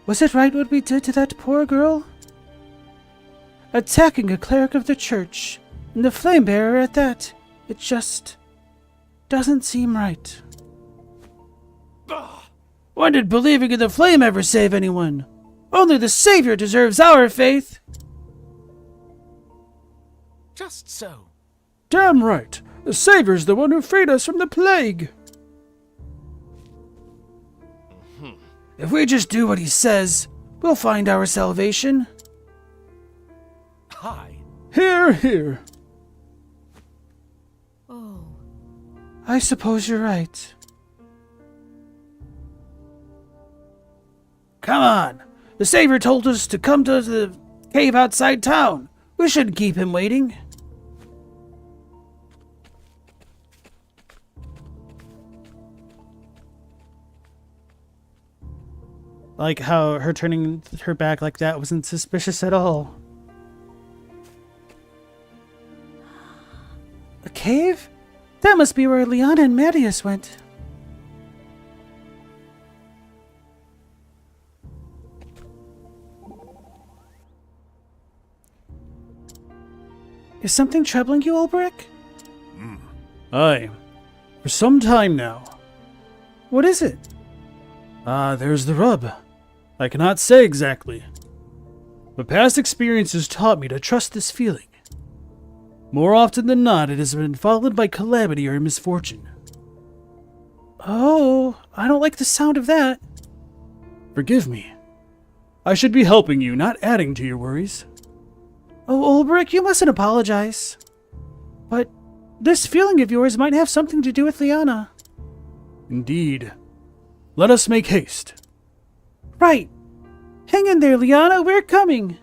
was it right what we did to that poor girl? Attacking a cleric of the church, and the flame bearer at that. It just doesn't seem right. When did believing in the flame ever save anyone? Only the Savior deserves our faith. Just so. Damn right. The Savior's the one who freed us from the plague. If we just do what he says, we'll find our salvation. Hi. Here, here. oh. I suppose you're right. Come on. The Savior told us to come to the cave outside town. We shouldn't keep him waiting. Like how her turning her back like that wasn't suspicious at all. A cave? That must be where Liana and Marius went. Is something troubling you, Ulbrich? Aye. For some time now. What is it? There's the rub. I cannot say exactly. But past experiences taught me to trust this feeling. More often than not, it has been followed by calamity or misfortune. Oh, I don't like the sound of that. Forgive me. I should be helping you, not adding to your worries. Oh, Ulbrich, you mustn't apologize. But this feeling of yours might have something to do with Liana. Indeed. Let us make haste. Right. Hang in there, Liana. We're coming.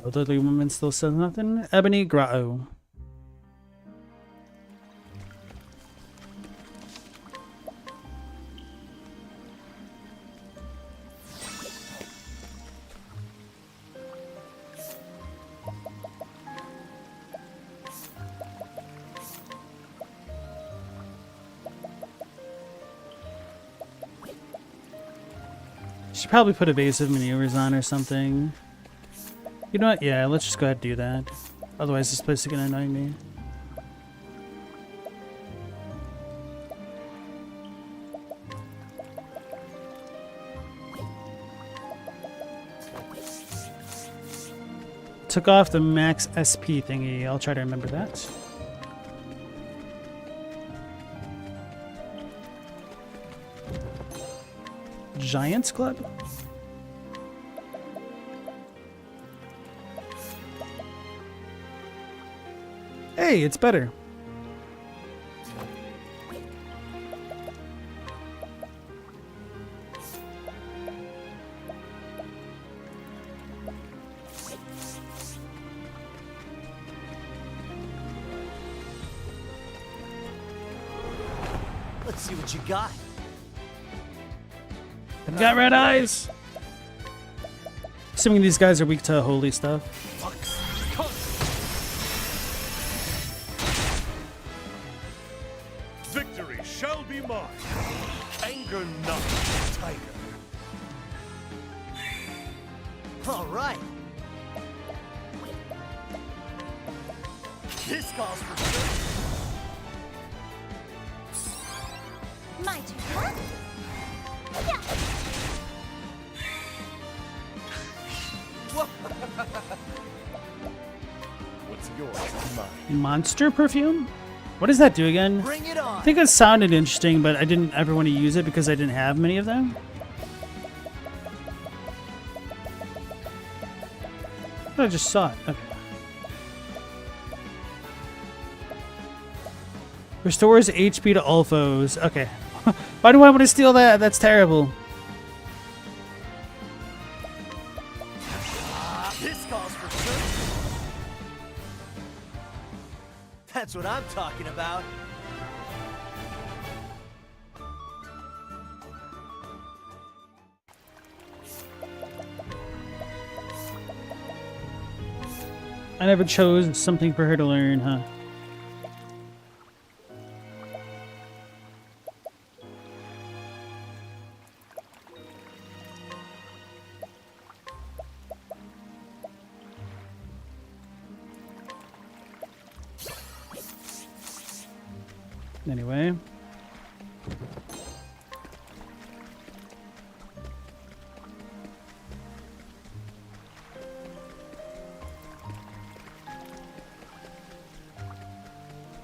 Elderly woman still says nothing. Ebony Grotto. Should probably put evasive maneuvers on or something. You know what? Yeah, let's just go ahead and do that. Otherwise, this place is gonna annoy me. Took off the max SP thingy. I'll try to remember that. Giants Club? Hey, it's better. Let's see what you got. I've got red eyes. Assuming these guys are weak to holy stuff. Victory shall be mine. Anger not, tiger. All right. This calls for sure. My turn, huh? Yeah. What's yours is mine. Monster perfume? What does that do again? Bring it on. I think it sounded interesting, but I didn't ever want to use it because I didn't have many of them. I just saw it. Okay. Restores HP to all foes. Okay. Why do I want to steal that? That's terrible. This calls for sure. That's what I'm talking about. I never chose something for her to learn, huh? Anyway.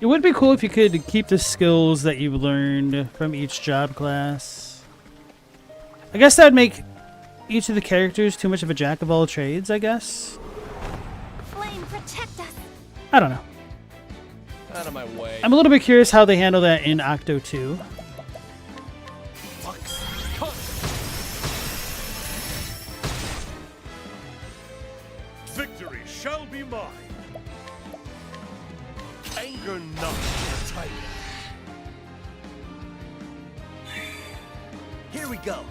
It would be cool if you could keep the skills that you've learned from each job class. I guess that would make each of the characters too much of a jack of all trades, I guess. Flame, protect us. I don't know. Out of my way. I'm a little bit curious how they handle that in Octo 2. Victory shall be mine. Anger not, tiger. Here we go.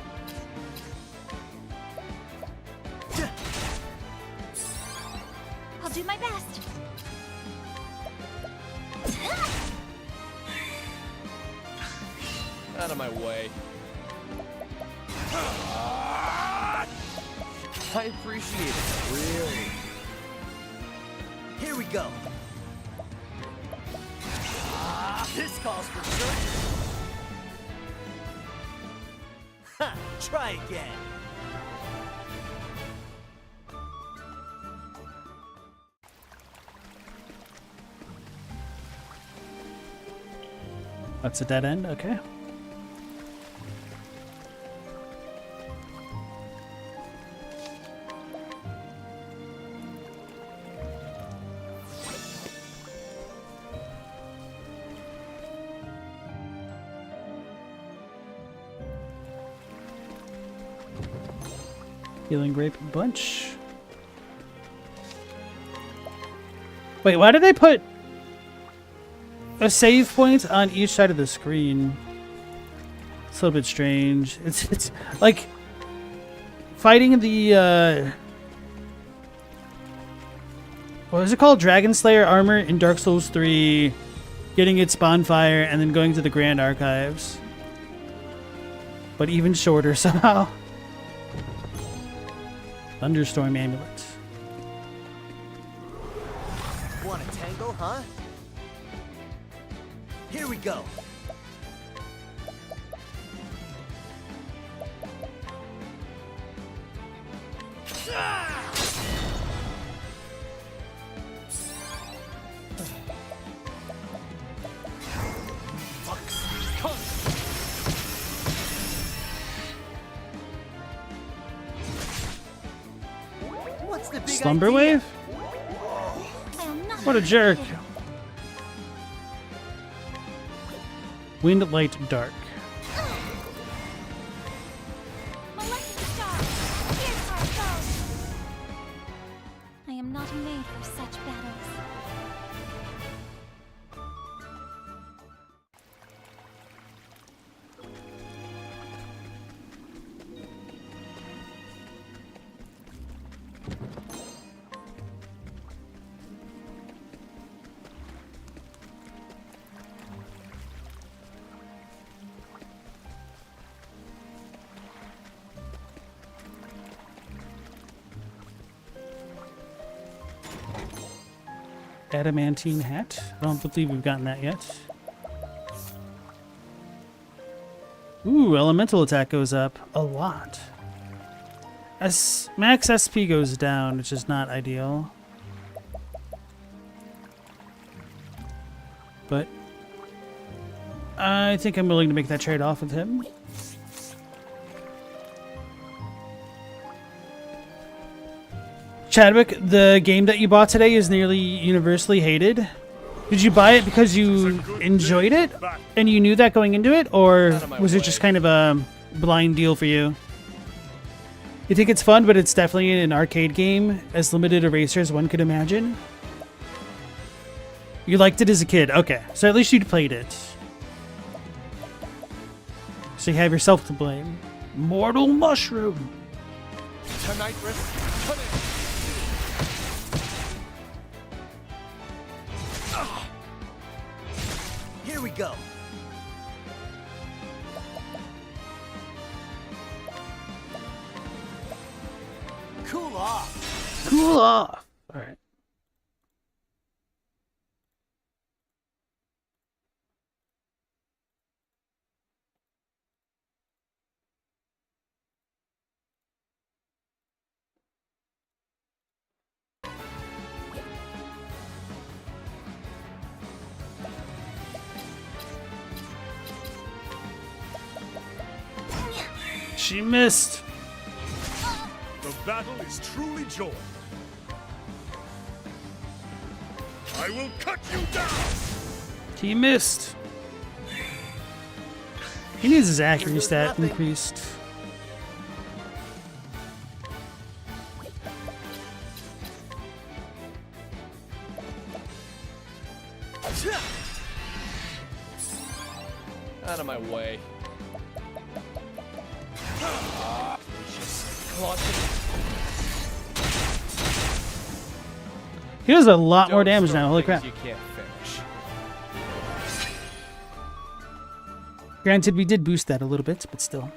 I'll do my best. Out of my way. I appreciate it. Really. Here we go. This calls for sure. Ha! Try again. That's a dead end, okay. Healing Grape Bunch. Wait, why did they put a save point on each side of the screen? It's a little bit strange. It's like fighting the what is it called? Dragon Slayer armor in Dark Souls 3, getting its bonfire, and then going to the Grand Archives. But even shorter somehow. Thunderstorm Amulet. Want a tangle, huh? Here we go. What's the big Slumber idea? Wave? I am not What a jerk. Wind, light, dark. Molecular star, here's our foe. I am not made for such battles. Adamantine hat. I don't believe we've gotten that yet. Ooh, elemental attack goes up a lot. Max SP goes down, which is not ideal. But I think I'm willing to make that trade-off with him. Chadwick, the game that you bought today is nearly universally hated. Did you buy it because you enjoyed it and you knew that going into it, or was it just kind of a blind deal for you? You think it's fun, but it's definitely an arcade game, as limited a racer as one could imagine? You liked it as a kid. Okay, so at least you'd played it. So you have yourself to blame. Mortal Mushroom! Tonight, Riff. Put it. Here we go. Cool off. Cool off! Alright. She missed. The battle is truly joy. I will cut you down! He missed. He needs his accuracy stat increased. Out of my way. He does a lot more Don't damage start now, holy things crap. You can't finish. Granted, we did boost that a little bit, but still.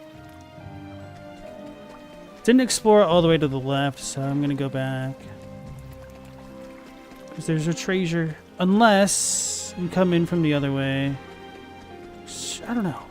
Didn't explore all the way to the left, so I'm gonna go back. Because there's a treasure. Unless we come in from the other way. I don't know.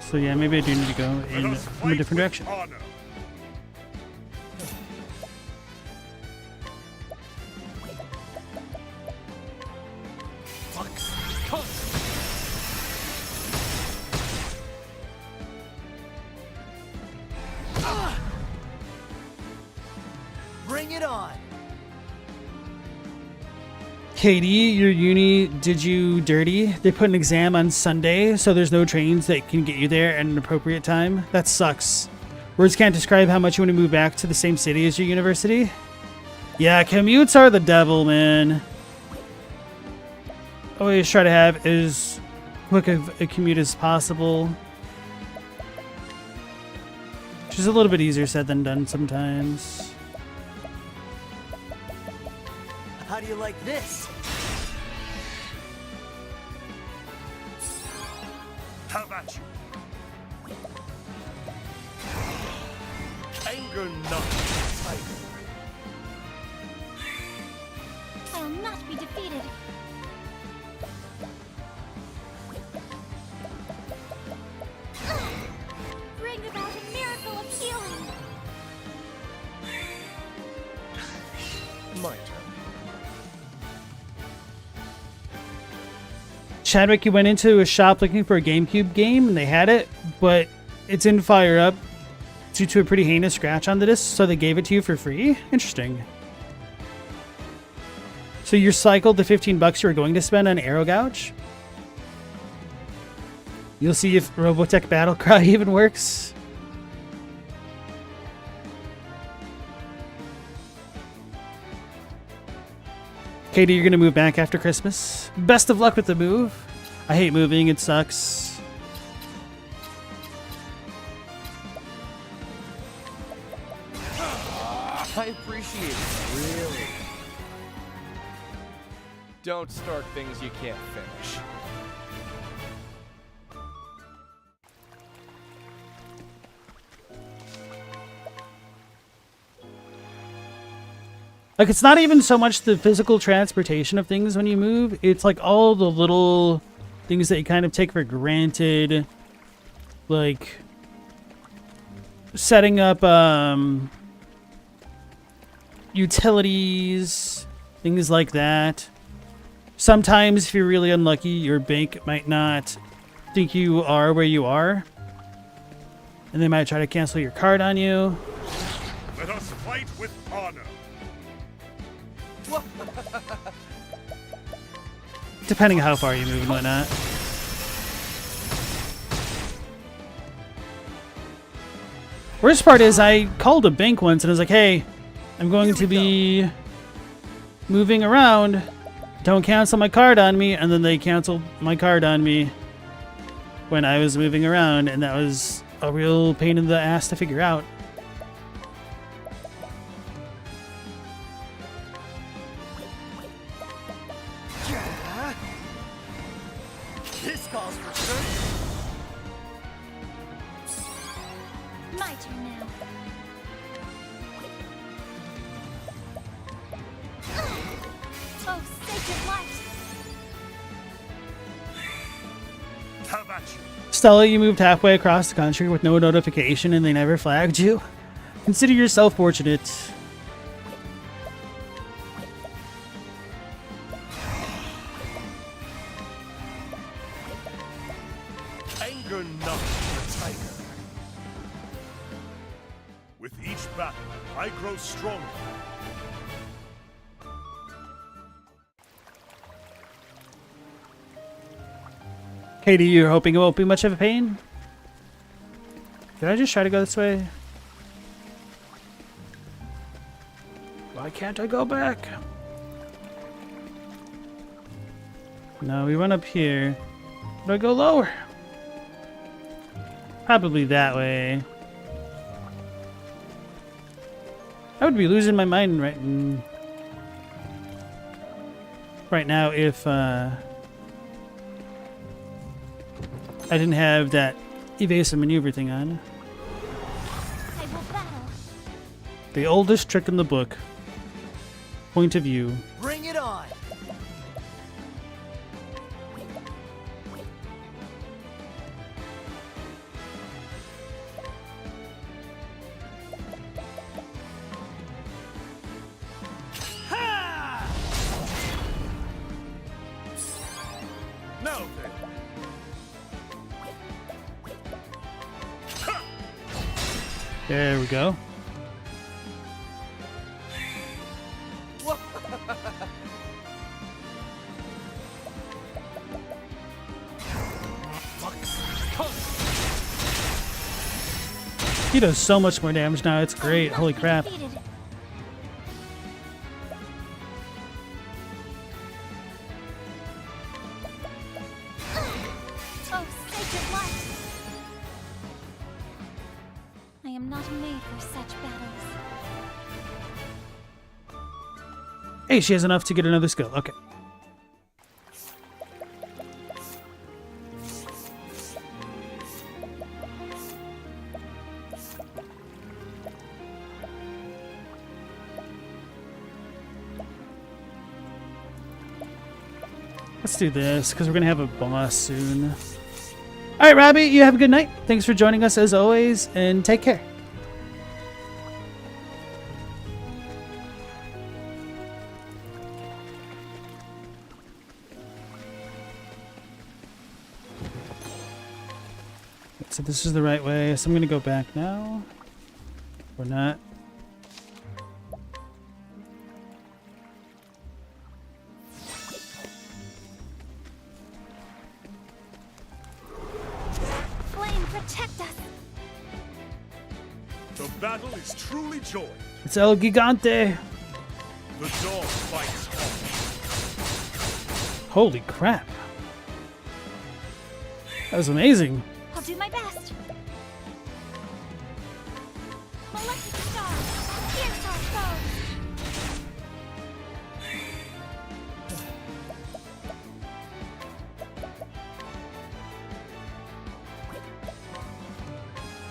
So yeah, maybe I do need to go Let in us from a fight different with direction. honor. Bring it on. Katie, your uni did you dirty? They put an exam on Sunday, so there's no trains that can get you there at an appropriate time. That sucks. Words can't describe how much you want to move back to the same city as your university. Yeah, commutes are the devil, man. Always try to have as quick of a commute as possible. Which is a little bit easier said than done sometimes. How do you like this? How about you? Anger not. I will not be defeated. Bring about a miracle of healing. My turn. Chadwick, you went into a shop looking for a GameCube game, and they had it, but it didn't fire up due to a pretty heinous scratch on the disc, so they gave it to you for free? Interesting. So you cycled the 15 bucks you were going to spend on Arrow Gouge? You'll see if Robotech Battle Cry even works. Katie, you're going to move back after Christmas. Best of luck with the move. I hate moving. It sucks. I appreciate it, really. Don't start things you can't finish. Like, it's not even so much the physical transportation of things when you move. It's like all the little things that you kind of take for granted. Like setting up utilities, things like that. Sometimes if you're really unlucky, your bank might not think you are where you are, and they might try to cancel your card on you. Let us fight with honor. Depending on how far you move and whatnot. Worst part is I called a bank once and I was like, hey, I'm going to be moving around. Don't cancel my card on me. And then they canceled my card on me when I was moving around. And that was a real pain in the ass to figure out. This calls for search. My turn now. Oh, sacred light! Have at you. Stella, you moved halfway across the country with no notification and they never flagged you. Consider yourself fortunate. Anger not the tiger. With each battle, I grow stronger. Katie, you're hoping it won't be much of a pain? Did I just try to go this way? Why can't I go back? No, we went up here. Do I go lower? Probably that way. I would be losing my mind right now if I didn't have that evasive maneuver thing on. I will battle. The oldest trick in the book. Point of view. Bring it on. Now then. There we go. He does so much more damage now, it's great. Holy crap. Defeated. Oh, sacred light! I am not made for such battles. Hey, she has enough to get another skill. Okay. Let's do this, because we're going to have a boss soon. Alright, Robbie, you have a good night. Thanks for joining us as always, and take care. So this is the right way. So I'm gonna go back now. Or not. Flame, protect us! The battle is truly joy. It's El Gigante. The dawn fights on. Holy crap. That was amazing. I'll do my best. Molecular star, pierce our foes.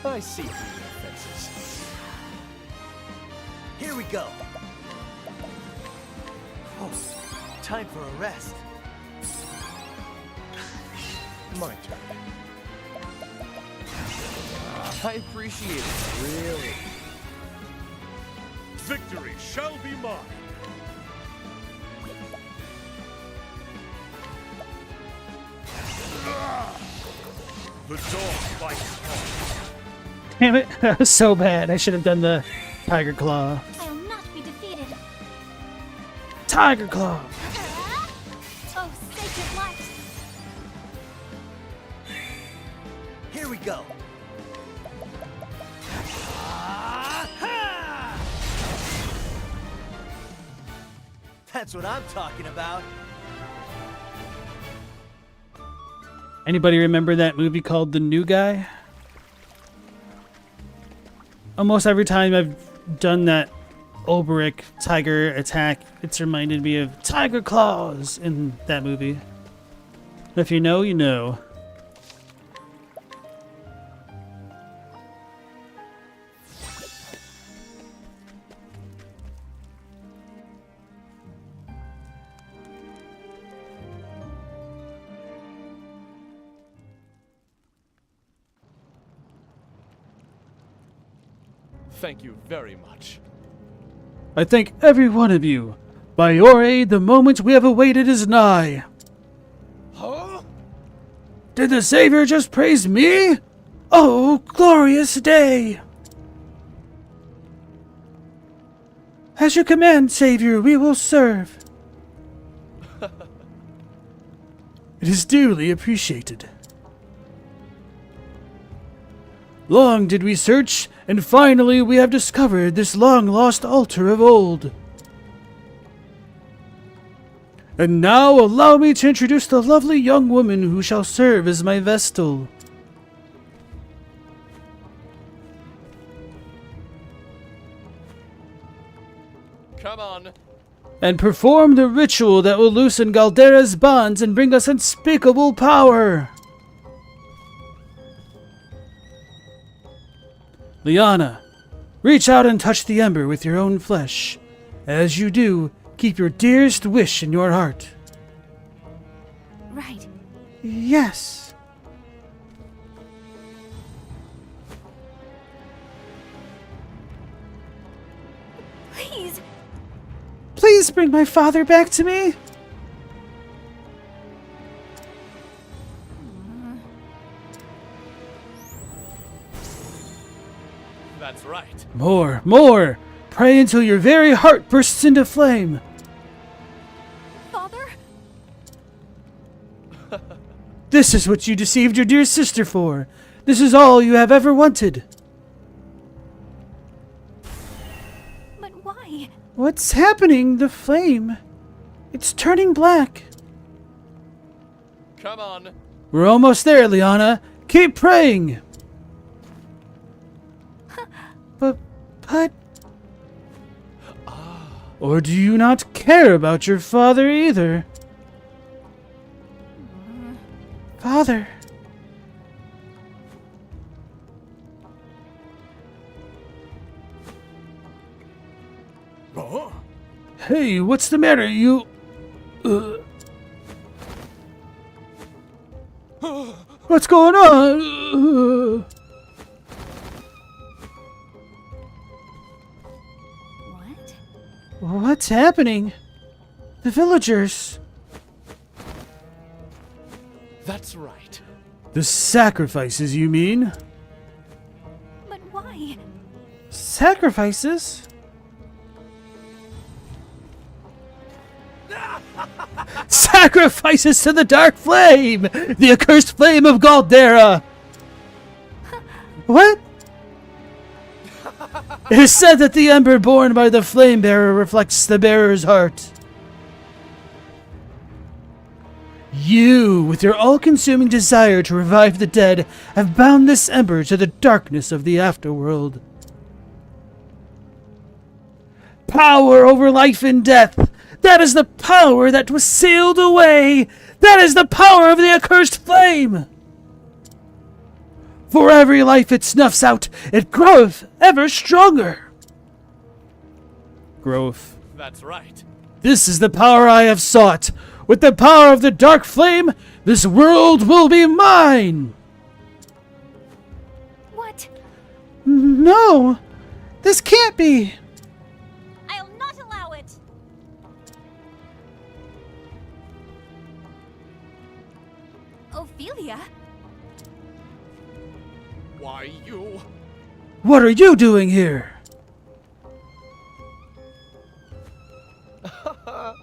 I see through your fences. Here we go. Oh, time for a rest. My turn. I appreciate it, really. Victory shall be mine. The dawn fights on. Damn it. That was so bad. I should have done the Tiger Claw. I'll not be defeated. Tiger Claw. Oh, sacred light. Here we go. That's what I'm talking about. Anybody remember that movie called The New Guy? Almost every time I've done that Olberic tiger attack, it's reminded me of Tiger Claws in that movie. If you know, you know. Thank you very much. I thank every one of you. By your aid, the moment we have awaited is nigh. Huh? Did the Savior just praise me? Oh, glorious day! As you command, Savior, we will serve. It is duly appreciated. Long did we search, and finally we have discovered this long-lost altar of old. And now allow me to introduce the lovely young woman who shall serve as my Vestal. Come on. And perform the ritual that will loosen Galdera's bonds and bring us unspeakable power. Liana, reach out and touch the ember with your own flesh. As you do, keep your dearest wish in your heart. Right. Yes. Please. Please bring my father back to me. That's right. More, more. Pray until your very heart bursts into flame. Father? This is what you deceived your dear sister for. This is all you have ever wanted. But why? What's happening? The flame. It's turning black. Come on. We're almost there, Liana. Keep praying. But... Or do you not care about your father either? Father. Huh? Hey, what's the matter? You... What's going on? What? What's happening? The villagers. That's right. The sacrifices, you mean? But why? Sacrifices? Sacrifices to the dark flame! The accursed flame of Galdera! What? It is said that the ember born by the flame bearer reflects the bearer's heart. You, with your all-consuming desire to revive the dead, have bound this ember to the darkness of the afterworld. Power over life and death! That is the power that was sealed away! That is the power of the accursed flame! For every life it snuffs out, it groweth ever stronger. Growth. That's right. This is the power I have sought. With the power of the dark flame, this world will be mine! What? No! This can't be! I'll not allow it! Ophelia? Why, you... What are you doing here?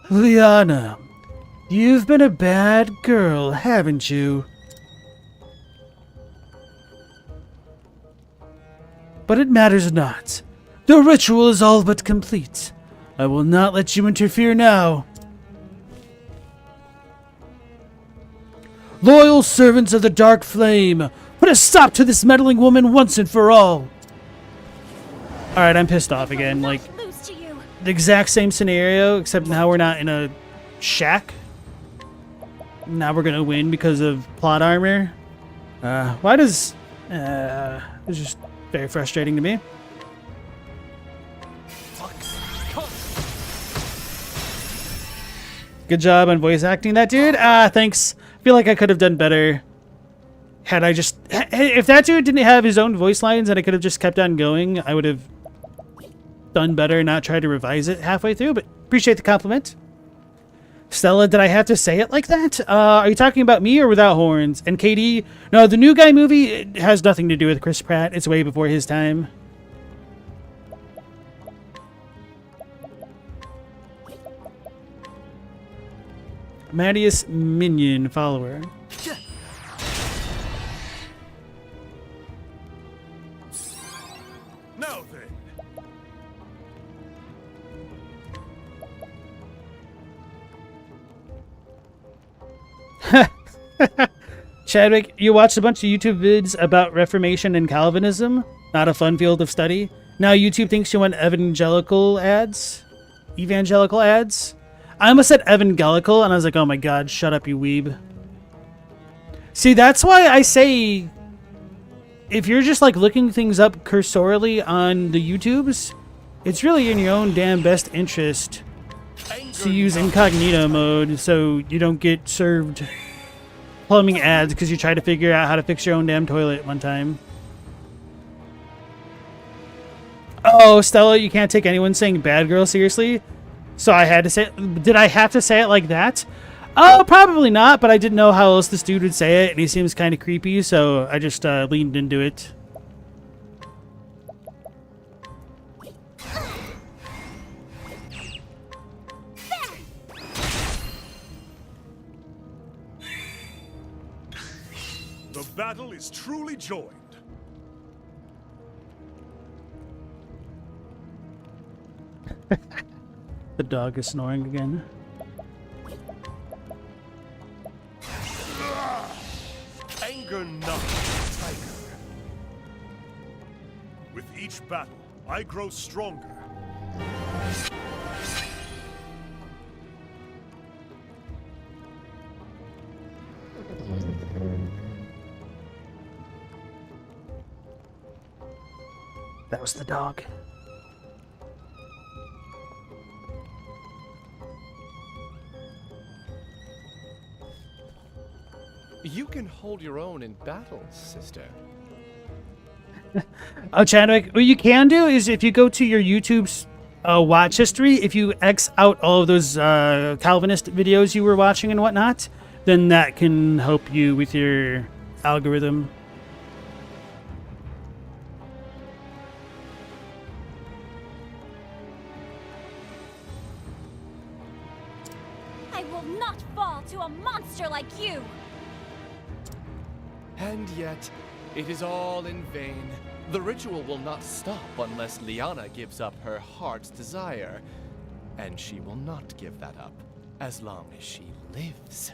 Liana, you've been a bad girl, haven't you? But it matters not. The ritual is all but complete. I will not let you interfere now. Loyal servants of the Dark Flame, put a stop to this meddling woman once and for all. Alright, I'm pissed off again. Like, Lose to you. the exact same scenario, except now we're not in a shack. Now we're gonna win because of plot armor. Why does... it's just very frustrating to me. Good job on voice acting that dude. Thanks. I feel like I could have done better. Had I just... If that dude didn't have his own voice lines and I could have just kept on going, I would have done better, not try to revise it halfway through, but appreciate the compliment. Stella, did I have to say it like that? Are you talking about me or without horns? And KD? No, the New Guy movie, it has nothing to do with Chris Pratt. It's way before his time. Mattias Minion follower. Now then, Chadwick, you watched a bunch of YouTube vids about Reformation and Calvinism. Not a fun field of study. Now YouTube thinks you want evangelical ads? Evangelical ads? I almost said evangelical, and I was like, oh my god, shut up, you weeb. See, that's why I say, if you're just like looking things up cursorily on the YouTubes, it's really in your own damn best interest to use incognito mode so you don't get served plumbing ads because you try to figure out how to fix your own damn toilet one time. Oh, Stella, you can't take anyone saying bad girl seriously? So I had to say, did I have to say it like that? Oh, probably not, but I didn't know how else this dude would say it, and he seems kind of creepy, so I just leaned into it. the battle is truly joined. The dog is snoring again. Anger not, tiger. With each battle, I grow stronger. That was the dog. You can hold your own in battle, sister. Oh, Chadwick, what you can do is if you go to your YouTube's watch history, if you X out all of those Calvinist videos you were watching and whatnot, then that can help you with your algorithm. I will not fall to a monster like you! And yet, it is all in vain. The ritual will not stop unless Liana gives up her heart's desire. And she will not give that up as long as she lives.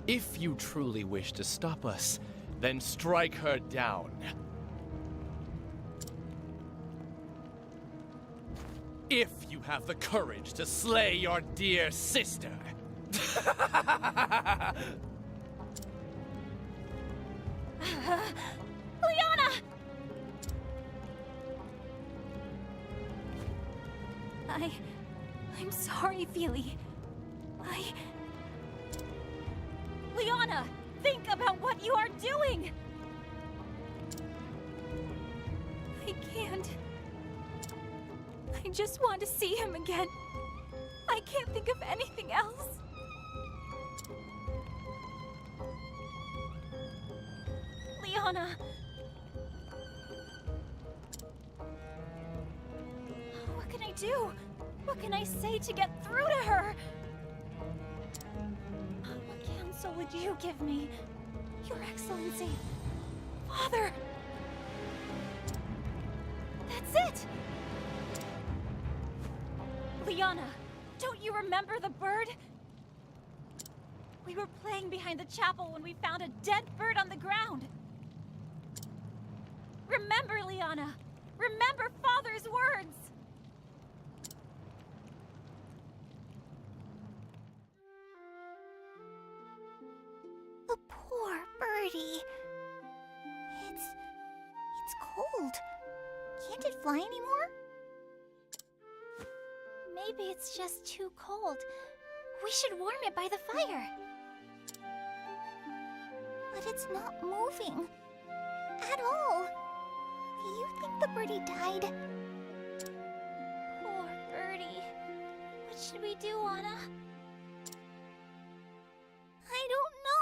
If you truly wish to stop us, then strike her down. If you have the courage to slay your dear sister. Liana! I'm sorry, Feely. Liana, think about what you are doing! I can't. I just want to see him again. I can't think of anything else. Liana. What can I do? What can I say to get through to her? What counsel would you give me, Your Excellency? Father! That's it! Liana, don't you remember the bird? We were playing behind the chapel when we found a dead bird on the ground. Remember, Liana! Remember Father's words! The poor birdie. It's cold. Can't it fly anymore? Maybe it's just too cold. We should warm it by the fire. But it's not moving. At all. Do you think the birdie died? Poor birdie. What should we do, Anna? I don't know.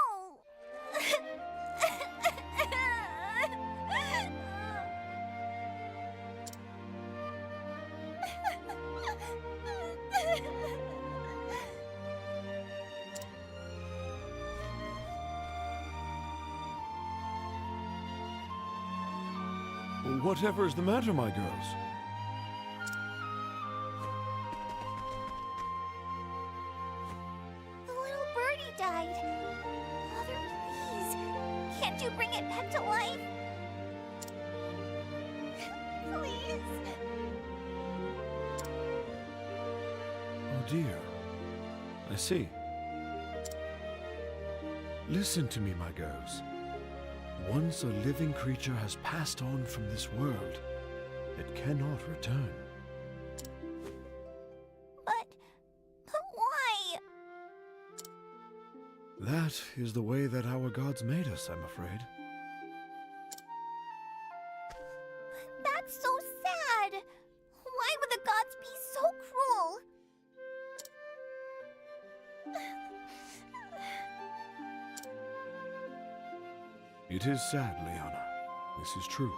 Whatever is the matter, my girls? The little birdie died. Mother, please. Can't you bring it back to life? Please. Oh dear. I see. Listen to me, my girls. Once a living creature has passed on from this world, it cannot return. But why? That is the way that our gods made us, I'm afraid. That's so sad. Why would the gods be so cruel? It is sad, Liana. This is true.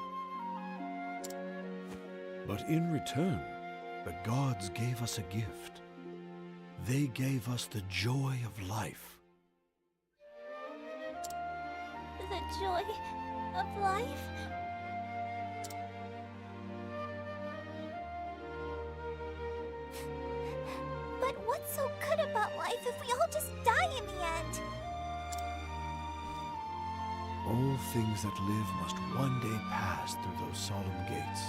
But in return, the gods gave us a gift. They gave us the joy of life. The joy of life? But what's so good about life if we all just die in the end? All things that live must one day pass through those solemn gates.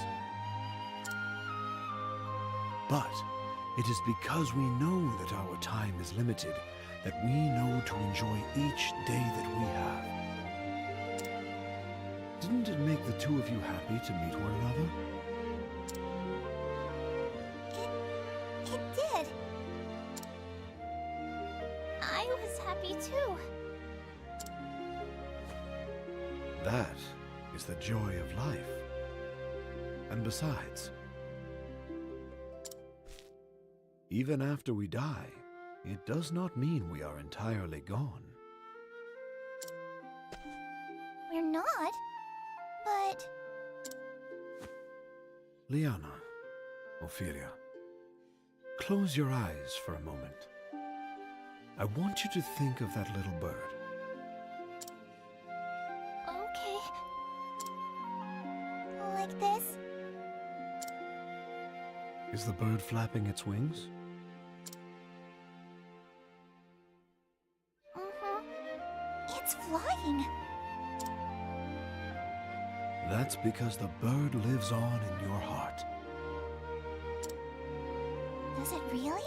But it is because we know that our time is limited that we know to enjoy each day that we have. Didn't it make the two of you happy to meet one another? It did. I was happy too. That is the joy of life. And besides, even after we die, it does not mean we are entirely gone. Liana, Ophelia, close your eyes for a moment. I want you to think of that little bird. Okay. Like this? Is the bird flapping its wings? It's flying. That's because the bird lives on in your heart. Does it really?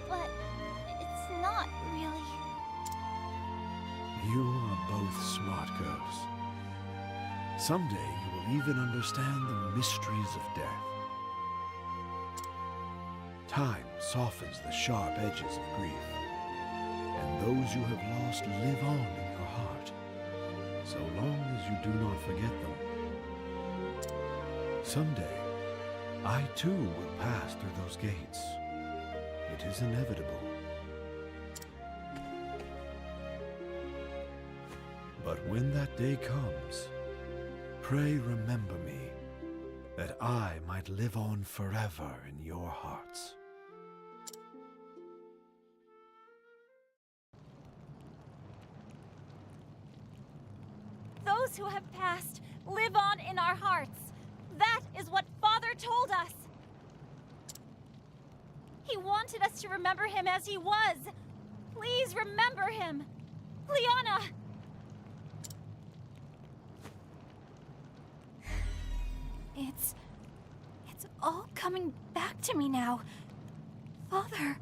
But it's not really. You are both smart girls. Someday you will even understand the mysteries of death. Time softens the sharp edges of grief, and those you have lost live on in your heart, so long as you do not forget them. Someday, I too will pass through those gates. It is inevitable. But when that day comes, pray remember me, that I might live on forever in your hearts. Those who have passed live on in our hearts. That is what Father told us. He wanted us to remember him as he was. Please remember him. Liana! It's all coming back to me now. Father.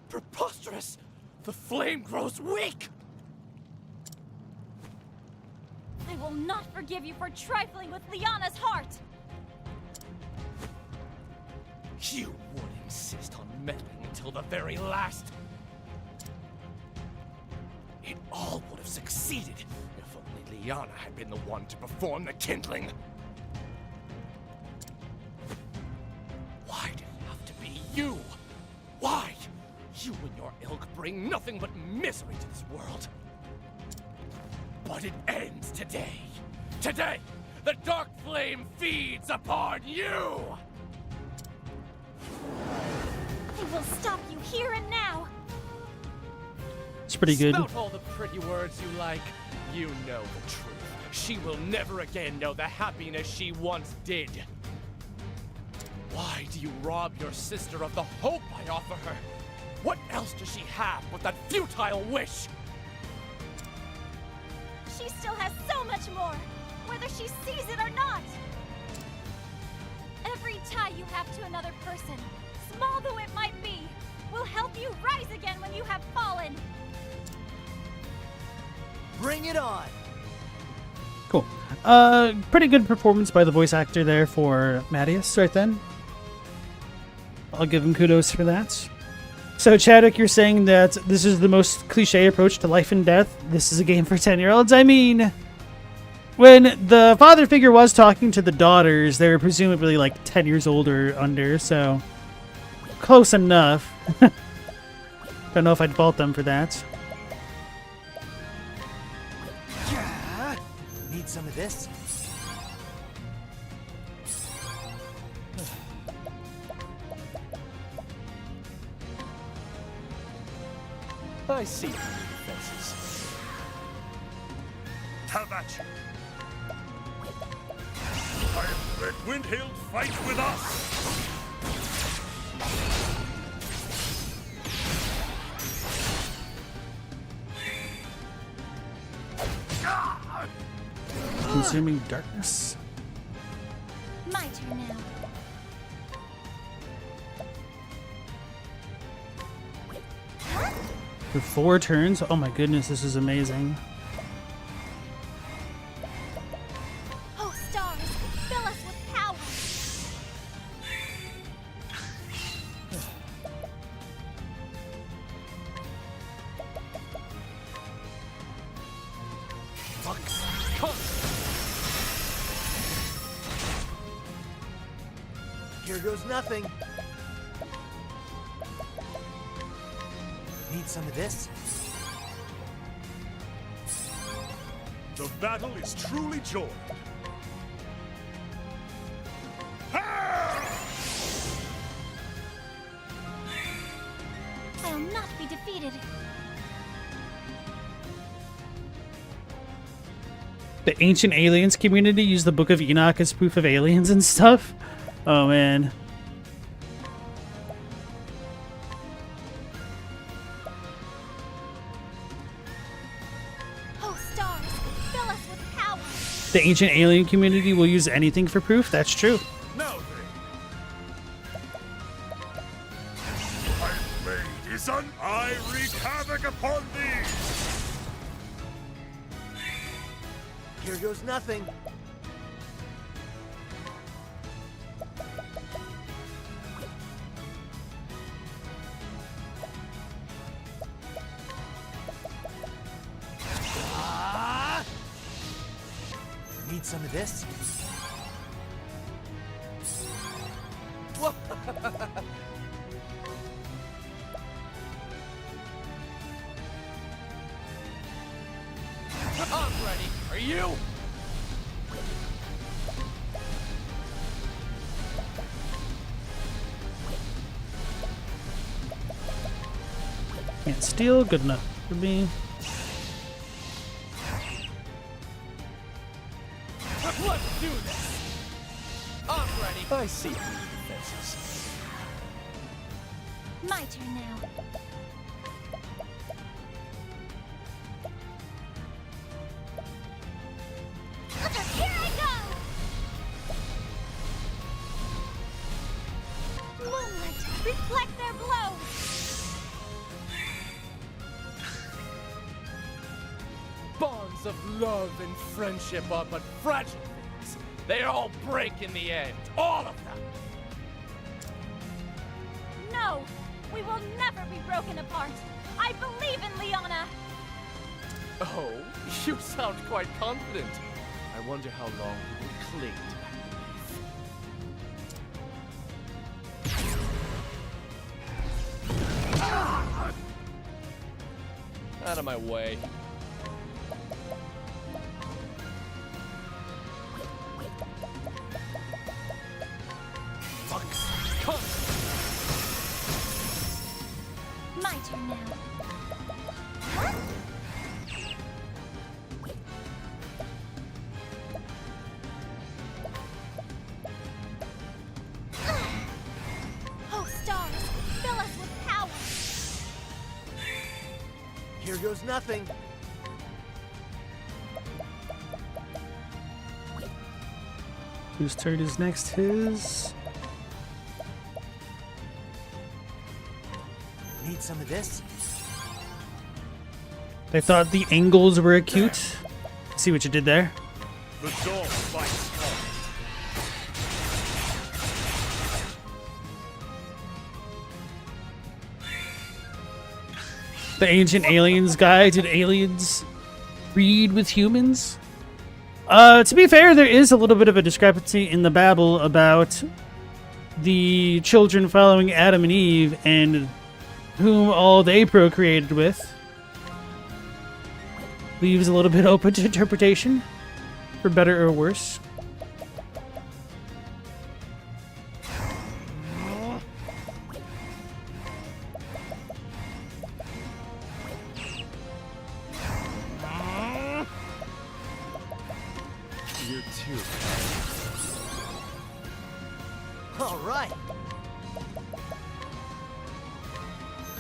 Preposterous! The flame grows weak! I will not forgive you for trifling with Liana's heart. You would insist on meddling until the very last. It all would have succeeded if only Liana had been the one to perform the kindling. Why did it have to be you? Why? You and your ilk bring nothing but misery to this world. But it ends today. Today, the dark flame feeds upon you! I will stop you here and now. It's pretty good. Spout all the pretty words you like. You know the truth. She will never again know the happiness she once did. Why do you rob your sister of the hope I offer her? What else does she have but that futile wish? She still has so much more, whether she sees it or not. Every tie you have to another person, small though it might be, will help you rise again when you have fallen. Bring it on! Cool. Pretty good performance by the voice actor there for Mattias right then. I'll give him kudos for that. So, Chadwick, you're saying that this is the most cliche approach to life and death. This is a game for 10-year-olds. I mean, when the father figure was talking to the daughters, they were presumably like 10 years old or under, so close enough. Don't know if I'd fault them for that. Yeah. Need some of this? I see familiar faces. How about you? I am Red Windhill, fight with us! Consuming darkness. My turn now. For 4 turns? Oh my goodness, this is amazing. Oh, stars, fill us with power. Here goes nothing. Need some of this? of battle is truly joined. I'll not be defeated. The ancient aliens community used the Book of Enoch as proof of aliens and stuff. Oh man. Oh, stars, fill us with power. The ancient alien community will use anything for proof. That's true. Now then. My blade is I wreak havoc upon thee! Here goes nothing. Need some of this? Whoa. I'm ready. Are you? Can't steal. Good enough for me. Let's do this. I'm ready. I see through the defenses. My turn now. Here I go! Moonlight, reflect their blows! Bonds of love and friendship are but fragile things. They all break in the end. All of them. No! We will never be broken apart! I believe in Liana! Oh, you sound quite confident. I wonder how long you will cling to that belief. Out of my way. My turn now. Oh, stars, fill us with power. Here goes nothing. Whose turn is next? His. Need some of this? They thought the angles were acute. See what you did there? The dawn fights come. The ancient aliens guy. Did aliens breed with humans? To be fair, there is a little bit of a discrepancy in the Babel about the children following Adam and Eve and whom all they procreated with. Leaves a little bit open to interpretation, for better or worse. You too. All right.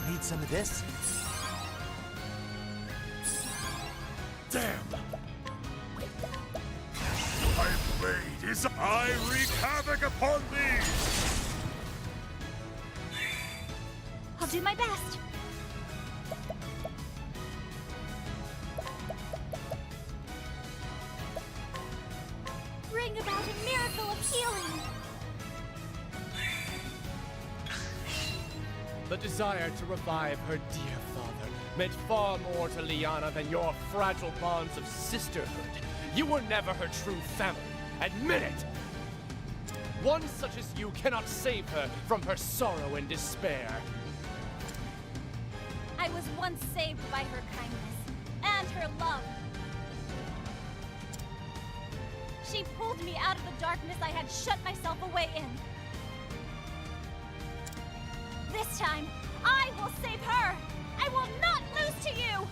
Need some of this? Damn! My blade is I wreak havoc upon thee! I'll do my best. Bring about a miracle of healing. The desire to revive her dear father meant far more to Liana than your fragile bonds of sisterhood. You were never her true family. Admit it! One such as you cannot save her from her sorrow and despair. I was once saved by her kindness and her love. She pulled me out of the darkness I had shut myself away in. This time, I will save her! I will not lose to you!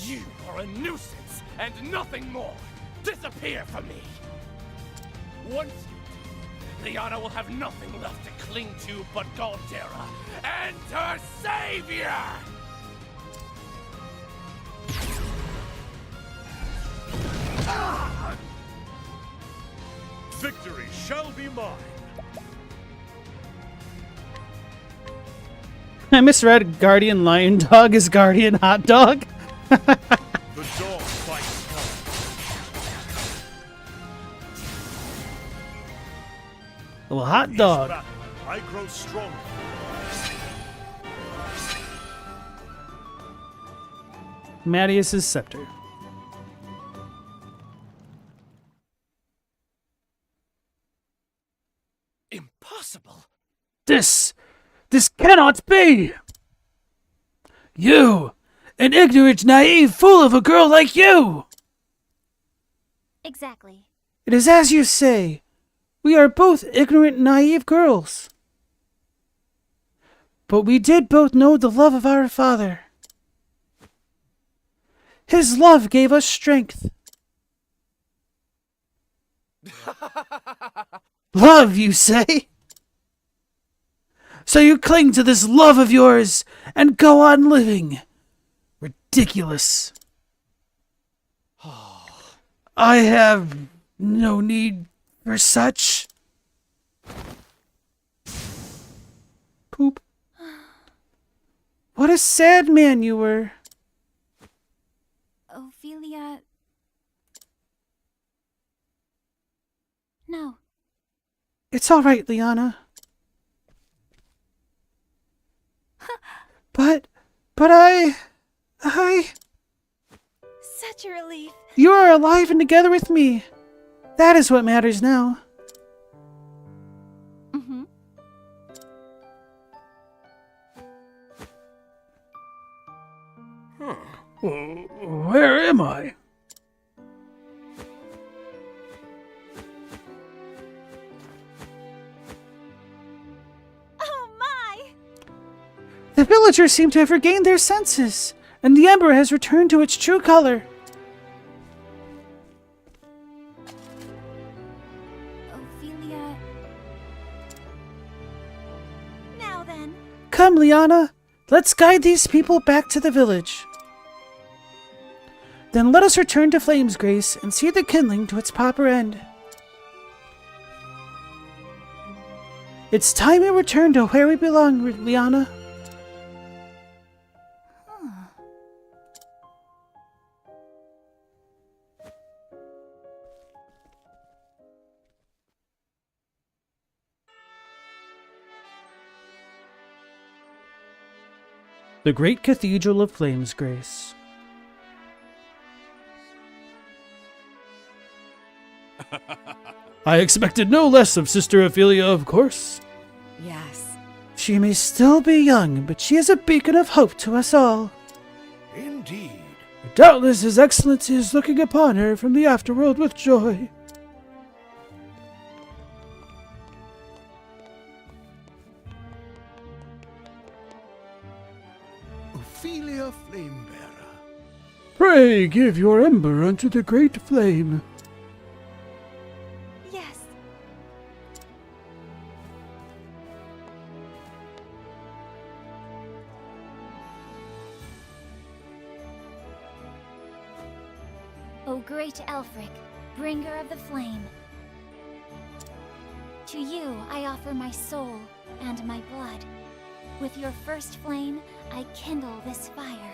You are a nuisance and nothing more. Disappear from me. Once you do, Liana will have nothing left to cling to but Galdera and her savior! Victory shall be mine. I misread Guardian Lion Dog as Guardian Hot Dog. The dog bites hard. Well, Hot Dog. Battle, I grow stronger. Mattias's scepter. Impossible. This cannot be! You, an ignorant, naive fool of a girl like you! Exactly. It is as you say. We are both ignorant, naive girls. But we did both know the love of our father. His love gave us strength. Love, you say? So you cling to this love of yours and go on living. Ridiculous. I have no need for such. Poop. What a sad man you were. Ophelia... No. It's all right, Liana. But I... Such a relief. You are alive and together with me. That is what matters now. Mm-hmm. Where am I? Oh my! The villagers seem to have regained their senses, and the ember has returned to its true color. Ophelia... Now then. Come, Liana. Let's guide these people back to the village. Then let us return to Flame's Grace and see the kindling to its proper end. It's time we return to where we belong, Liana. The Great Cathedral of Flame's Grace. I expected no less of Sister Ophelia, of course. Yes. She may still be young, but she is a beacon of hope to us all. Indeed. Doubtless His Excellency is looking upon her from the afterworld with joy. Ophelia Flamebearer. Pray give your ember unto the great flame. Yes. O great Elfric, bringer of the flame, to you I offer my soul and my blood. With your first flame, I kindle this fire.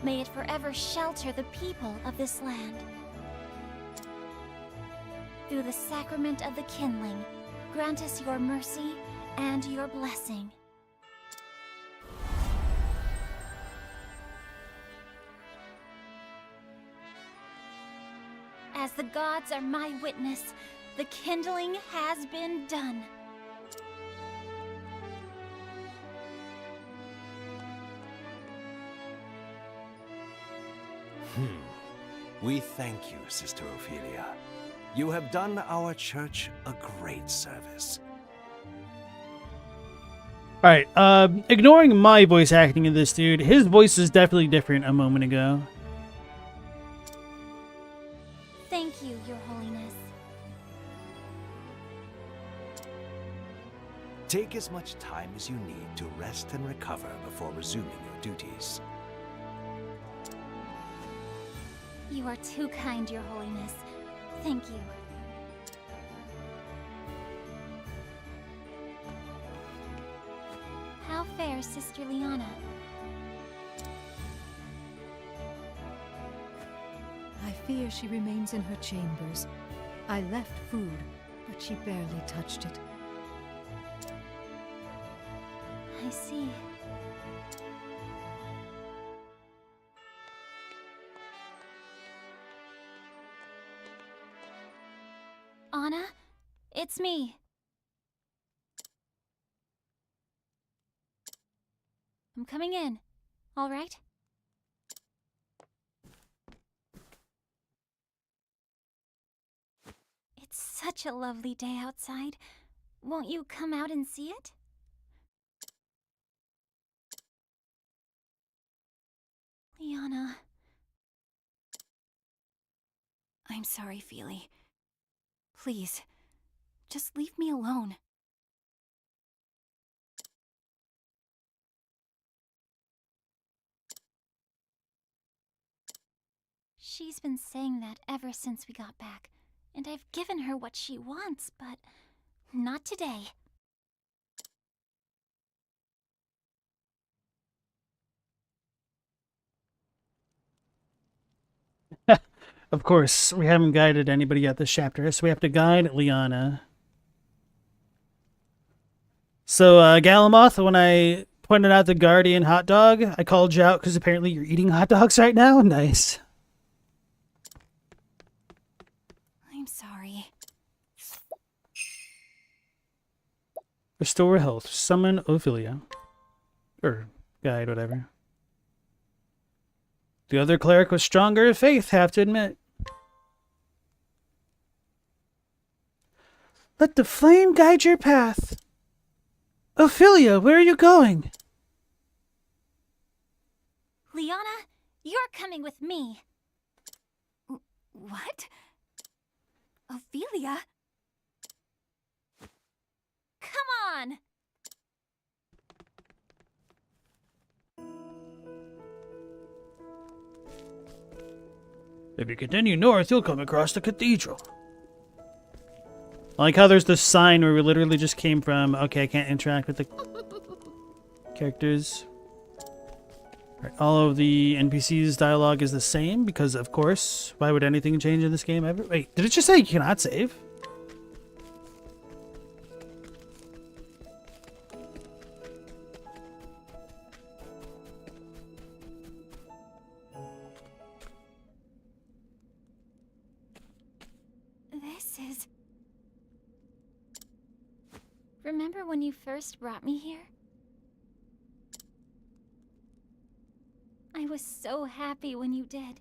May it forever shelter the people of this land. Through the sacrament of the kindling, grant us your mercy and your blessing. As the gods are my witness, the kindling has been done. We thank you, Sister Ophelia. You have done our church a great service. Alright, ignoring my voice acting of this dude, his voice is definitely different a moment ago. Thank you, Your Holiness. Take as much time as you need to rest and recover before resuming your duties. You are too kind, Your Holiness. Thank you. How fares Sister Liana? I fear she remains in her chambers. I left food, but she barely touched it. I see. Anna, it's me. I'm coming in. All right? It's such a lovely day outside. Won't you come out and see it? Liana. I'm sorry, Feely. Please, just leave me alone. She's been saying that ever since we got back, and I've given her what she wants, but not today. Of course, we haven't guided anybody yet this chapter, so we have to guide Liana. So, Galamoth, when I pointed out the Guardian hot dog, I called you out because apparently you're eating hot dogs right now? Nice. I'm sorry. Restore health. Summon Ophelia. Or guide, whatever. The other cleric was stronger of faith, have to admit. Let the flame guide your path. Ophelia, where are you going? Liana, you're coming with me. What? Ophelia? Come on! If you continue north, you'll come across the cathedral. I like how there's this sign where we literally just came from. Okay, I can't interact with the characters. Right, all of the NPCs' dialogue is the same because, of course, why would anything change in this game ever? Wait, did it just say you cannot save? This is... Remember when you first brought me here? I was so happy when you did.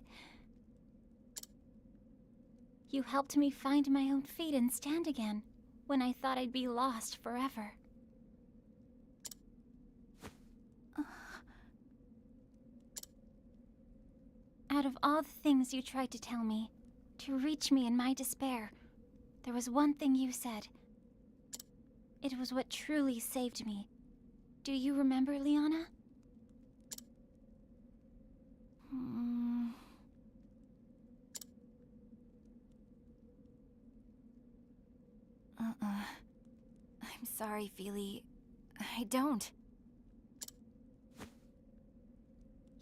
You helped me find my own feet and stand again, when I thought I'd be lost forever. Out of all the things you tried to tell me, to reach me in my despair, there was one thing you said. It was what truly saved me. Do you remember, Liana? I'm sorry, Feely. I don't.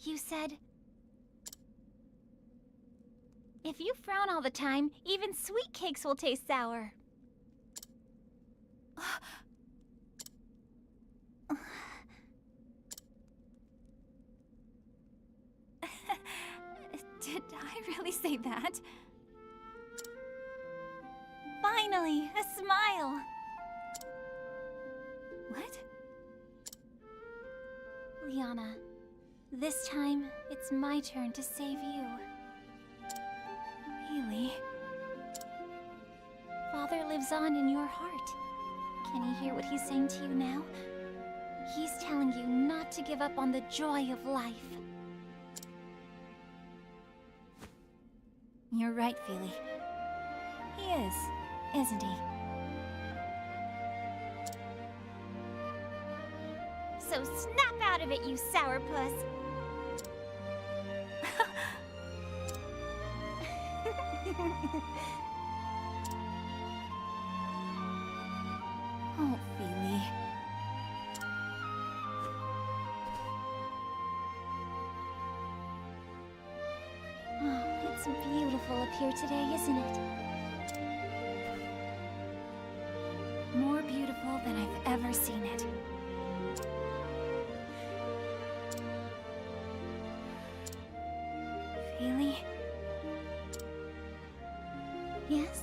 You said... If you frown all the time, even sweet cakes will taste sour. Did I really say that? Finally, a smile! What? Liana, this time it's my turn to save you. Feely. Father lives on in your heart. Can you hear what he's saying to you now? He's telling you not to give up on the joy of life. You're right, Feely. He is, isn't he? So snap out of it, you sourpuss! Oh, Feely. Oh, it's beautiful up here today, isn't it? More beautiful than I've ever seen it. Feely? Yes?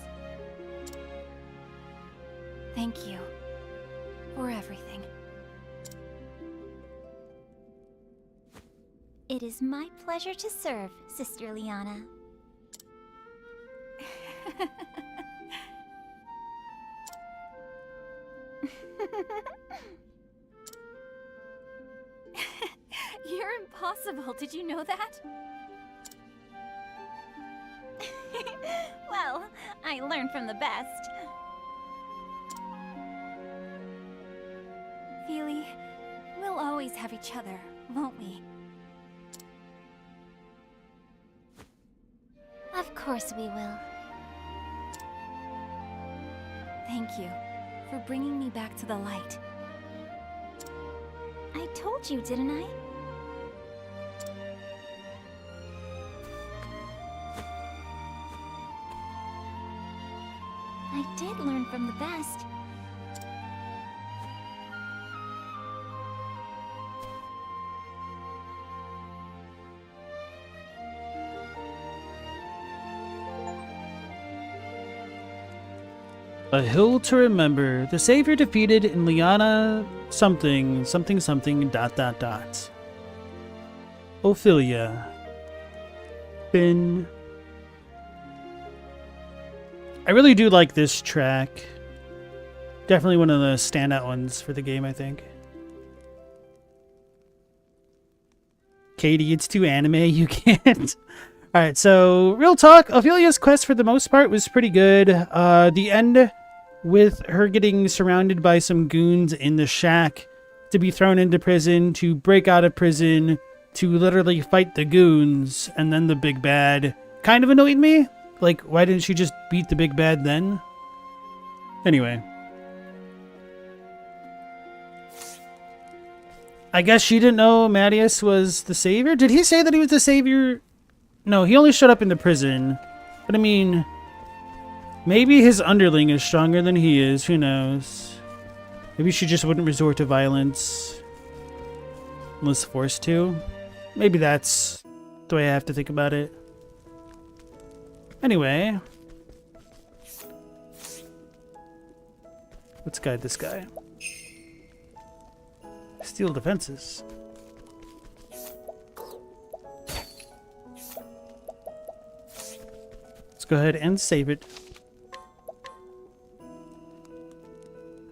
Thank you for everything. It is my pleasure to serve, Sister Liana. You're impossible, did you know that? Well, I learned from the best. Feely, we'll always have each other, won't we? Of course we will. Thank you for bringing me back to the light. I told you, didn't I? I did learn from the best. A hill to remember. The Savior defeated in Liana something, something, something, ... Ophelia. Finn. I really do like this track. Definitely one of the standout ones for the game, I think. Katie, it's too anime, you can't. Alright, so real talk, Ophelia's quest for the most part was pretty good. The end with her getting surrounded by some goons in the shack, to be thrown into prison, to break out of prison, to literally fight the goons, and then the big bad, kind of annoyed me. Like, why didn't she just beat the big bad then? Anyway. I guess she didn't know Mattias was the savior? Did he say that he was the savior? No, he only showed up in the prison. But I mean, maybe his underling is stronger than he is. Who knows? Maybe she just wouldn't resort to violence unless forced to. Maybe that's the way I have to think about it. Anyway, let's guide this guy. Steel defenses. Let's go ahead and save it.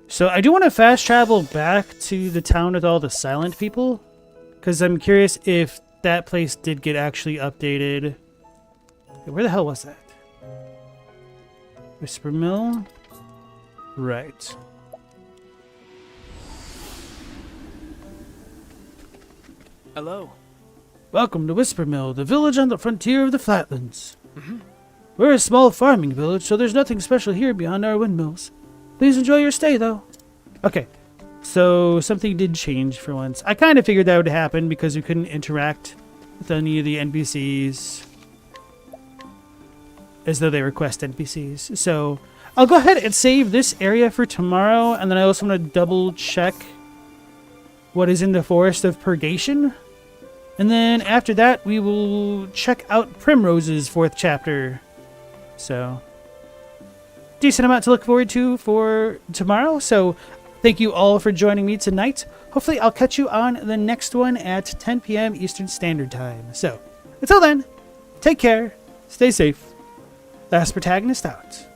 So I do want to fast travel back to the town with all the silent people, because I'm curious if that place did get actually updated. Where the hell was that? Whisper Mill? Right. Hello. Welcome to Whisper Mill, the village on the frontier of the Flatlands. We're a small farming village, so there's nothing special here beyond our windmills. Please enjoy your stay, though. Okay, so something did change for once. I kind of figured that would happen because we couldn't interact with any of the NPCs as though they were quest NPCs. So I'll go ahead and save this area for tomorrow, and then I also want to double check what is in the Forest of Purgation. And then after that, we will check out Primrose's 4th chapter. So, decent amount to look forward to for tomorrow. So, thank you all for joining me tonight. Hopefully, I'll catch you on the next one at 10 p.m. Eastern Standard Time. So, until then, take care, stay safe, Last Protagonist out.